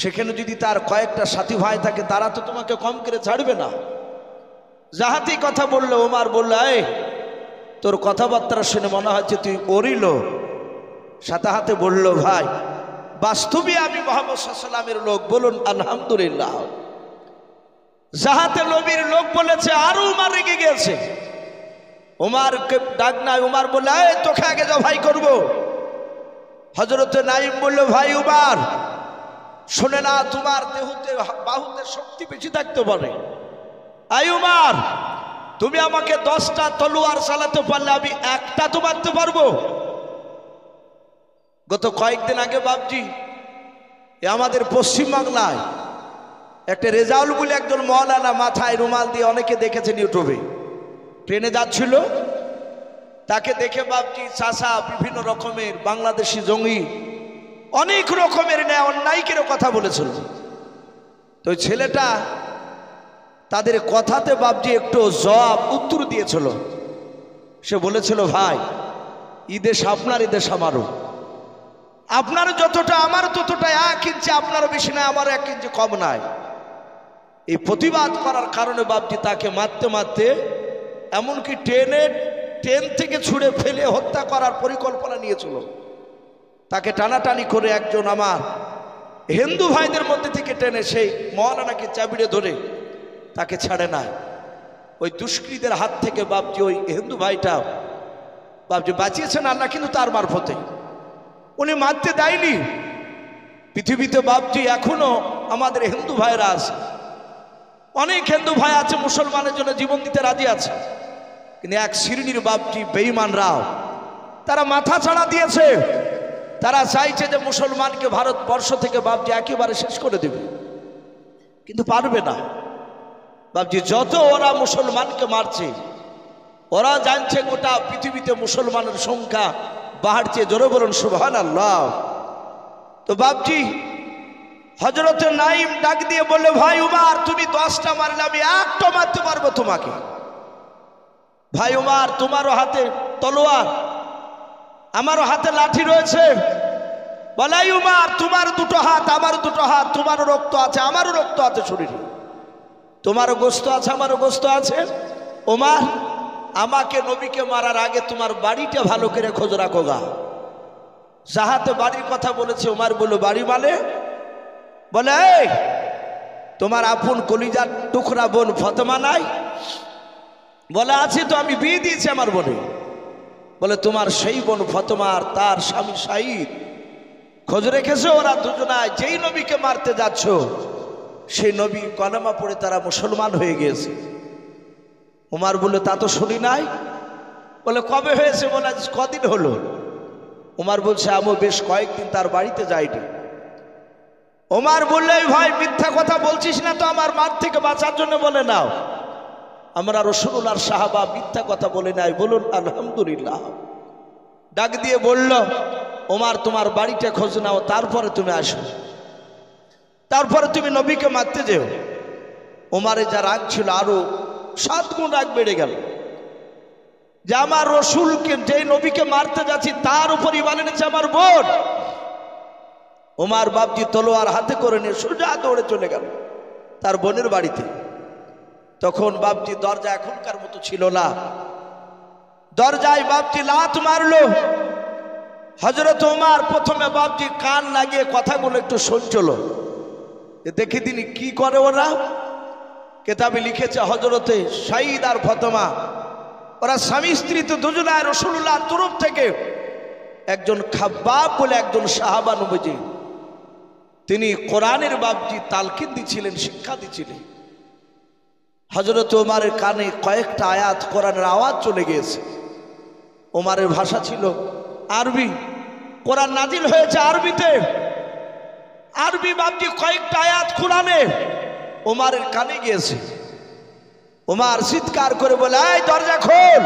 সেখানে যদি তার কয়েকটা সাথী ভাই থাকে তারা তো তোমাকে কম করে ছাড়বে না। যাহাতে কথা বললো, ওমর বলল, এই তোর কথাবার্তা শুনে মনে হচ্ছে তুই ওরিল। সাথে হাতে বলল, ভাই বাস্তবে আমি মোহাম্মদ সাল্লামের লোক, বলুন আলহামদুলিল্লাহ। যাহাতে নবীর লোক বলেছে, আরো উমার রেগে গেছে। উমারকে ডাক নাই, উমার বলল, এই তোকে আগে জবাই করবো। হযরতে নাইম বলল, ভাই উমার শোনে না, তোমার দেহতে বাহুতে শক্তি বেশি থাকতে পারে। আই উমার, তুমি আমাকে 10টা তলোয়ার চালাতে পারলে আমি একটা তো মারতে পারবো। গত কয়েকদিন আগে বাবজি আমাদের পশ্চিম বাংলায় একটা রেজাউল বলে একজন মওলানা, মাথায় রুমাল দিয়ে, অনেকে দেখেছেন ইউটিউবে, ট্রেনে যাচ্ছিল, তাকে দেখে বাবজি চাচা বিভিন্ন রকমের বাংলাদেশি জঙ্গি অনেক রকমের অন্যায়কের কথা বলেছিল। তো ছেলেটা তাদের কথাতে বাবজি একটু জবাব উত্তর দিয়েছিল। সে বলেছিল, ভাই ঈদেশ আপনার, ঈদেশ আমারও, আপনার যতটা আমার ততটা, 1 ইঞ্চি আপনারও বেশি নাই, আমারও 1 ইঞ্চি কম নাই। এই প্রতিবাদ করার কারণে বাবজি তাকে মারতে মারতে এমনকি ট্রেন থেকে ছুঁড়ে ফেলে হত্যা করার পরিকল্পনা নিয়েছিল। তাকে টানাটানি করে একজন আমার হিন্দু ভাইদের মধ্যে থেকে টেনে সেই মওলানাকে চাবিড়ে ধরে তাকে ছাড়ে নাই। ওই দুষ্কৃতীদের হাত থেকে বাবজি ওই হিন্দু ভাইটা বাবজি বাঁচিয়েছেন আল্লাহ, কিন্তু তার মারফতে উনি মারতে দেয়নি। পৃথিবীতে বাবজি এখনো আমাদের হিন্দু ভাইরা আছে, অনেক হিন্দু ভাই আছে মুসলমানের জন্য জীবন দিতে রাজি আছে, কিন্তু এক শ্রেণীর বাবজি বেঈমানরাও তারা মাথা ছাড়া দিয়েছে। তারা চাইছে যে মুসলমানকে ভারতবর্ষ থেকে বাবজি একেবারে শেষ করে দেবে, কিন্তু পারবে না। বাবজি যত ওরা মুসলমানকে মারছে, ওরা জানছে গোটা পৃথিবীতে মুসলমানের সংখ্যা বাড়ছে। জোরে বলুন সুবহানাল্লাহ। তো বাবজি হযরতে নাইম ডাক দিয়ে বললে, ভাই উমার তুমি 10টা মারলে আমি একটা মারতে পারবো তোমাকে। ভাই উমার তোমারও হাতে তলোয়ার, আমারও হাতে লাঠি রয়েছে। বলে, উমার তোমার 2টো হাত, আমার 2টো হাত, তোমারও রক্ত আছে আমারও রক্ত আছে শরীরে, তোমারও গোস্ত আছে আমারও গোস্ত আছে। ওমর আমাকে নবীকে মারার আগে তোমার বাড়িটা ভালো করে খোঁজ রাখো গা। যাহাতে বাড়ির কথা বলেছে, ওমর বলল, বাড়ি মানে? বলে, এই তোমার আপন কলিজার টুকরা বোন ফাতেমা নাই? বলে, আছে তো, আমি বিয়ে দিয়েছি আমার বোনে। বলে, তোমার সেই বোন ফাতেমা আর তার স্বামী শাহিদ খোঁজ রেখেছে? ওরা দুজনায় যেই নবীকে মারতে যাচ্ছ সেই নবী কলেমা পড়ে তারা মুসলমান হয়ে গিয়েছে। ওমর বলল, তা তো শুনি নাই। বলে, কবে হয়েছে? বলে, কদিন হলো। ওমর বলছে, আমি বেশ কয়েকদিন তার বাড়িতে যাইনি। ওমর বললে, ভাই মিথ্যা কথা বলছিস না তো, আমার মার থেকে বাঁচার জন্য বলে নাও। আমরা রাসূলুল্লাহর সাহাবা মিথ্যা কথা বলে নাই, বলুন আলহামদুলিল্লাহ। ডাক দিয়ে বলল, ওমর তোমার বাড়িটা খোঁজ নাও, তারপরে তুমি আসো, তারপরে তুমি নবীকে মারতে যেও। ওমরে যা রাগ ছিল আরো 7 গুণ রাগ বেড়ে গেল, যে আমার রসুলকে, যে নবীকে মারতে যাচ্ছি তার উপর ঈমান এনেছে আমার বোন। ওমর বাবজি তলোয়ার হাতে করে নিয়ে সোজা দৌড়ে চলে গেল তার বোনের বাড়িতে। তখন বাবজি দরজা এখনকার মতো ছিল না, দরজায় বাবজি লাত মারলো। হযরত ওমর প্রথমে বাবজি কান লাগিয়ে কথাগুলো একটু শুনছিল, দেখে তিনি কি করে। ওরা কেতাবে লিখেছে হযরতে শাহিদ আর ফাতেমা, ওরা স্বামী স্ত্রী তো দুজনায় রাসূলুল্লাহর তরফ থেকে একজন খাব্বাব বলে একজন সাহাবা নবীজি, তিনি কোরআনের বাবজি তালকিন দিছিলেন, শিক্ষা দিছিলেন। হযরত ওমরের কানে কয়েকটা আয়াত কোরআনের আওয়াজ চলে গিয়েছে। ওমরের ভাষা ছিল আরবি, কোরআন নাজিল হয়েছে আরবিতে। আরবি বাবজি কয়েকটা আয়াত কোরআনে ওমারের কানে গিয়েছে। ওমার চিৎকার করে বলে, এই দরজা খোল।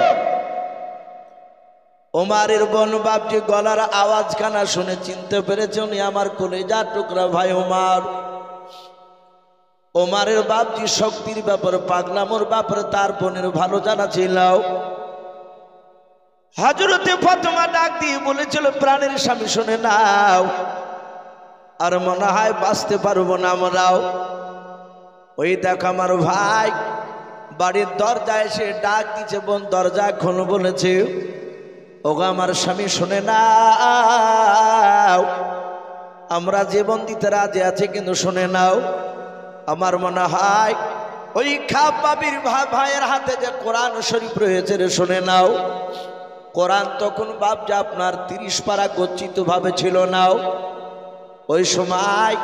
ওমারের বোন বাপজি গলার আওয়াজ কানা শুনে চিনতে পেরেছে উনি আমার কলেজা টুকরা ভাই ওমার। ওমারের বাপজি শক্তির ব্যাপারে, পাগলামোর ব্যাপারে তার বোনের ভালো জানা ছিল। হযরতে ফাতেমা ডাক দিয়ে বলেছিল, প্রাণের স্বামী শুনে নাও, আর মনে হয় বাঁচতে পারবো না আমরাও। ওই দেখ আমার ভাই বাড়ির দরজায় এসে ডাক দিচ্ছে, বোন দরজা খোলো বলেছে। ওগো আমার স্বামী শুনে নাও, আমরা জীবন দিতে রাজি আছি, কিন্তু শুনে নাও, আমার মনে হয় ওই খাব্বাবির ভাইয়ের হাতে যে কোরআন শরীফ রয়েছে রে, শুনে নাও। কোরআন তখন বাপজি আপনার 30 পারা গচ্ছিত ভাবে ছিল নাও। ওই সময়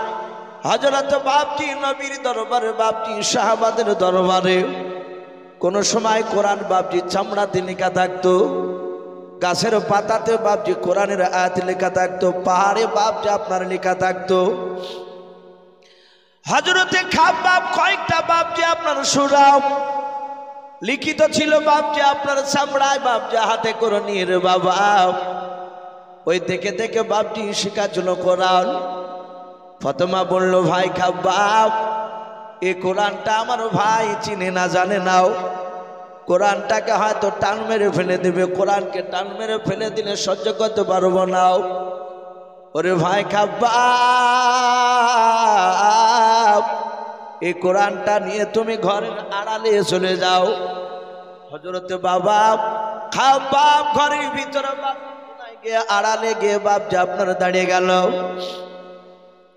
হযরত বাপজি নবীর দরবারে, বাপজি সাহাবাদের দরবারে কোন সময় কোরআন বাপজি চামড়াতে লেখা থাকতো, গাছের পাতাতে বাপজি কোরআনের আয়াত লেখা থাকতো, পাহাড়ে বাপজি আপনার লেখা থাকতো। হযরতে খাব্বাব কয়েকটা বাপজি আপনার সুরাও লিখিত ছিল বাপজি আপনার চামড়ায়, বাপজি হাতে করে নিয়ে রে বাবা। ওই দেখে দেখে বাপজি শিখার জন্য কোরআন। ফাতেমা বলল, ভাই খাব্বাব, এই কোরআনটা আমার ভাই চিনে না জানে নাও, কোরআনটাকে হয়তো টান মেরে ফেলে দিবে, কোরআনকে টান মেরে ফেলে দিলে সহ্য করতে পারবো নাও। ওরে ভাই খাব্বাব, এই কোরআনটা নিয়ে তুমি ঘরের আড়ালে চলে যাও। হযরতে বাবা খাব্বাব ঘরের ভিতরে গিয়ে আড়ালে গিয়ে বাপজি আপনার দাঁড়িয়ে গেল।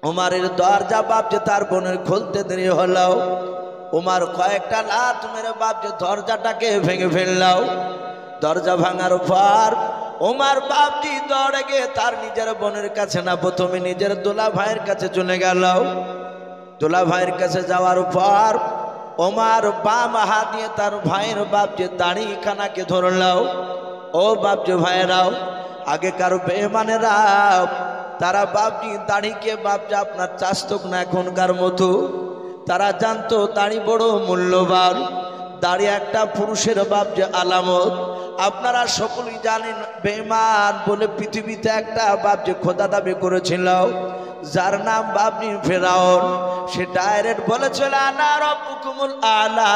ওমারের দরজা বাপজি তার বোনের খুলতে দেরি হলো। ওমার কয়েকটা লাথ মেরে বাপজি দরজাটাকে ভেঙে ফেললাও। দরজা ভাঙার পর ওমার বাপজি দৌড়ে গিয়ে তার নিজের বোনের কাছে না, প্রথমে নিজের দোলা ভাইয়ের কাছে চলে গেল। দোলা ভাইয়ের কাছে যাওয়ার পর ওমার বাম হাত দিয়ে তার ভাইয়ের বাপজি দাড়ি খানাকে ধরলাও। ও বাপজি ভাইয়েরাও, আগেকার বেঈমানেরাও তারা বাপজি দাড়িকে বাপজি আপনার চাস্তক না এখনকার মতো, তারা জানতো দাড়ি বড় মূল্যবান, দাড়ি একটা পুরুষের বাপজি আলামত। আপনারা সকলেই জানেন বেঈমান বলে পৃথিবীতে একটা বাপজি খোদা দাবি করেছিল, যার নাম বাপজি ফেরাউন। সে ডাইরেক্ট বলেছিল, আনা রাব্বুকুমুল আলা,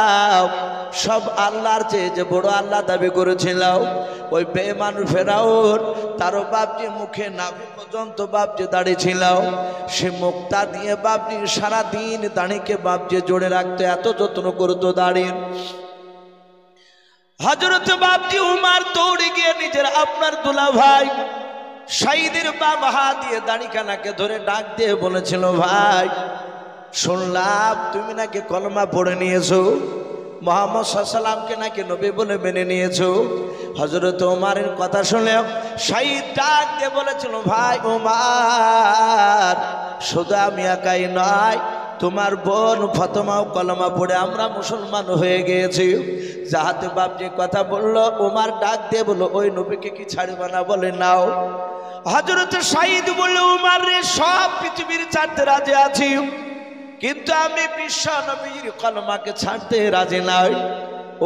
সব আল্লাহর চেয়ে যে বড় আল্লাহ দাবি করেছিল। ওই বেঈমান ফেরাউন তারও বাপজি মুখে নাভি পর্যন্ত বাপজি দাড়ি ছিল। সে মুক্তা দিয়ে বাপজি সারাদিন দাড়িকে বাপজি জোড়ে রাখতে এত যত্ন করতো দাড়ির। হযরত বাপজি উমার দৌড়ে গিয়ে নিজের আপনার দুলা ভাই শাহিদের বাম হাত দিয়ে দাড়িখানাকে ধরে ডাক দিয়ে বলেছিল, ভাই শুনলাম তুমি নাকি কলমা পড়ে নিয়েছো, মুহাম্মদ সাল্লাল্লাহু আলাইহি ওয়াসাল্লামকে নাকি নবী বলে মেনে নিয়েছো। হযরত ওমরের কথা শুনে শাহিদ ডাক দিয়ে বলেছিল, ভাই ওমর, শুধু আমি একাই নয়, তোমার বোন ফাতেমাও কলমা পড়ে আমরা মুসলমান হয়ে গিয়েছি। যাহাতে বাপ যে কথা বলল, ওমর ডাক দিয়ে বলল, ওই নবীকে কি ছাড়বে না? বলে নাও। হযরত শাহিদ বলল, ওমর রে, সব পৃথিবীর ছাড়তে রাজি আছি, কিন্তু আমি বিশ্ব নবীর কলমাকে ছাড়তে রাজি নাই।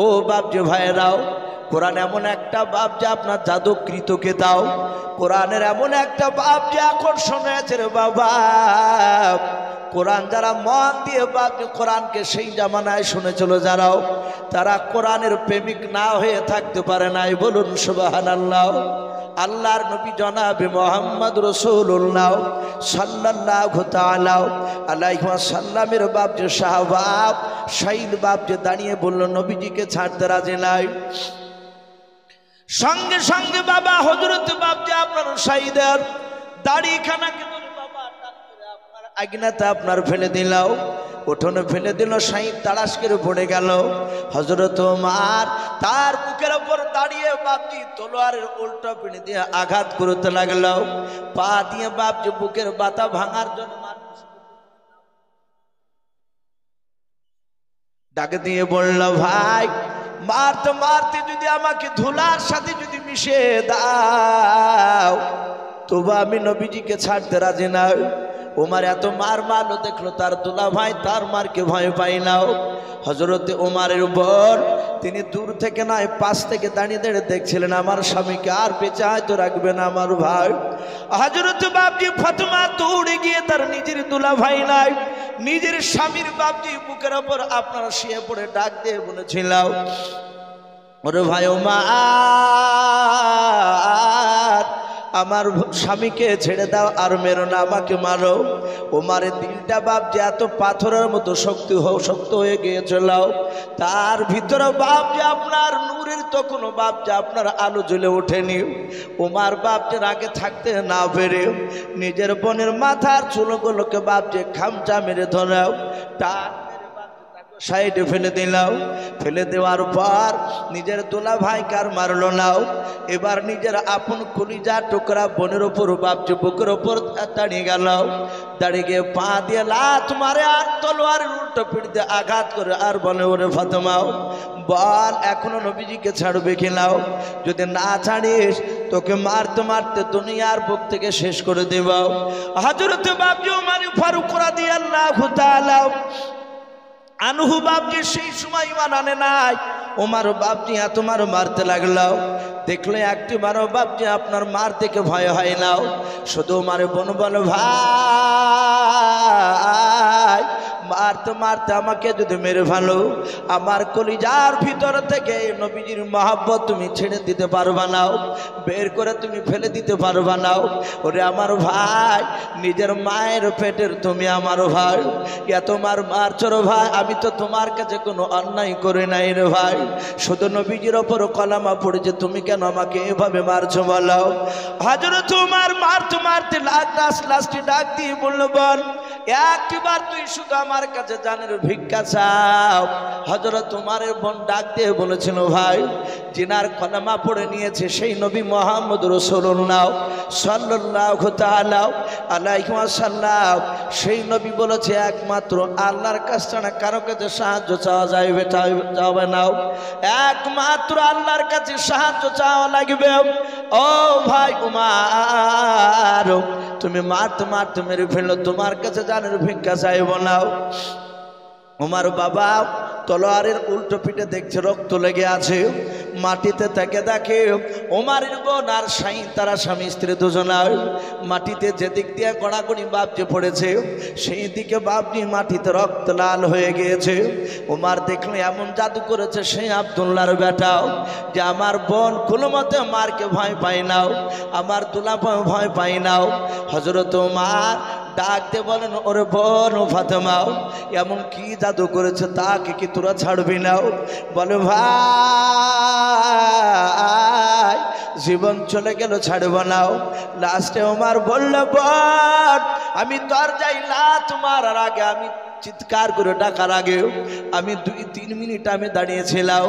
ও বাপ যে ভাইরাও, কোরআন এমন একটা বাপ যে আপনার জাদুকৃতকে দাও, কোরআনের এমন একটা বাপ যে আকর্ষণ হয়েছে রে বাবা। কোরআন যারা মন দিয়ে বাপ যে কোরআনকে সেই জামানায় শুনে চলো যারাও, তারা কোরআনের প্রেমিক না হয়ে থাকতে পারে নাই। বলুন সুবহানাল্লাহ। আল্লাহর নবী জনাবে মুহাম্মদ রাসূলুল্লাহ সাল্লাল্লাহু তাআলা আলাইহি ওয়াসাল্লামের বাপ যে সাহাবা শাহিদ বাপ যে দাঁড়িয়ে বলল, নবীজিকে ছাড়তে রাজি নাই। সঙ্গে সঙ্গে বাবা হযরত বাপ যে আপনার শাহিদের দাড়িখানাকে ধরে বাবা আপনার আগুনেতে আপনার ফেলে দিলাও, উঠোনে ফেলে দিল। শাহিদ তাড়াশ করে পড়ে গেল। হযরত ওমর তার বুকের উপর দাঁড়িয়ে বাপজি তলোয়ারের উল্টো পিঠে দিয়ে আঘাত করতে লাগলো, পা দিয়ে বাপজি বুকের বাতা ভাঙার জন্য ডাকে দিয়ে বলল, ভাই মারতে মারতে যদি আমাকে ধুলার সাথে যদি মিশিয়ে দাও, তবু আমি নবীজিকে ছাড়তে রাজি নাই। ওমর এত মার মারলো, দেখলো তার দুলা ভাই তার মারকে ভয় পাই নাও। হযরতে ওমরের বোন তিনি দূর থেকে নয় পাশ থেকে দাঁড়িয়ে দাঁড়িয়ে দেখছিলেন আমার স্বামীকে আর বেঁচে হয়তো রাখবে না আমার ভাই। হযরতে বাপজি ফাতেমা দৌড়ে গিয়ে তার নিজের দুলা ভাই নাই নিজের স্বামীর বাপজি বুকের ওপর আপনারা শুয়ে পড়ে ডাক দিয়ে বলেছিল, ওরে ভাই ওমর আমার স্বামীকে ছেড়ে দাও আর মেরো না, আমাকে মারো। ওমারের দিলটা বাপ যে এত পাথরের মতো শক্ত হয়ে গিয়েছিল, তার ভিতরে বাপ যে আপনার নূরের তো কোনো বাপ যে আপনার আলো জ্বলে ওঠেনি। ওমার বাপ যে আগে থাকতে না পেরে নিজের বোনের মাথার চুলগুলোকে বাপ যে খামচা মেরে ধরাও, তার সাইডে ফেলে দিলাম। ফেলে দেওয়ার পর নিজের দোলা ভাইকে আর মারলো নাও, এবার নিজের আপন কলিজা টুকরা বোনের ওপর বাপজি বুকের ওপর দাঁড়িয়ে গেল। দাঁড়িয়ে গিয়ে পা দিয়ে লাত মারে আর তলোয়ারের উল্টো পিঠ দিয়ে আঘাত করে আর বলে, ওরে ফাতেমা বল এখনো নবীজিকে ছাড়বে কিনাও? যদি না ছাড়িস তোকে মারতে মারতে দুনিয়ার বুক থেকে শেষ করে দেব। হযরতে বাপজি ওমর ফারুক রাদিয়াল্লাহু তাআলা আনহু বাপজি সেই সময় ইমান আনে নাই। ওমর বাপজি তোমার মারতে লাগলো, দেখলে একটি মারো বাপজি আপনার মার থেকে ভয় হয় না। শুধু মারে বোন বলো, ভাই মারতে মারতে আমাকে যদি মেরে ফেলো, আমার কলিজার ভিতর থেকে নবীজির মহব্বত তুমি ছেড়ে দিতে পারবা না, বের করে তুমি ফেলে দিতে পারবা না। ওরে আমার ভাই নিজের মায়ের পেটের তুমি আমার ভাই, তোমার মারছো ভাই, আমি তো তোমার কাছে কোনো অন্যায় করে নাই রে ভাই, শুধু নবীজির ওপর কলামা পড়েছে, তুমি কেন আমাকে এভাবে মারছো বলো? হযরত ওমর মারতে মারতে লাস্টে ডাক দিয়ে বলল, বল একবার তুই শুধু আমার কাছে জানের ভিক্ষা চাও। হযরত ওমরের বোন ডাক দিয়ে বলেছিল, ভাই জিনার কলেমা পড়ে নিয়েছে সেই নবী মুহাম্মদ রাসূলুল্লাহ সাল্লাল্লাহু তাআলা আলাইহি ওয়াসাল্লাম, সেই নবী বলেছে একমাত্র আল্লাহর কাছ ছাড়া কারো কাছে সাহায্য চাওয়া যাবে না, একমাত্র আল্লাহর কাছে সাহায্য চাওয়া লাগবে। ও ভাই ওমর তুমি মারতে মারতে মেরে ফেললো, তোমার কাছে জানের ভিক্ষা চাইব না। ওমর বাবা তলোয়ারের উল্টো পিঠে দেখছে রক্ত লেগে আছে, মাটিতে থেকে দেখে ওমরের বোন আর শাইন তারা স্বামী স্ত্রী দুজনার মাটিতে যেদিক দিয়ে গড়াগড়ি বাপজি পড়েছে সেই দিকে বাপজি মাটিতে রক্ত লাল হয়ে গিয়েছে। ওমর দেখলে এমন জাদু করেছে সেই আব্দুল্লাহর বেটাও যে আমার বোন কোনো মতে মারকে ভয় পাই নাও, আমার দুলা ভয় পাই নাও। হযরত ওমর ডাকতে বলেন, ওরে বোন ফাতেমা এমন কি জাদু করেছে তাকে কি তোরা ছাড়বি না? বলে ভাই জীবন চলে গেল ছাড়ব না। লাস্টে ওমর বলল, বোন আমি দরজায় লাত মারার আগে আমি চিৎকার করে ডাকার আগে আমি 2-3 মিনিট আমি দাঁড়িয়েছিলাম।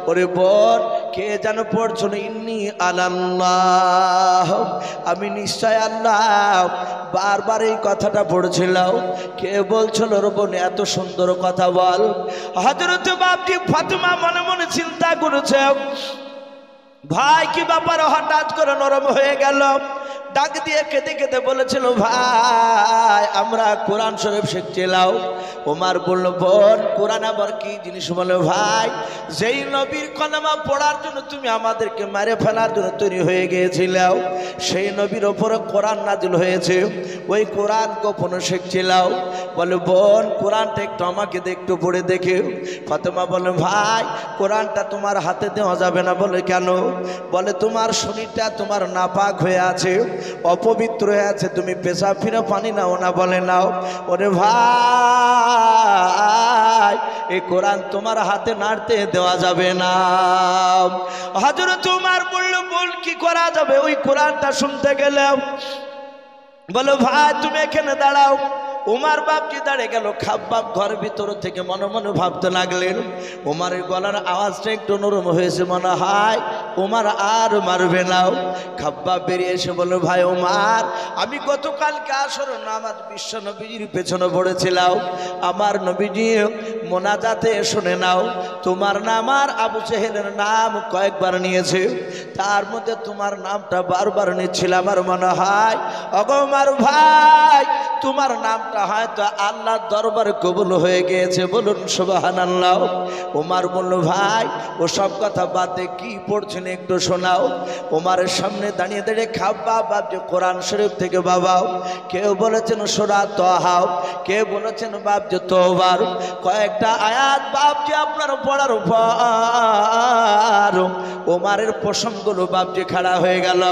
ওরে বোন কে যেন পড়ছিল, ইন্নী আলাল্লাহ, আমি নিশ্চয় আল্লাহ, বারবার এই কথাটা পড়ছিলাম। কে বলছিল রে বোন এত সুন্দর কথা বল? হযরত বাপজি ফাতেমা মনে মনে চিন্তা করেছে, ভাই কি ব্যাপার হঠাৎ করে নরম হয়ে গেল? ডাক দিয়ে কেঁদে কেঁদে বলেছিল, ভাই আমরা কোরআন শরীফ শিখছিলাম। ওমর বলল, বোন কোরআন আবার কি জিনিস? বলে ভাই যেই নবীর কলেমা পড়ার জন্য তুমি আমাদেরকে মেরে ফেলার জন্য তৈরি হয়ে গিয়েছিলাম, সেই নবীর ওপরে কোরআন নাজিল হয়েছে, ওই কোরআন গোপনে শিখছিলাম। বলে বোন কোরআনটা একটু আমাকে একটু পড়ে দেখে। ফাতেমা বলে, ভাই কোরআনটা তোমার হাতে দেওয়া যাবে না। বলে কেন? বলে তোমার শরীরটা তোমার নাপাক হয়ে আছে, অপবিত্র হয়ে আছে, তুমি পেশাব ফিরে পানি নাও না। বলে নাও। ওরে ভাই এই কোরআন তোমার হাতে নাড়তে দেওয়া যাবে না। হযরত ওমর বলল, বল কি করা যাবে? ওই কোরআনটা শুনতে গেলাম। বলো ভাই তুমি এখানে দাঁড়াও। ওমর বাপজি দাঁড়িয়ে গেল। খাব্বাব ঘরের ভিতর থেকে মনে মনে ভাবতে লাগলেন, ওমরের গলার আওয়াজটা একটু নরম হয়েছে, মনে হয় ওমর আর মারবে না। খাব্বাব বেরিয়ে এসে বলল, ভাই ওমর, আমি গতকালকে আসর নামাজ বিশ্ব নবীজির পেছনে পড়েছিলাম। আমার নবীজি মোনাজাতে শুনে নাও, তোমার নাম আর আবু জেহেলের নাম কয়েকবার নিয়েছে, তার মধ্যে তোমার নামটা বারবার নিচ্ছিল। আমার মনে হয় ওগো ওমর ভাই, তোমার নামটা হয়তো আল্লাহর দরবারে কবুল হয়ে গিয়েছে, বলুন সুবহানাল্লাহ। ওমর বলল, ভাই ওসব কথা বাদ দিয়ে কি পড়ছেন একটু শোনাও। ওমরের সামনে দাঁড়িয়ে দাঁড়িয়ে খাব্বাব যে কোরআন শরীফ থেকে বাবাও, কেউ বলেছেন সূরা তাহা, কেউ বলেছেন বাপ যে তওবার, কয়েকটা আয়াত বাপ যে আপনার পড়ার উপর ওমরের প্রসঙ্গগুলো বাপ যে খাড়া হয়ে গেল।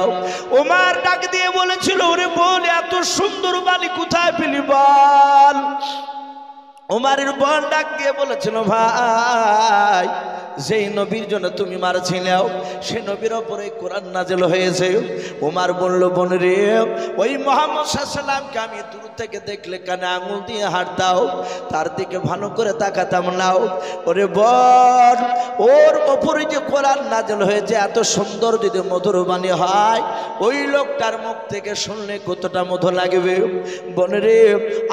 ওমর ডাক দিয়ে বলেছিল, ওরে বল, এত সুন্দর বাণী কোথায় পেলি বল। ওমরের বোন ডাক দিয়ে বলেছিল, ভাই যেই নবীর জন্য তুমি মারছিলেও সে নবীর ওপরে কোরআন নাযিল হয়েছে। ওমর বলল, বোন রে, ওই মুহাম্মদ সাল্লাল্লাহু আলাইহি ওয়াসাল্লামকে আমি দূর থেকে দেখলে কানে আঙুল দিয়ে হাত দাও, তার দিকে ভালো করে তাকাতাম নাও। ওরে বোন, ওর ওপরে যে কোরআন নাযিল হয়েছে এত সুন্দর যদি মধুর বাণী হয়, ওই লোকটার মুখ থেকে শুনলে কতটা মধুর লাগবে। বোন রে,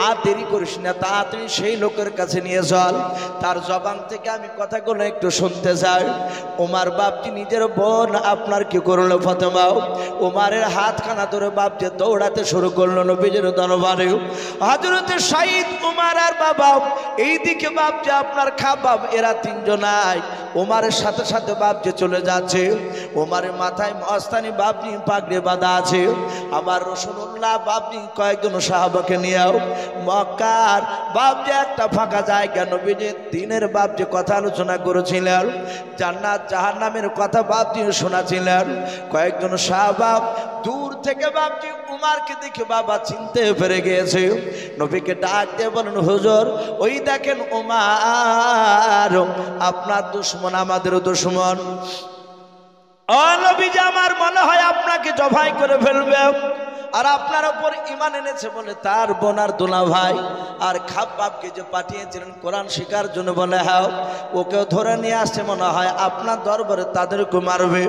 আর দেরি করিস না, তাড়াতাড়ি সেই লোকের কাছে নিয়ে চল, তার জবান থেকে আমি কথাগুলো একটু শুনতে চাই। ওমর বাপজি নিজের বোন আপনার কি করলো ফাতেমা, ওমরের হাতখানা ধরে বাপ যে দৌড়াতে শুরু করলো নবীজির দরবারে। হযরতে সাইদ, ওমর আর বাবা, এইদিকে বাপ যে আপনার খাব্বাব, এরা তিনজনাই ওমরের সাথে সাথে বাপ যে চলে যাচ্ছে। ওমরের মাথায় মস্তানি বাপজি পাগড়ি বাঁধা আছে। আমার রাসূলুল্লাহ বাপজি কয়েকজন সাহাবাকে নিয়েও মক্কার বাপ যে একটা ফাঁকা জায়গা নবীজির দিনের বাপ যে কথা আলোচনা করেছিলেন, জান্নাত জাহান্নামের কথা বাপ যে শোনাছিলেন। কয়েকজন সাহাবা দূর থেকে বাপজি উমারকে দেখে বাবা চিনতে পেরে গিয়েছে। নবীকে ডাক দিয়ে বলেন, হুজুর ওই দেখেন উমার, আপনার দুশমন আমাদেরও দুশমন। ও নবীজি, আমার মনে হয় আপনাকে জবাই করে ফেলবে, আর আপনার উপর ঈমান এনেছে বলে তার বোনার দোলা ভাই আর খাব্বাবকে যে পাঠিয়েছিলেন কোরআন শিকার জন্য, বলে হ্যাঁ, ওকেও ধরে নিয়ে আসছে, মনে হয় আপনার দরবারে তাদেরকে মারবে।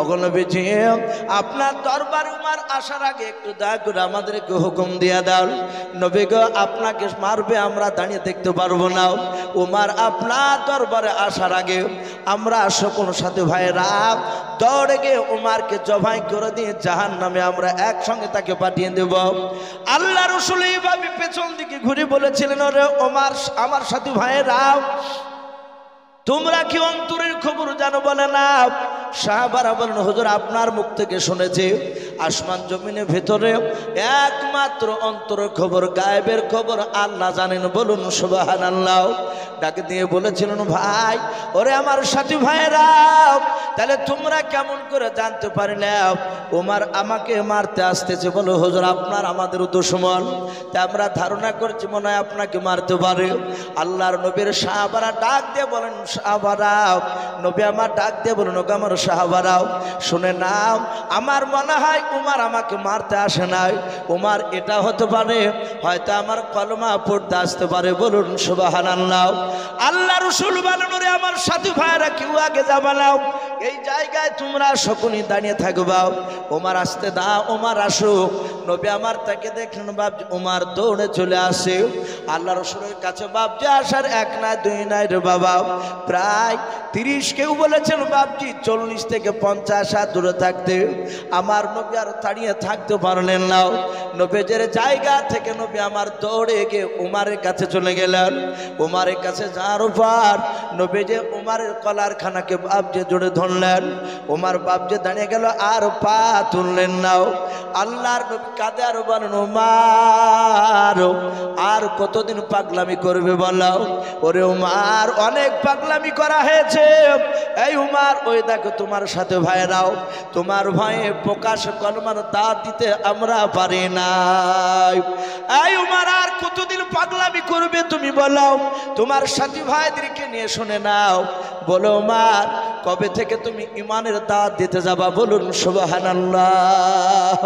ওগো নবীজি, আপনার দরবারে উমার আসার আগে একটু দয়া করে আমাদেরকে হুকুম দিয়ে দাও। নবী গো, আপনাকে মারবে আমরা দাঁড়িয়ে দেখতে পারবো না। উমার আপনার দরবারে আসার আগে আমরা সকল সাথে ভাইরা দৌড়ে গিয়ে উমারকে জবাই করে দিয়ে জাহান্নামে আমরা একসঙ্গে তাকে পাঠিয়ে দেব। আল্লাহ রাসূল এইভাবে পেছন দিকে ঘুরে বলেছিলেন, ওরে ওমর, আমার সাথী ভাইয়েরা, তোমরা কি অন্তরের খবর জানো? বলে না। সাহাবারা বলেন, হুজুর আপনার মুখ থেকে শুনেছি আসমান জমিনের ভেতরে একমাত্র অন্তরের খবর, গায়েবের খবর আল্লাহ জানেন, বলুন সুবহানাল্লাহ। ডাকে দিয়ে বলেছিলেন, ভাই ওরে আমার সাথী ভাইয়েরা, তাহলে তোমরা কেমন করে জানতে পারলে ওমর আমাকে মারতে আসতেছে? বলো হুজুর আপনার আমাদের দুশমন, তা আমরা ধারণা করছি মনে হয় আপনাকে মারতে পারে। আল্লাহর নবীর সাহাবারা ডাক দিয়ে বলেন, সাহাবারাও, নবী আমার ডাক দিয়ে বলেন, ওগো আমার সাহাবারাও শুনে নাও, আমার মনে হয় উমর আমাকে মারতে আসে নাই। উমর এটা হতে পারে, হয়তো আমার কলমা পড়তে আসতে পারে, বলুন সুবহানাল্লাহ। আল্লাহ রাসূল বলেন, ওরে আমার সাথী ভাইরা, কেউ আগে যাবা না, এই জায়গায় তোমরা সকলেই দাঁড়িয়ে থাকবা, উমর আসতে দাও, উমর আসুক। নবী আমার তাকে দেখলেন, বাপ উমর দৌড়ে চলে আসে আল্লাহ রাসূলের কাছে। বাপ যে আসার এক না দুই নাই রে বাবা, প্রায় 30, কেউ বলেছেন বাপজি 40 থেকে 50 হাত দূরে থাকতে আমার নবী আর দাঁড়িয়ে থাকতে পারলেন না। নবীজের জায়গা থেকে নবী আমার দৌড়ে গিয়ে উমারের কাছে চলে গেলেন। উমারের কাছে যাওয়ার পর নবী যে উমারের কলার খানাকে বাপজি জোরে ধরলেন। উমার বাপজি দাঁড়িয়ে গেল, আর পা তুললেন না। আল্লাহর নবী কাঁদে আর বলেন, উমার আর কতদিন পাগলামি করবে বলো? ওরে উমার, অনেক পাগলামি করা হয়েছে। এই উমার, ওই দেখো তোমার সাথে ভাইরাও, তোমার ভয়ে প্রকাশ কলমার দাঁত দিতে আমরা পারি না। এই উমার, আর কতদিন পাগলামি করবে তুমি বলো? তোমার সাথী ভাইদেরকে নিয়ে শুনে নাও। বলো উমার, কবে থেকে তুমি ঈমানের দাওয়াত দিতে যাবা? বলুন সুবহানাল্লাহ।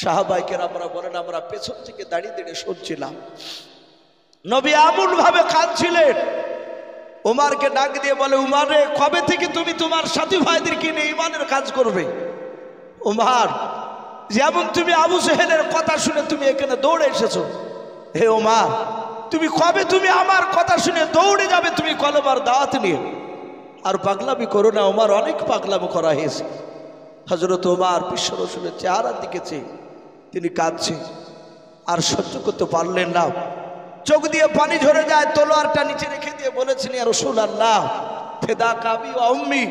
সাহাবাইকের আমরা বলেন, আমরা পেছন থেকে দাঁড়িয়ে দাঁড়িয়ে শুনছিলাম। নবী এমন ভাবে কাঁদছিলেন, উমারকে ডাক দিয়ে বলে, উমার রে, কবে থেকে তুমি তোমার সাথী ভাইদেরকে নিয়ে ইমানের কাজ করবে? উমার, যেমন তুমি আবু জেহেলের কথা শুনে তুমি এখানে দৌড়ে এসেছো, হে উমার, তুমি কবে তুমি আমার কথা শুনে দৌড়ে যাবে তুমি কলেমার দাওয়াত নিয়ে? আর পাগলামি করো না উমার, অনেক পাগলামি করা হয়েছে। হযরত উমার বিশ্ব রাসূলের চেহারার দিকে চেয়ে তিনি কাঁদছে, আর সহ্য করতে পারলেন না। চোখ দিয়ে পানি ঝরে যায়, তলোয়ারটা নিচে রেখে দিয়ে বলেছেন, ইয়া রাসূলুল্লাহ, ফিদা কাবি ওয়া উম্মি,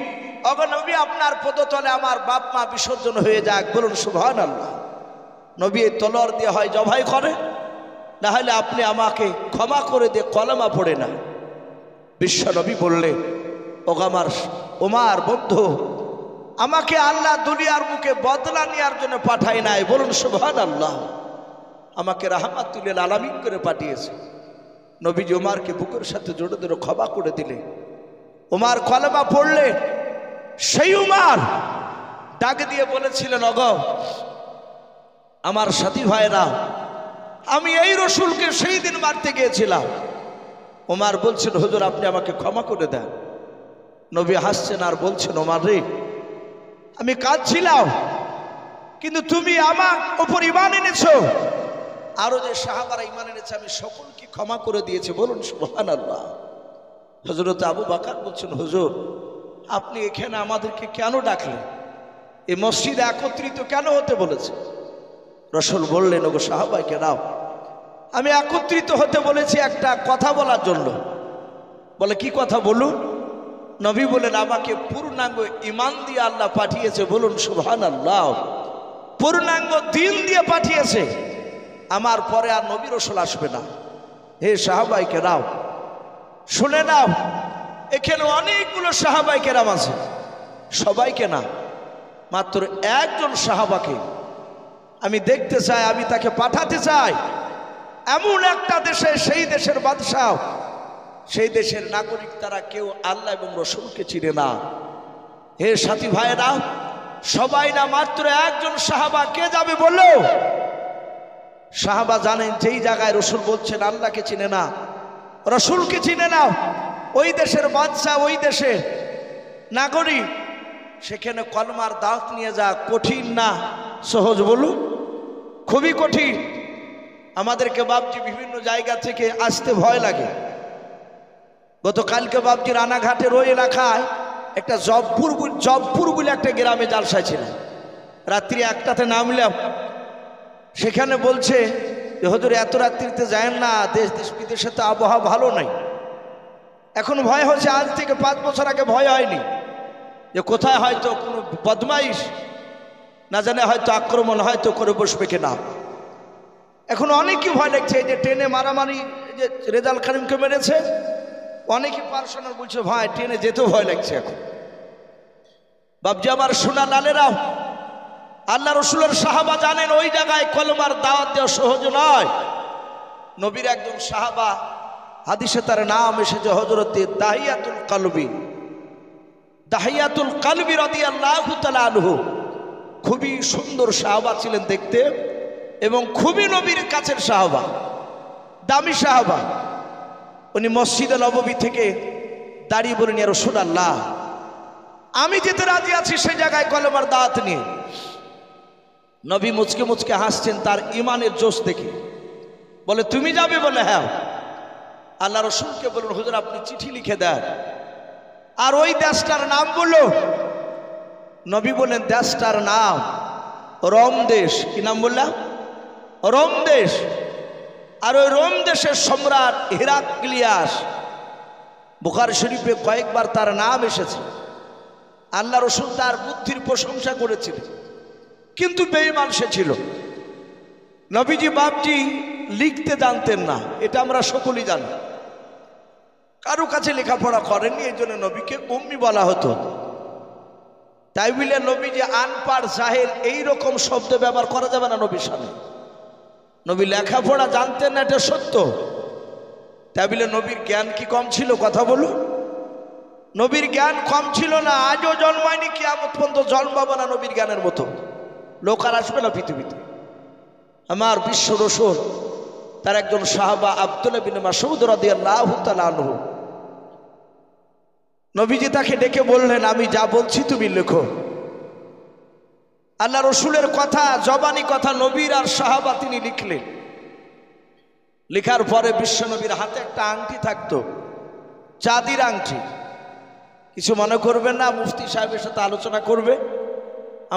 ওগো নবী, আপনার পদতলে আমার বাপ মা বিসর্জন হয়ে যাক, বলুন সুবহানাল্লাহ। নবী এই তলোয়ার দিয়ে হয় জবাই করে, না হলে আপনি আমাকে ক্ষমা করে দিয়ে কলেমা পড়ে না। বিশ্ব নবী বললেন, ওগো আমার ওমর বন্ধু, আমাকে আল্লাহ দুনিয়ার বুকে বদলা নেওয়ার জন্য পাঠায় নাই, বলুন সুবহানাল্লাহ। আমাকে রাহমাতুল লিল আলামিন করে পাঠিয়েছে। নবীজি ওমরকে বুকের সাথে জড়িয়ে ধরে ক্ষমা করে দিলেন। ওমর কলেমা পড়লে সেই ওমর ডাক দিয়ে বলেছিলেন, ওগো আমার সাথী ভাইরা, আমি এই রসুলকে সেই দিন মারতে গিয়েছিলাম। ওমর বলছেন, হুজুর আপনি আমাকে ক্ষমা করে দেন। নবী হাসছেন আর বলছেন, ওমর রে, আমি কাঁদছিলাম, কিন্তু তুমি আমার উপর ঈমান এনেছো, আরো যে সাহাবারা ঈমান এনেছে আমি সকলকে ক্ষমা করে দিয়েছি, বলুন সুবহানাল্লাহ। হযরত আবু বকর বলছেন, হুজুর আপনি এখানে আমাদেরকে কেন ডাকলেন? এই মসজিদে একত্রিত কেন হতে বলেছে? রাসূল বললেন, ওগো সাহাবায়ে নাও, আমি একত্রিত হতে বলেছি একটা কথা বলার জন্য। বলে, কি কথা বলুন? নবী বলেন, আমাকে পূর্ণাঙ্গ ঈমান দিয়ে আল্লাহ পাঠিয়েছে, বলুন সুবহানাল্লাহ। পূর্ণাঙ্গ দিন দিয়ে পাঠিয়েছে, আমার পরে আর নবী রাসূল আসবে না। হে সাহাবায়ে কেরাম, শুনে নাও, এখানে অনেকগুলো সাহাবায়ে কেরাম আছে, সবাইকে না, মাত্র একজন সাহাবাকে আমি দেখতে চাই, আমি তাকে পাঠাতে চাই এমন একটা দেশে, সেই দেশের বাদশাহ, সেই দেশের নাগরিক, তারা কেউ আল্লাহ এবং রাসূলকে চিনে না। হে সাথী ভাইয়েরা, সবাই না, মাত্র একজন সাহাবা। কে যাবে বললো? সাহাবা জানেন যেই জায়গায় রাসূল বলছেন আল্লাহকে চিনে না, রাসূলকে চিনে না, ওই দেশের বাদশাহ, ওই দেশের নাগরিক, সেখানে কলমার দাওয়াত নিয়ে যা কঠিন না সহজ? বলুন, খুবই কঠিন। আমাদেরকে বাপজি বিভিন্ন জায়গা থেকে আসতে ভয় লাগে। গতকালকে বাপজি রানাঘাটের ওই এলাকায় একটা জবপুর বলে একটা গ্রামে জালসায় ছিল। রাত্রি 1টাতে নামলাম, সেখানে বলছে যে হুজুর এত রাত্রিতে যায় না, দেশ বিদেশে তো আবহাওয়া ভালো নাই। এখন ভয় হচ্ছে, আজ থেকে 5 বছর আগে ভয় হয়নি, যে কোথায় হয়তো কোনো বদমাইশ না জানে হয়তো আক্রমণ হয়তো করে বসবে কিনা। এখন অনেকই ভয় লাগছে। এই যে ট্রেনে মারামারি, যে রেজাল কারিমকে মেরেছে, অনেকই পার্সোনাল বলছে, ভাই ট্রেনে যেতেও ভয় লাগছে এখন। বাপজি আমার সোনা লালেরাও, আল্লাহ রসুলের সাহাবা জানেন ওই জায়গায় কলমার দাওয়াত দেওয়া সহজ নয়। নবীর একজন সাহাবা, হাদিসে তার নাম এসেছে হযরতে দাহিয়াতুল কালবি রাদিয়াল্লাহু তাআলা আনহু। খুবই সুন্দর সাহাবা ছিলেন দেখতে, এবং খুবই নবীর কাছের সাহাবা, দামি সাহাবা। উনি মসজিদে নববী থেকে দাঁড়িয়ে বলেন, ইয়া রাসূলুল্লাহ, আমি যেতে রাজি আছি সেই জায়গায় কলেমার দাওয়াত নিয়ে। নবী মুচকে মুচকে হাসছেন তার ইমানের জোশ দেখে। বলে, তুমি যাবে? বলে, হ্যাঁ। আল্লাহ রসুলকে বলুন, হুজুর আপনি চিঠি লিখে দেন। আর ওই দেশটার নাম বললো। নবী বলেন, দেশটার নাম রোম দেশ। কি নাম বললাম? রোম দেশ। আর ওই রোম দেশের সম্রাট হিরাক্লিয়াস, বুখারী শরীফে কয়েকবার তার নাম এসেছে। আল্লাহ রসুল তার বুদ্ধির প্রশংসা করেছিলেন, কিন্তু বেঈমান সে ছিল। নবীজি বাপজি লিখতে জানতেন না, এটা আমরা সকলেই জানি। কারো কাছে লেখাপড়া করেননি, এই জন্য নবীকে উম্মি বলা হতো। তাই বলে নবীজি আনপাড় জাহেল এইরকম শব্দ ব্যবহার করা যাবে না নবীর সামনে। নবী লেখাপড়া জানতেন না, এটা সত্য। তাই বলে নবীর জ্ঞান কি কম ছিল? কথা বলুন, নবীর জ্ঞান কম ছিল না। আজও জন্মায়নি, কিয়ামত পর্যন্ত জন্মাবে না নবীর জ্ঞানের মতো লোক আর আসবে না পৃথিবীতে। আমার বিশ্ব রসূল তার একজন সাহাবা আব্দুল্লাহ বিন মাসউদ রাদিয়াল্লাহু তাআলা আনহু, নবীজি তাকে ডেকে বললেন, আমি যা বলছি তুমি লেখো। আল্লাহ রসুলের কথা, জবানি কথা, নবীর আর সাহাবা তিনি লিখলেন। লেখার পরে বিশ্বনবীর হাতে একটা আংটি থাকতো, চাঁদির আংটি। কিছু মনে করবেন না, মুফতি সাহেবের সাথে আলোচনা করবে।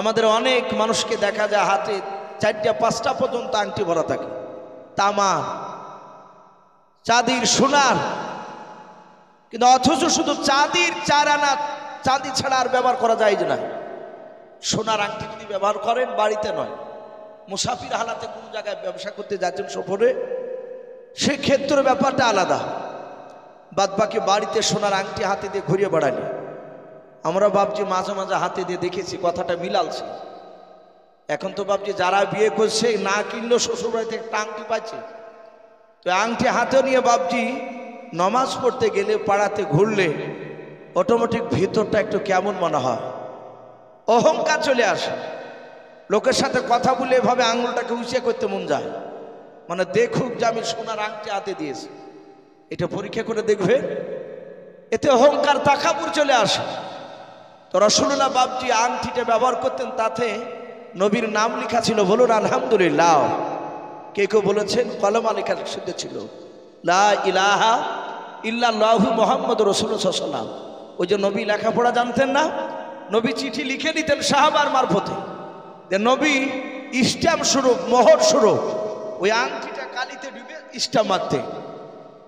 আমাদের অনেক মানুষকে দেখা যায় হাতে 4টা 5টা পর্যন্ত আংটি ভরা থাকে, তামা, চাঁদির, সোনার। কিন্তু অথচ শুধু চাঁদির 4 আনা চাঁদি ছাড়া আর ব্যবহার করা যায় না। সোনার আংটি যদি ব্যবহার করেন বাড়িতে নয়, মুসাফির হালাতে কোনো জায়গায় ব্যবসা করতে যাচ্ছেন সফরে, সেক্ষেত্রে ব্যাপারটা আলাদা। বাদ বাকি বাড়িতে সোনার আংটি হাতে দিয়ে ঘুরিয়ে বেড়ানি। আমরা ভাবছি মাঝে মাঝে হাতে দিয়ে দেখেছি, কথাটা মিলালছে। এখন তো ভাবছি যারা বিয়ে করছে না কিনলেও শ্বশুরবাড়িতে একটা আংটি পাচ্ছে, তো আংটি হাতে নিয়ে ভাবছি নমাজ পড়তে গেলে, পাড়াতে ঘুরলে অটোমেটিক ভিতরটা একটু কেমন মনে হয়, অহংকার চলে আসে। লোকের সাথে কথা বলে এভাবে আঙুলটাকে উঁচিয়ে করতে মন যায়, মানে দেখুক যে আমি সোনার আংটি হাতে দিয়েছি। এটা পরীক্ষা করে দেখবে, এতে অহংকার, তাকাবুর চলে আসে। তো রাসূলুল্লাহ বাবজি আংটিটা ব্যবহার করতেন, তাতে নবীর নাম লেখা ছিল। বলুন আলহামদুলিল্লাহ। কে কেউ বলেছেন কলমা লেখা শুদ্ধ ছিল, লা ইলাহা ইল্লাল্লাহু মুহাম্মাদুর রাসূলুল্লাহ সাল্লাল্লাহু আলাইহি ওয়াসাল্লাম। ওই যে নবী লেখাপড়া জানতেন না, নবী চিঠি লিখে নিতেন সাহাবার মারফতে, যে নবী স্ট্যাম্প স্বরূপ, মোহর স্বরূপ ওই আংটিটা কালিতে ডুবে স্ট্যাম্প মারতে।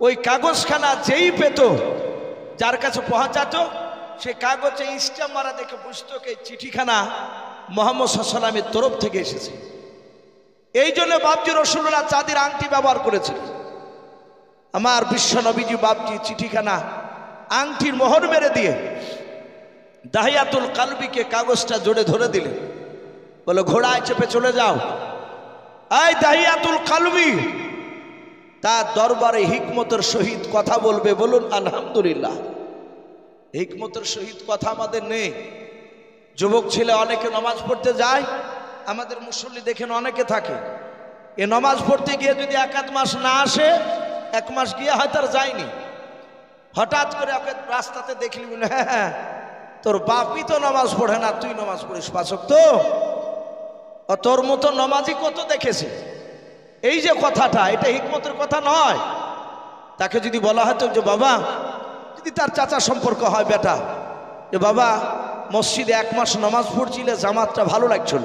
ওই কাগজখানা যেই পেত, যার কাছে পৌঁছাতো, সেই কাগজে স্ট্যাম্প মারা দেখে বুঝতো এই চিঠিখানা মুহাম্মদ সাল্লাল্লাহু আলাইহি ওয়াসাল্লামের তরফ থেকে এসেছে। এই জন্য বাবজি রাসূলুল্লাহ চাঁদির আংটি ব্যবহার করেছিল। আমার বিশ্ব নবীজি বাবজি চিঠিখানা আংটির মোহর মেরে দিয়ে দাহিয়াতুল কালবিকে কাগজটা জোরে ধরে দিলেন, বলে ঘোড়ায় চেপে চলে যাও। এই দাহিয়াতুল কালবি তার দরবারে হিকমতের সহিত কথা বলবে। বলুন আলহামদুলিল্লাহ। হিকমতের সহিত কথা আমাদের নেই। যুবক ছেলে অনেকে নামাজ পড়তে যায়, আমাদের মুসল্লি দেখেন অনেকে থাকে, এ নামাজ পড়তে গিয়ে যদি 1-8 মাস না আসে, 1 মাস গিয়ে হয়তো আর যায়নি, হঠাৎ করে ওকে রাস্তাতে দেখলি, বলে হ্যাঁ তোর বাপই তো নামাজ পড়ে না, তুই নামাজ পড়িস 5 ওয়াক্ত, তোর মতো নামাজি কত দেখেছে। এই যে কথাটা, এটা হিকমতের কথা নয়। তাকে যদি বলা হতো যে বাবা, যদি তার চাচা সম্পর্ক হয় বেটা, যে বাবা মসজিদে 1 মাস নামাজ পড়ছিলে, জামাতটা ভালো লাগছিল,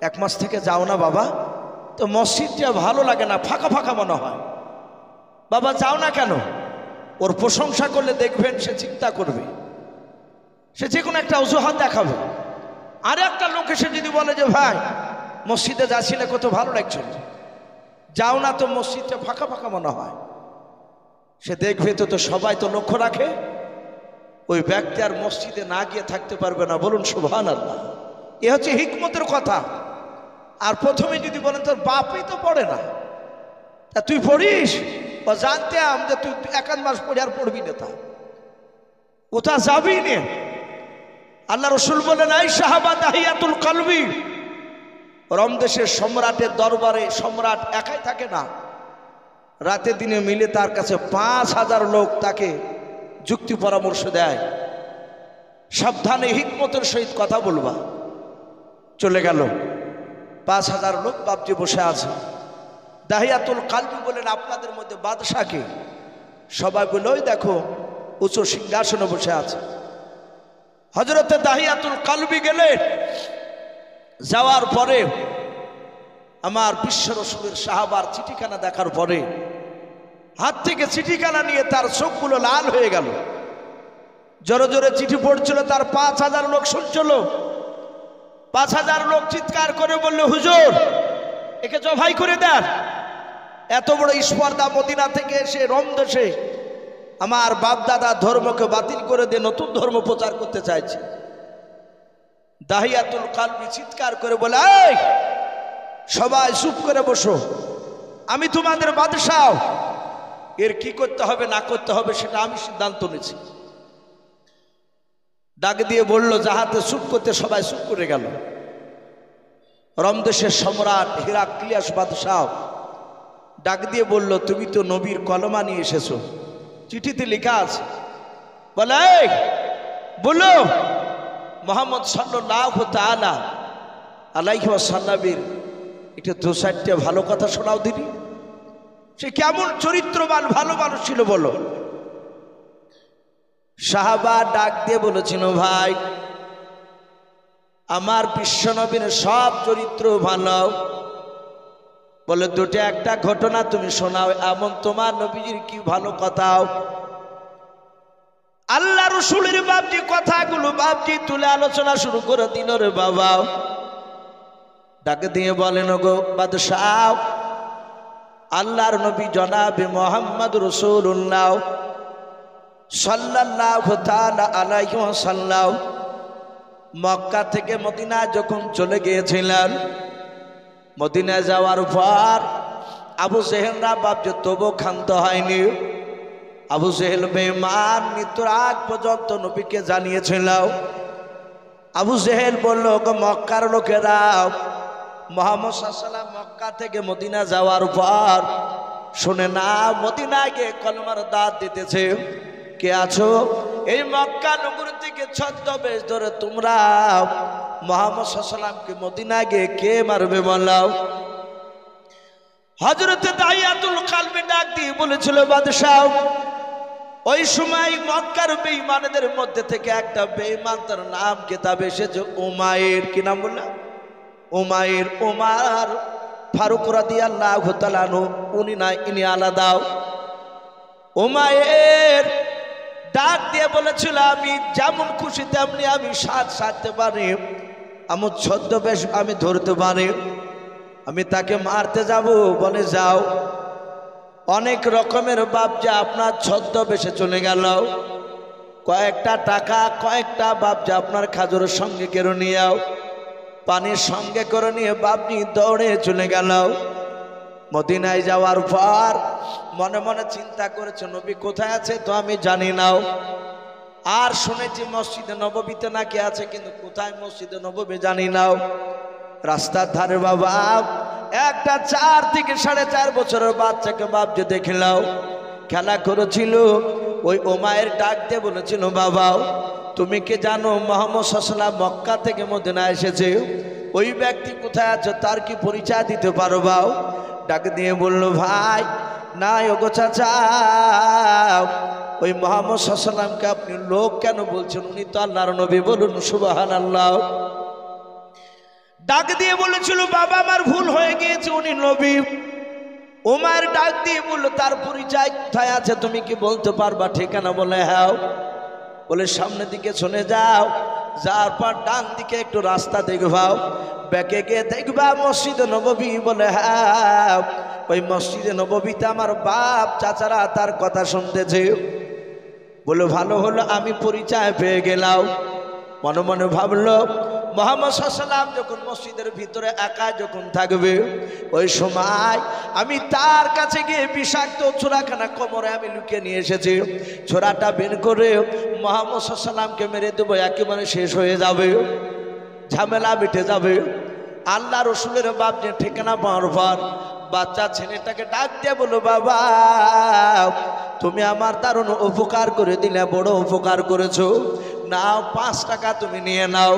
1 মাস থেকে যাও না বাবা, তো মসজিদটা ভালো লাগে না, ফাঁকা ফাঁকা মনে হয়, বাবা যাও না কেন? ওর প্রশংসা করলে দেখবেন সে চিন্তা করবে, সে যে কোনো একটা অজুহাত দেখাবে। আর একটা লোক এসে যদি বলে যে ভাই মসজিদে যাচ্ছিলে কত ভালো লাগছিল, যাও না তো মসজিদটা ফাঁকা ফাঁকা মনে হয়, সে দেখবে তো সবাই তো লক্ষ্য রাখে, ওই ব্যক্তি আর মসজিদে না গিয়ে থাকতে পারবে না। বলুন সুবহানাল্লাহ। এ হচ্ছে হিকমতের কথা। আর প্রথমে যদি বলেন তোর বাপই তো পড়ে না, তা তুই পড়িস, ও জানতাম যে তুই 1-8 মাস পড়ে আর পড়বি না, তা ওটা যাবি না। আল্লাহ রসুল বলেন, এই সাহাবা দাহিয়াতুল কালবি। রোম দেশের সম্রাটের দরবারে সম্রাট একাই থাকে না, রাতে দিনে মিলে তার কাছে 5000 লোক তাকে যুক্তি পরামর্শ দেয়, সাবধানে হিকমতের সহিত কথা বলবা। চলে গেল 5000 লোক বাবজি বসে আছে। দাহিয়াতুল কালবি বলেন, আপনাদের মধ্যে বাদশাকে? সবাই বলে ওই দেখো উঁচু সিংহাসনে বসে আছে। হযরতে দাহিয়াতুল কালবি গেলেন, যাওয়ার পরে আমার বিশ্ব রসুলের সাহাবার চিঠিখানা দেখার পরে হাত থেকে চিঠিখানা নিয়ে তার চোখগুলো লাল হয়ে গেল। জোরে জোরে চিঠি পড়ছিল, তার 5000 লোক শুনছিল। 5000 লোক চিৎকার করে বলল, হুজুর একে জবাই করে দেন। এত বড় স্পর্ধা, মদিনা থেকে এসে রোম দেশে আমার বাপ দাদা ধর্মকে বাতিল করে দিয়ে নতুন ধর্ম প্রচার করতে চাইছে। দাহিয়াতুল কালবি চিৎকার করে বলে, এই সবাই চুপ করে বসো, আমি তোমাদের বাদশাহ, এর কি করতে হবে না করতে হবে সেটা আমি সিদ্ধান্ত নিয়েছি। ডাক দিয়ে বলল, যাহাতে চুপ করতে, সবাই চুপ করে গেল। রোম দেশের সম্রাট হিরাক্লিয়াস বাদশাহ ডাক দিয়ে বলল, তুমি তো নবীর কলমা নিয়ে এসেছো, চিঠিতে লেখা আছে বলে বলো মোহাম্মদ সাল্লাল্লাহু তাআলা আলাইহি ওয়াসাল্লামের একটু দু চারটে ভালো কথা শোনাও দিদি। সে কেমন চরিত্রবান ভালো মানুষ ছিল বলো। সাহাবা ডাক দিয়ে বলেছিল, ভাই আমার বিশ্বনবীর সব চরিত্র ভালো, বলে দুটো একটা ঘটনা তুমি শোনাও, এমন তোমার নবীজির কি ভালো কথা। আল্লাহ রসুলের বাপজি কথাগুলো বাপজি তুলে আলোচনা শুরু করে দিল রে বাবা। ডাকে দিয়ে বলেন, গো বাদশাহ, আল্লাহর নবী জনাবে মোহাম্মদ রাসূলুল্লাহ সাল্লাল্লাহু তাআলা আলাইহি ওয়াসাল্লাম মক্কা থেকে মদিনা যখন চলে গিয়েছিলেন, মদিনায় যাওয়ার পর আবু জেহেলরা বাপজি তবু ক্ষান্ত হয়নি। আবু জেহেল বেঈমান মৃত্যুর আগ পর্যন্ত নবীকে জানিয়েছিল। আবু জেহেল বলল, মক্কার লোকেরা মুহাম্মদ সাল্লাল্লাহু আলাইহি ওয়াসাল্লাম মক্কা থেকে মদিনা যাওয়ার পর শুনে না মদিনায় গিয়ে কলমার দাওয়াত দিতেছে। কে আছো? এই মক্কা নগরী থেকে ছদ্মবেশ ধরে তোমরা মুহাম্মদ সাল্লাল্লাহু আলাইহি ওয়াসাল্লামকে মদিনায় গিয়ে কে মারবে বলাও। হযরত দাইয়াতুল কালবি ডাক দিয়ে বলেছিল, বাদশাহ ওই সময় মক্কার বেঈমানদের মধ্যে থেকে একটা বেঈমান, তার নাম কিতাবে এসেছে উমাইর। কি নাম বললাম? উমাইর। উমার ফারুক রাদিয়াল্লাহু তাআলা আনহু, উনি না, ইনি আলাদা। উমাইর ডাক দিয়ে বলেছিল, আমি যেমন খুশি তেমনি আমি সাজতে পারি, আমার ছদ্মবেশ আমি ধরতে পারি, আমি তাকে মারতে যাব। বলে যাও, অনেক রকমের বাপ যা আপনার ছদ্মবেশে চলে গেল, কয়েকটা টাকা কয়েকটা বাপ যা আপনার খাজুরের সঙ্গে কেড়ে নিয়ে যাও, পানির সঙ্গে করে নিয়ে বাপনি দৌড়ে চলে গেল। মদিনায় যাওয়ার পর মনে মনে চিন্তা করেছে, নবী কোথায় আছে তো আমি জানি না, আর শুনেছি মসজিদে নববীতে নাকি আছে, কিন্তু কোথায় মসজিদে নববী জানি না। রাস্তার ধারে বাবা একটা 4 থেকে 4.5 বছরের বাচ্চাকে বাপ যে দেখলাও খেলা করেছিল। ওই উমাইর ডাক দিয়ে বলেছিল, বাবা তুমি কি জানো মুহাম্মদ সাল্লাল্লাহু আলাইহি ওয়াসাল্লাম মক্কা থেকে মদিনা এসেছে? ওই ব্যক্তি কোথায় আছে তার কি পরিচয় দিতে পারবা? ডাক দিয়ে বলল, ভাই না ওগো চাচা, ওই মুহাম্মদ সাল্লাল্লাহু আলাইহি ওয়াসাল্লামকে আপনি লোক কেন বলছেন? উনি তো আল্লাহর নবী। বলুন সুবহানাল্লাহ। ডাক দিয়ে বলেছিল, বাবা আমার ভুল হয়ে গিয়েছে, উনি নবী। উমার ডাক দিয়ে বলল, তার পরিচয় কোথায় আছে তুমি কি বলতে পারবা? ঠিকানা? বলে হ্যাঁ। বলে সামনের দিকে চলে যাও, যাওয়ার পর ডান দিকে একটু রাস্তা দেখবাও, ব্যাকে গিয়ে দেখবা মসজিদে নববী। বলে হ্যাঁ, ওই মসজিদে নববীতে আমার বাপ চাচারা তার কথা শুনতেছে। বলে ভালো হলো, আমি পরিচয় পেয়ে গেলাম। মনে মনে ভাবলো, মুহাম্মদ সাল্লাল্লাহু আলাইহি ওয়াসাল্লাম যখন মসজিদের ভিতরে একা যখন থাকবে, ওই সময় আমি তার কাছে গিয়ে বিষাক্ত ছোরাখানা কোমরে আমি লুকিয়ে নিয়ে এসেছি। ছোরাটা বের করে মুহাম্মদ সাল্লাল্লাহু আলাইহি ওয়াসাল্লামকে মেরে দেবো, একেবারে শেষ হয়ে যাবে, ঝামেলা মিটে যাবে। আল্লাহ রসুলের বাপ যে ঠিকানা পাওয়ার পর বাচ্চা ছেলেটাকে ডাক দিয়ে বলো, বাবা তুমি আমার দারুণ উপকার করে দিলে, বড় উপকার করেছো, নাও 5 টাকা তুমি নিয়ে নাও।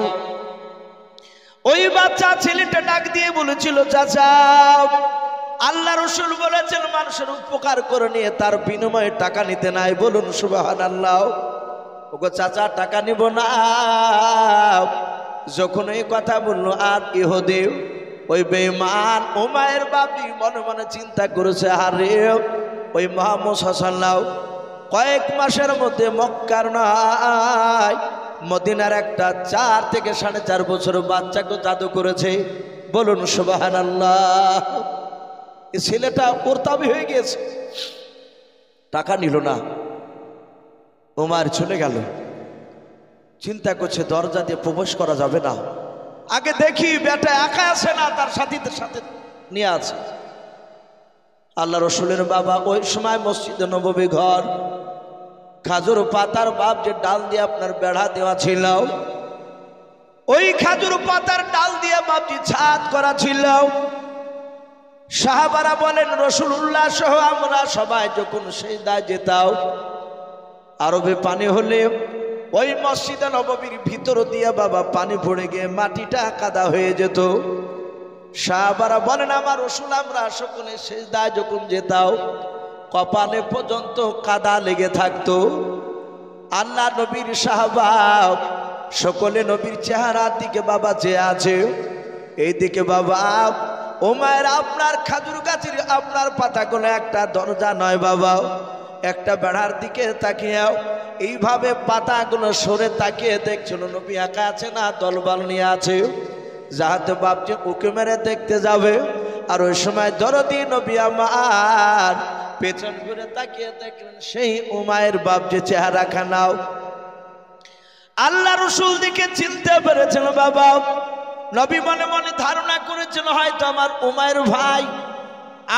ওই বাচ্চা ছেলেটা ডাক দিয়ে বলেছিল, চাচা আল্লাহ রসুল বলেছেন মানুষের উপকার করে নিয়ে তার বিনিময়ে টাকা নিতে নাই। বলুন সুবহানাল্লাহ। ওগো চাচা টাকা নিব না। যখন এই কথা বললো, আর ইহুদি ওই বেঈমান উমাইর বাপজি মনে মনে চিন্তা করেছে, আরে ওই মুহাম্মদ সাল্লাল্লাহু কয়েক মাসের মধ্যে মক্কার নয় মদিনার একটা 4 থেকে 4.5 বছর বাচ্চাকে জাদু করেছে। বলুন সুবহানাল্লাহ। এই ছেলেটা প্রতাপী হয়ে গিয়েছে, টাকা নিল না। উমার চলে গেল, চিন্তা করছে দরজা দিয়ে প্রবেশ করা যাবে না, আগে দেখি বেটা একা আছে না তার সাথীদের সাথে নিয়ে আছে। আল্লাহ রসুলের বাবা ওই সময় মসজিদে নববী ঘর, খাজুর পাতার বাপ যে ডাল দিয়ে আপনার বেড়া দেওয়া ছিল, ওই খাজুর পাতার ডাল দিয়ে বাপজি ছাদ করা ছিল। সাহাবারা বলেন রাসূলুল্লাহ সহ আমরা সবাই যখন সিজদায় যেতাম, আরবে পানি হলে ওই মসজিদে নববীর ভিতর দিয়ে বাবা পানি পড়ে গিয়ে মাটিটা কাদা হয়ে যেত। সাহাবারা বলেন আমার রাসূল আমরা সকলে সিজদায় যখন যেতাম কপালে পর্যন্ত কাদা লেগে থাকতো। আল্লাহ নবীর সাহাবা সকলে নবীর চেহারার দিকে বাবা চেয়ে আছে, এইদিকে বাবা ওমায়ের আপনার খাজুর গাছের আপনার পাতাগুলো একটা দরজা নয় বাবা, একটা বেড়ার দিকে তাকিয়েও এইভাবে পাতাগুলো সরে তাকিয়ে দেখছিল নবী একা আছে না দলবল নিয়ে আছে, যাহাতে বাপজি উঁকি মেরে দেখতে যাবে। আর ওই সময় দরদি নবী আমার পেছন ঘুরে তাকিয়ে দেখলেন সেই উমায়ের বাপজি চেহারা খানাও। আল্লাহ রসুল দিকে চিনতে পেরেছিল বাবা। নবী মনে মনে ধারণা করেছিল হয়তো আমার উমায়ের ভাই,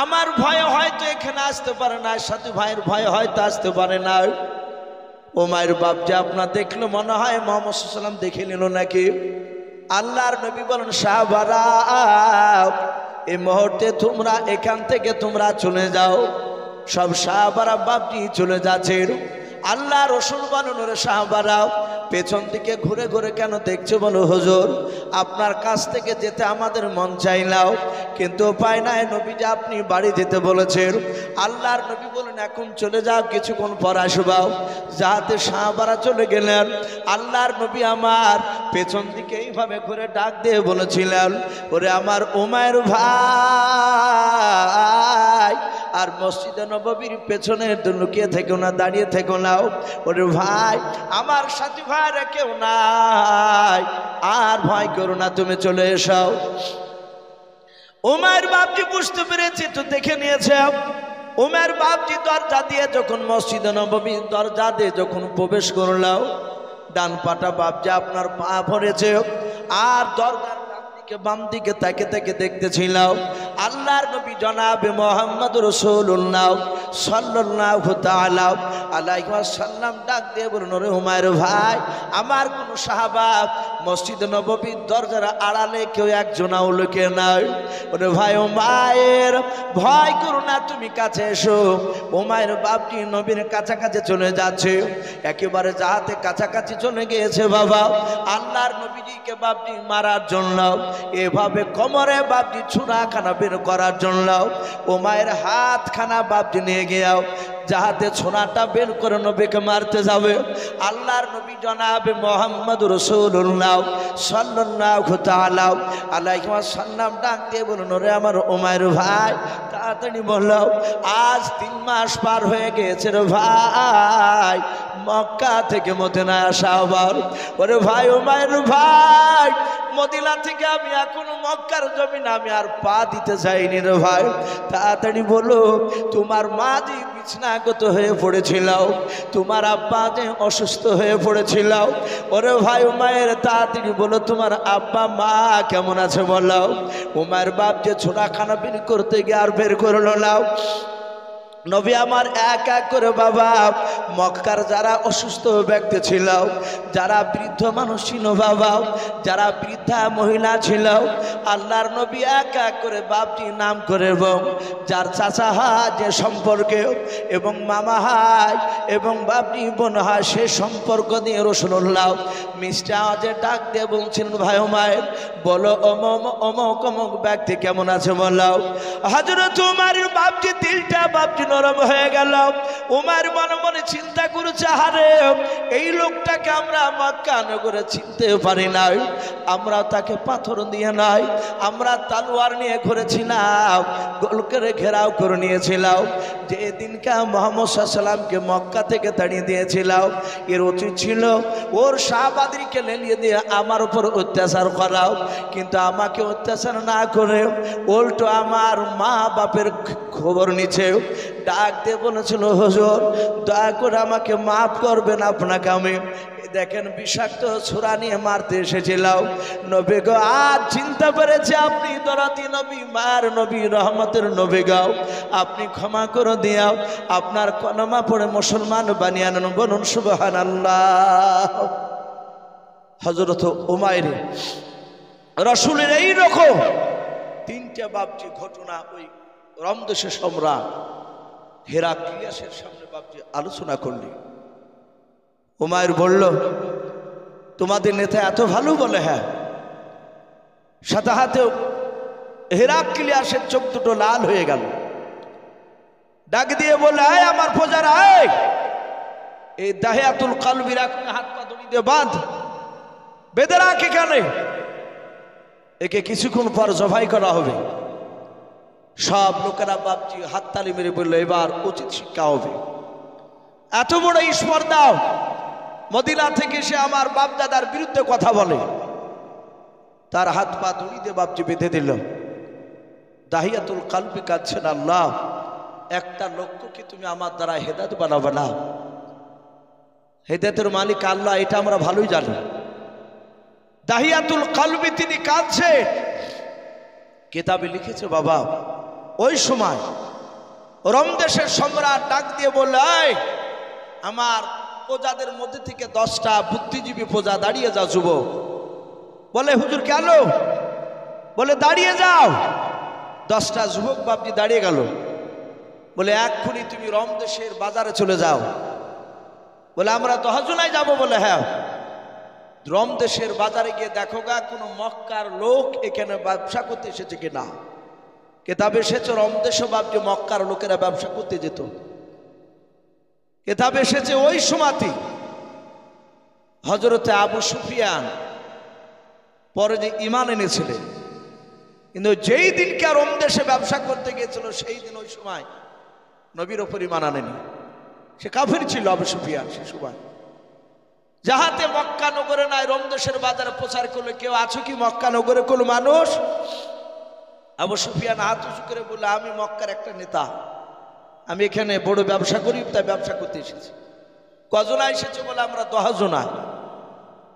আমার ভয়ে হয়তো এখানে আসতে পারে না, সাথী ভাইয়ের ভয়ে হয়তো আসতে পারে না। উমায়ের বাপ যে আপনার দেখলো মনে হয় মুহাম্মদ সাল্লাল্লাহু আলাইহি ওয়াসাল্লাম দেখে নিল নাকি। আল্লাহর নবী বলেন সাহাবারা এই মুহূর্তে তোমরা এখান থেকে তোমরা চলে যাও। সব সাহাবারা বাপজি চলে যাচ্ছে। আল্লাহ রসুল বলেন ওরে সাহাবারা পেছন দিকে ঘুরে ঘুরে কেন দেখছো বলো হুজুর আপনার কাছ থেকে যেতে আমাদের মন চাইলাও কিন্তু উপায় নাই, নবী যে আপনি বাড়ি যেতে বলেছেন। আল্লাহর নবী বলেন এখন চলে যাও কিছুক্ষণ পর আসবাও। যাহাতে সাহাবারা চলে গেলেন। আল্লাহর নবী আমার পেছন দিকে এইভাবে ঘুরে ডাক দিয়ে বলেছিলেন ওরে আমার উমায়ের ভাই আর মসজিদে নববীর পেছনে লুকিয়ে থেকো না, দাঁড়িয়ে থেকো না। ওরে ভাই আমার সাথী ভাইরা কেউ নাই, আর ভয় করো না, তুমি চলে এসো। উমায়ের বাপজি বুঝতে পেরেছি তো দেখে নিয়েছে। উমায়ের বাপজি দরজা দিয়ে যখন মসজিদে নববীর দরজা দিয়ে যখন প্রবেশ করলো ডান পাটা বাপজি আপনার পা ভরেছে আর দরজার বাম দিকে তাকে তাকে দেখতেছিল আল্লাহর নবী জনাবে মুহাম্মদ রাসূলুল্লাহ সাল্লাল্লাহু তাআলা আলাইহি ওয়াসাল্লাম ডাক দিয়ে বললেন ওরে উমায়ের ভাই আমার কোন সাহাবা মসজিদ নববীর দরজার আড়ালে কেউ একজনাও লুকিয়ে নাই। ওরে ভাই উমায়ের ভয় করো না, তুমি কাছে এসো। উমায়ের বাপটি নবীর কাছাকাছি চলে যাচ্ছে, একেবারে যাহাতে কাছাকাছি চলে গিয়েছে বাবা আল্লাহর নবীজিকে বাপটি মারার জন্য এভাবে কোমরে বাপজি ছুরাখানা বের করার জন্য উমায়ের হাতখানা বাপজি নিয়ে গিয়াও যাহাতে ছোনাটা বের করে নবীকে মারতে যাবে। আল্লাহর নবী জনাবে মুহাম্মদ রাসূলুল্লাহ সাল্লাল্লাহু তাআলা আলাইহি ওয়াসাল্লাম ডাক দিয়ে বললেন ওরে আমার উমায়ের ভাই তাড়াতাড়ি বলো আজ 3 মাস পার হয়ে গেছে রে ভাই মক্কা থেকে মদিনায় আসা আবার। ওরে ভাই উমায়ের ভাই মদিনা থেকে আমি এখনো মক্কার জমিনে আমি আর পা দিতে যাইনি রে ভাই, তাড়াতাড়ি বলো তোমার মা যে বিছনাগত হয়ে পড়েছিল, তোমার আব্বা যে অসুস্থ হয়ে পড়েছিল। ওরে ভাই উমায়ের তাড়াতাড়ি বলো তোমার আব্বা মা কেমন আছে বলো। উমায়ের বাপ যে ছোটাখানা বের করতে গিয়ে আর বের করলো না। নবী আমার এক এক করে বাবা মক্কার যারা অসুস্থ ব্যক্তি ছিল, যারা বৃদ্ধ মানুষ ছিল বাবা, যারা বৃদ্ধা মহিলা ছিল, আল্লাহর নবী এক এক করে বাপটি নাম করে এবং যার চাচা হয় যে সম্পর্কে এবং মামা হয় এবং বাপটি বোন হয় সে সম্পর্ক দিয়ে রাসূলুল্লাহ মিষ্টি আওয়াজে ডাক দিয়ে বলছিলেন ভাই উমায়ের বলো অমক অমক অমক ব্যক্তি কেমন আছে বলো। হযরত উমারের বাপটি দিলটা বাপটি নরম হয়ে গেল। উমার মনে মনে চিন্তা করেছে হারে এই লোকটাকে আমরা মক্কা নগরে চিনতে পারি নাই, আমরা তাকে পাথর দিয়ে নাই, আমরা তলোয়ার নিয়ে ঘুরেছিলাম, গোল করে ঘেরাও করে নিয়েছিলাম। যে দিনকা মুহাম্মদ সাল্লাল্লাহু আলাইহি ওয়াসাল্লামকে মক্কা থেকে তাড়িয়ে দিয়েছিলাম এর উচিত ছিল ওর শাহবাদীকে লেলিয়ে দিয়ে আমার উপর অত্যাচার করাও, কিন্তু আমাকে অত্যাচার না করে উল্টো আমার মা বাপের খবর নিচ্ছে। ডাক দিয়ে বলেছিল হুজুর দয়া করে আমাকে মাফ করবেন, আপনাকে আমি দেখেন বিষাক্ত ছুরা নিয়ে মারতে এসেছিলাম। নবী গো আজ চিন্তা করেছে আপনি দরদি নবী মার নবী রহমতের নবী গাও, আপনি ক্ষমা করে দিয়াও, আপনার কলমা পড়ে মুসলমান বানিয়ে আনেন, বলুন সুবহানাল্লাহ। হযরত উমাইর রাসূলের এই রকম 3টা বাপজি ঘটনা ওই রমদেশের সম্রাট হেরাক্লিয়াসের সামনে বাপজি আলোচনা করলেন। হুমায়ুন বলল, তোমাদের নেতা এত ভালো? বলে হ্যাঁ। সাথে হাতেও হেরাক্লিয়াসের চোখ দুটো লাল হয়ে গেল। ডাক দিয়ে বলে, আয় আমার প্রজারা, আয়, এই দাহিয়াতুল কালবির এখন হাত পা দড়ি দিয়ে বাঁধ, বেঁধে রাখ এখানে, একে কিছুক্ষণ পর জবাই করা হবে। সব লোকেরা বাপজি হাততালি মেরে বলল, এবার উচিত শিক্ষা হবে। এত বড় স্পর্ধা, মদিনা থেকে সে আমার বাপ দাদার বিরুদ্ধে কথা বলে। তার হাত পা দড়ি দিয়ে বাপজি বেঁধে দিল। দাহিয়াতুল কালবি কাঁদছেন, আল্লাহ, একটা লক্ষ্যকে তুমি আমার দ্বারা হেদায়েত বানাবে না। হেদায়েতের মালিক আল্লাহ, এটা আমরা ভালোই জানি। দাহিয়াতুল কালবি তিনি কাঁদছে। কিতাবে লিখেছে বাবা, ওই সময় রোম দেশের সম্রাট ডাক দিয়ে বলল, আমার প্রজাদের মধ্যে থেকে 10টা বুদ্ধিজীবী প্রজা দাঁড়িয়ে যাও যুবক। বলে, হুজুর কেন? বলে, দাঁড়িয়ে যাও। 10টা যুবক বাপজি দাঁড়িয়ে গেল। বলে, এক্ষুনি তুমি রোম দেশের বাজারে চলে যাও। বলে, আমরা দহজনায় যাব। বলে, হ্যাঁ। রোম দেশের বাজারে গিয়ে দেখো গা কোনো মক্কার লোক এখানে ব্যবসা করতে এসেছে কিনা। কেতাবে এসেছে রোম দেশে বাপজি মক্কার লোকেরা ব্যবসা করতে যেত। কেতাবে এসেছে ওই সময়তে হযরতে আবু সুফিয়ান পরে যে ঈমান এনেছিলেন, কিন্তু যেই দিনকে রোম দেশে ব্যবসা করতে গিয়েছিল সেই দিন ওই সময় নবীর ওপর ঈমান আনেনি। সে কাফির ছিল আবু সুফিয়ান। সে সময় যাহাতে মক্কা নগরে নাই, রোম দেশের বাজারে প্রচার করলে, কেউ আছো কি মক্কা নগরে কোনো মানুষ? আবু সুফিয়ান হাত উঁচু করে বললে, আমি মক্কার একটা নেতা, আমি এখানে বড় ব্যবসা করি, তাই ব্যবসা করতে এসেছি। কজনা এসেছে? বলে, আমরা 10 জনা।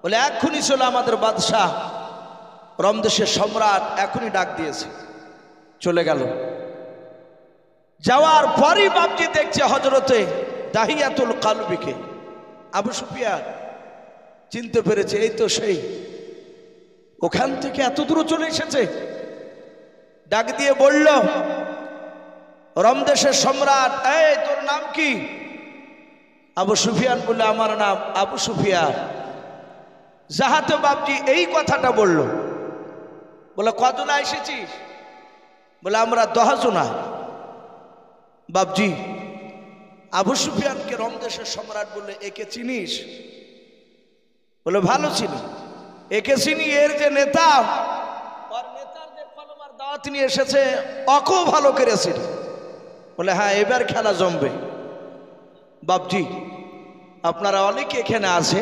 বলে, এক্ষুনি ছিল আমাদের বাদশাহ রোম দেশের সম্রাট এখনই ডাক দিয়েছে। চলে গেল। যাওয়ার পরই বাপজি দেখছে হযরতে দাহিয়াতুল কালবিকে। আবু সুফিয়ান চিনতে পেরেছে, এই তো সেই, ওখান থেকে এত দূর চলে এসেছে। ডাক দিয়ে বলল, রোম দেশের সম্রাট, এই তোর নাম কি? আবু সুফিয়ান বলল, আমার নাম আবু সুফিয়ান। যাহাতে বাপজি এই কথাটা বলল। বলে, কজনা এসেছিস? বলে, আমরা 10 জনা। বাপজি আবু সুফিয়ানকে রোম দেশের সম্রাট বললে, একে চিনিস? বলে, ভালো চিনি। একে চিনি, এর যে নেতা, ওর নেতার যে কলমার দাওয়াত নিয়ে এসেছে, অকও ভালো করেছিল। বলে, হ্যাঁ, এবার খেলা জমবে। বাপজি আপনারা অনেকে এখানে আছে,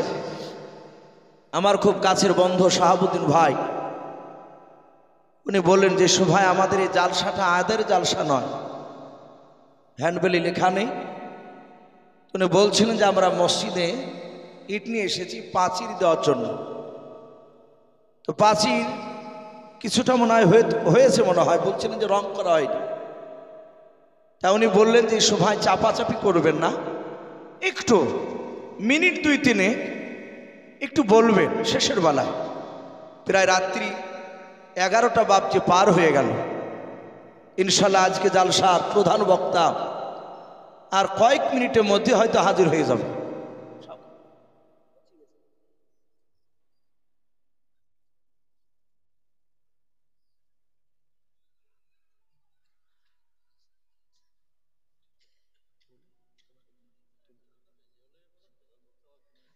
আমার খুব কাছের বন্ধু শাহাবুদ্দিন ভাই, উনি বললেন যে, ভাই আমাদের এই জালসাটা আদের জালসা নয়, হ্যান্ডবেলে লেখা নেই। উনি বলছিলেন যে আমরা মসজিদে ইট নিয়ে এসেছি প্রাচীর দেওয়ার জন্য। তো প্রাচীর কিছুটা মনে হয় হয়েছে, মনে হয় বলছিলেন যে রং করা হয়নি। তা উনি বললেন যে, ভাই চাপাচাপি করবেন না, একটু মিনিট 2-3 একটু বলবেন শেষের বেলায়। প্রায় রাত্রি 11টা বাপজি পার হয়ে গেল। ইনশাল্লাহ আজকে জালসার প্রধান বক্তা আর কয়েক মিনিটের মধ্যে হয়তো হাজির হয়ে যাবে।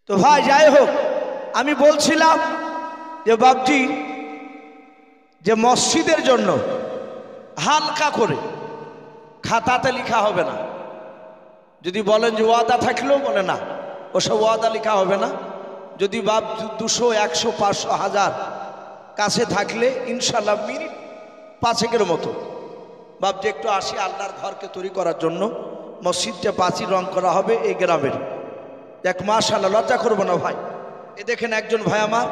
তো ভাই যাই হোক, আমি বলছিলাম যে বাপজি যে মসজিদের জন্য হালকা করে খাতাতে লেখা হবে না। যদি বলেন যে ওয়াদা থাকলেও, বলে না, ওসব ওয়াদা লেখা হবে না। যদি বাপ 200, 100, 500, 1000 কাছে থাকলে ইনশাল্লাহ মিনিট 5-এর মতো বাপজি একটু আসি আল্লাহর ঘরকে তৈরি করার জন্য। মসজিদটা প্রাচীর রং করা হবে এই গ্রামের। দেখ মাশাআল্লাহ, লজ্জা করবো না ভাই। এ দেখেন একজন ভাই আমার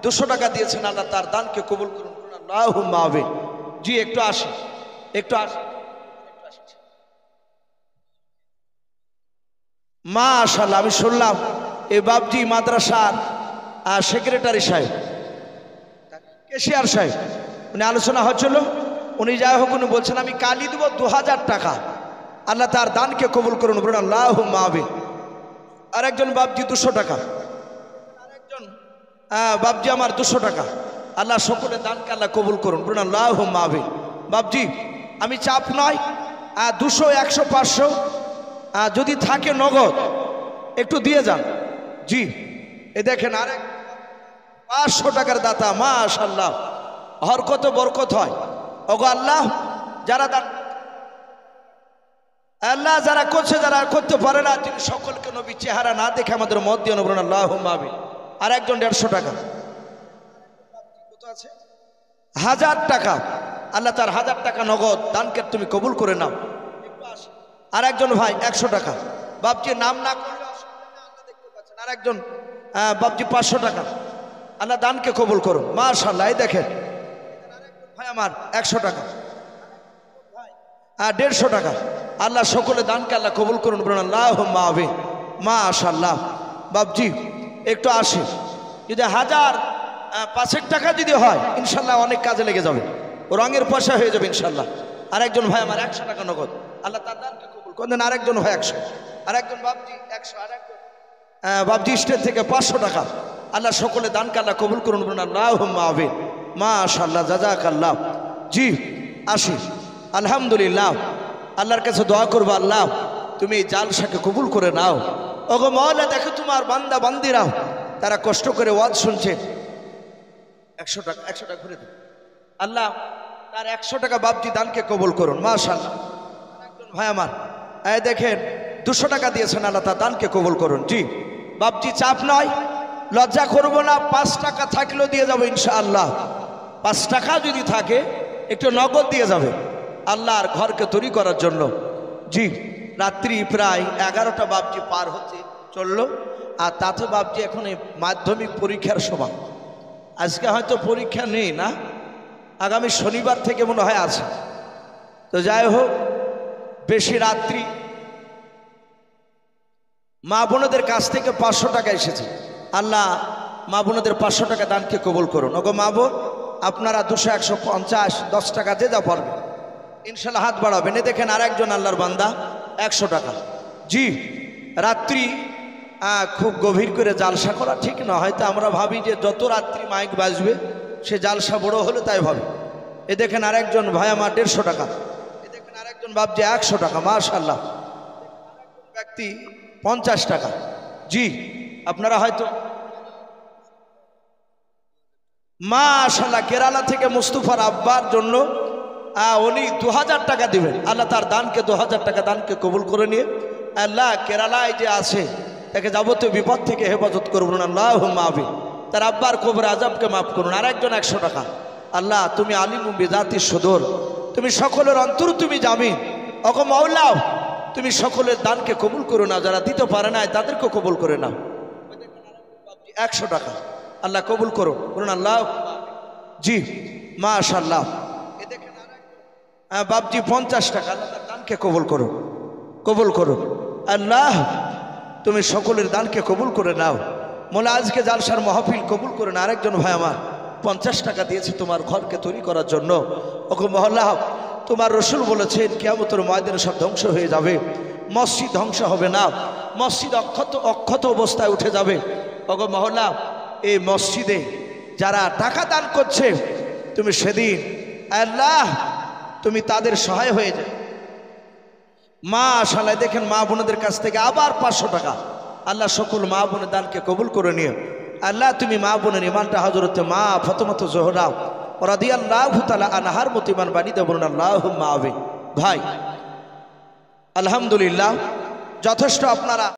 200 টাকা দিয়েছেন, আল্লাহ তার দানকে কবুল করুন। আল্লাহুম্মা আমিন। জি একটু আসি, একটু আসি। মাশাআল্লাহ, আমি শুনলাম এই বাপজি মাদ্রাসার সেক্রেটারি সাহেব, কেশিয়ার সাহেব, উনি আলোচনা হচ্ছিল। উনি যাই হোক, উনি বলছেন আমি কালি দেব 2000 টাকা, আল্লাহ তার দানকে কবুল করুন। বলুন আল্লাহুম্মা আমিন। আরেকজন বাপজি 200 টাকা, আরেকজন বাপজি আমার 200 টাকা। আল্লাহ সকলে দানকে আল্লাহ কবুল করুন, বলুন আল্লাহুম্মা আমিন। বাপজি আমি চাপ নয়, 200 100 500 যদি থাকে নগদ একটু দিয়ে যান। জি এ দেখেন আরেক 500 টাকার দাতা, মাশাআল্লাহ, হরকত বরকত হয়। ওগো আল্লাহ যারা দান, আল্লাহ যারা করছে, যারা করতে পারে না, তিনি সকলকে নবী চেহারা না দেখে আমাদের মত দিয়ে বলুন আল্লাহুম্মা আমিন। আর একজন 150 টাকা, কত আছে 1000 টাকা। আল্লাহ তার 1000 টাকা নগদ দানকে তুমি কবুল করে নাও। আর একজন ভাই 100 টাকা, বাপজি নাম না করলে অসুবিধা নেই, আল্লাহ দেখতে পাচ্ছেন। আর একজন বাপজি 500 টাকা, আল্লাহ দানকে কবুল করুন, মাশাআল্লাহ। এই দেখেন ভাই আমার 100 টাকা, 150 টাকা। আল্লাহ সকলে দানকে আল্লাহ কবুল করুন, বলুন আল্লাহুম্মা আমিন, মাশাআল্লাহ। বাপজি একটু আসে, যদি 1005 টাকা যদি হয় ইনশাল্লাহ অনেক কাজে লেগে যাবে, রঙের পয়সা হয়ে যাবে ইনশাল্লাহ। আরেকজন ভাই আমার 100 টাকা নগদ, আল্লাহ তার দানকে কবুল করেন। আরেকজন ভাই 100, আরেকজন বাপজি 100, আরেকজন বাপজি স্টেট থেকে 500 টাকা। আল্লাহ সকলে দানকে আল্লাহ কবুল করুন, বলুন আল্লাহুম্মা আমিন, মাশাআল্লাহ, জাযাকাল্লাহ। জি আসি, আলহামদুলিল্লাহ। আল্লাহর কাছে দোয়া করবো, আল্লাহ তুমি এই জালসাকে কবুল করে নাও। ওগো মাওলা দেখো তোমার বান্দা বান্দিরা তারা কষ্ট করে ওয়াজ শুনছে। 100 টাকা, 100 টাকা ঘুরে দিন। আল্লাহ তার 100 টাকা বাপজি দানকে কবুল করুন, মাশাআল্লাহ। একজন ভাই আমার এই দেখেন 200 টাকা দিয়েছেন, আল্লাহ তার দানকে কবুল করুন। জি বাপজি চাপ নয়, লজ্জা করবো না, 5 টাকা থাকলেও দিয়ে যাবো ইনশাআল্লাহ। 5 টাকা যদি থাকে একটু নগদ দিয়ে যাবে আল্লাহর ঘরকে তৈরি করার জন্য। জি রাত্রি প্রায় 11টা বাপজি পার হচ্ছে চললো, আর তাতে বাপজি এখন এই মাধ্যমিক পরীক্ষার সময়। আজকে হয়তো পরীক্ষা নেই না, আগামী শনিবার থেকে মনে হয় আছে। তো যাই হোক, বেশি রাত্রি মা বোনদের কাছ থেকে 500 টাকা এসেছে। আল্লাহ মা বোনদের 500 টাকা দানকে কবুল করুন। ওগো মা বোন আপনারা 200 150 10 টাকা যে যা পারবে ইনশাল্লাহ হাত বাড়াবেন। দেখেন আর একজন আল্লাহর বান্দা 100 টাকা। জি রাত্রি খুব গভীর করে জালসা করা ঠিক না, হয়তো আমরা ভাবি যে যত রাত্রি মাইক বাজবে সে জালসা বড় হলে তাই ভাবে। এ দেখেন আর একজন ভাই আমার 150 টাকা। এ দেখেন আর একজন বাপজি 100 টাকা, মাশাআল্লাহ। ব্যক্তি 50 টাকা। জি আপনারা হয়তো মাশাআল্লাহ কেরালা থেকে মুস্তফার আব্বার জন্য উনি 2000 টাকা দিবেন। আল্লাহ তার দানকে 2000 টাকা দানকে কবুল করে নিয়ে আল্লাহ কেরালায় যে আছে তাকে যাবতীয় বিপদ থেকে হেফাজত করুন, আল্লাহুম্মা আমিন। তার আব্বার কবর আযাবকে মাফ করুন। আর একজন 100 টাকা। আল্লাহ তুমি আলিমুম বিযাতি সুদূর, তুমি সকলের অন্তর তুমি জামিন। ওগো মাওলা তুমি সকলের দানকে কবুল করো না, যারা দিতে পারে না তাদেরকে কবুল করে নাও। 100 টাকা আল্লাহ কবুল করুন, বলুন আল্লাহ। জি মাশাআল্লাহ। এ দেখেন বাপজি 50 টাকা, আল্লাহ তার দানকে কবুল করুন, কবুল করুন। আল্লাহ তুমি সকলের দানকে কবুল করে নাও। মোলা আজকে জালসার মাহফিল কবুল করে না। আরেকজন ভাই আমার 50 টাকা দিয়েছে তোমার ঘরকে তৈরি করার জন্য। ওগো মহল্লা তোমার রসুল বলেছেন কিয়ামতের ময়দানে সব ধ্বংস হয়ে যাবে, মসজিদ ধ্বংস হবে না, মসজিদ অক্ষত অবস্থায় উঠে যাবে। ওগো মহল্লা এই মসজিদে যারা টাকা দান করছে তুমি সেদিন আল্লাহ তুমি তাদের সহায় হয়ে যায়। মাশাআল্লাহ দেখেন মা বোনদের কাছ থেকে আবার 500 টাকা। আল্লাহ সকল মা বোনের দানকে কবুল করে নিয়ে আল্লাহ তুমি মা বোনের ইমানটা হযরতে মা ফাতেমা জোহরা রাদিয়াল্লাহু তাআলা আনহার মতো ইমান বানিয়ে দেন, আল্লাহুম্মা আমিন। ভাই আলহামদুলিল্লাহ যথেষ্ট আপনারা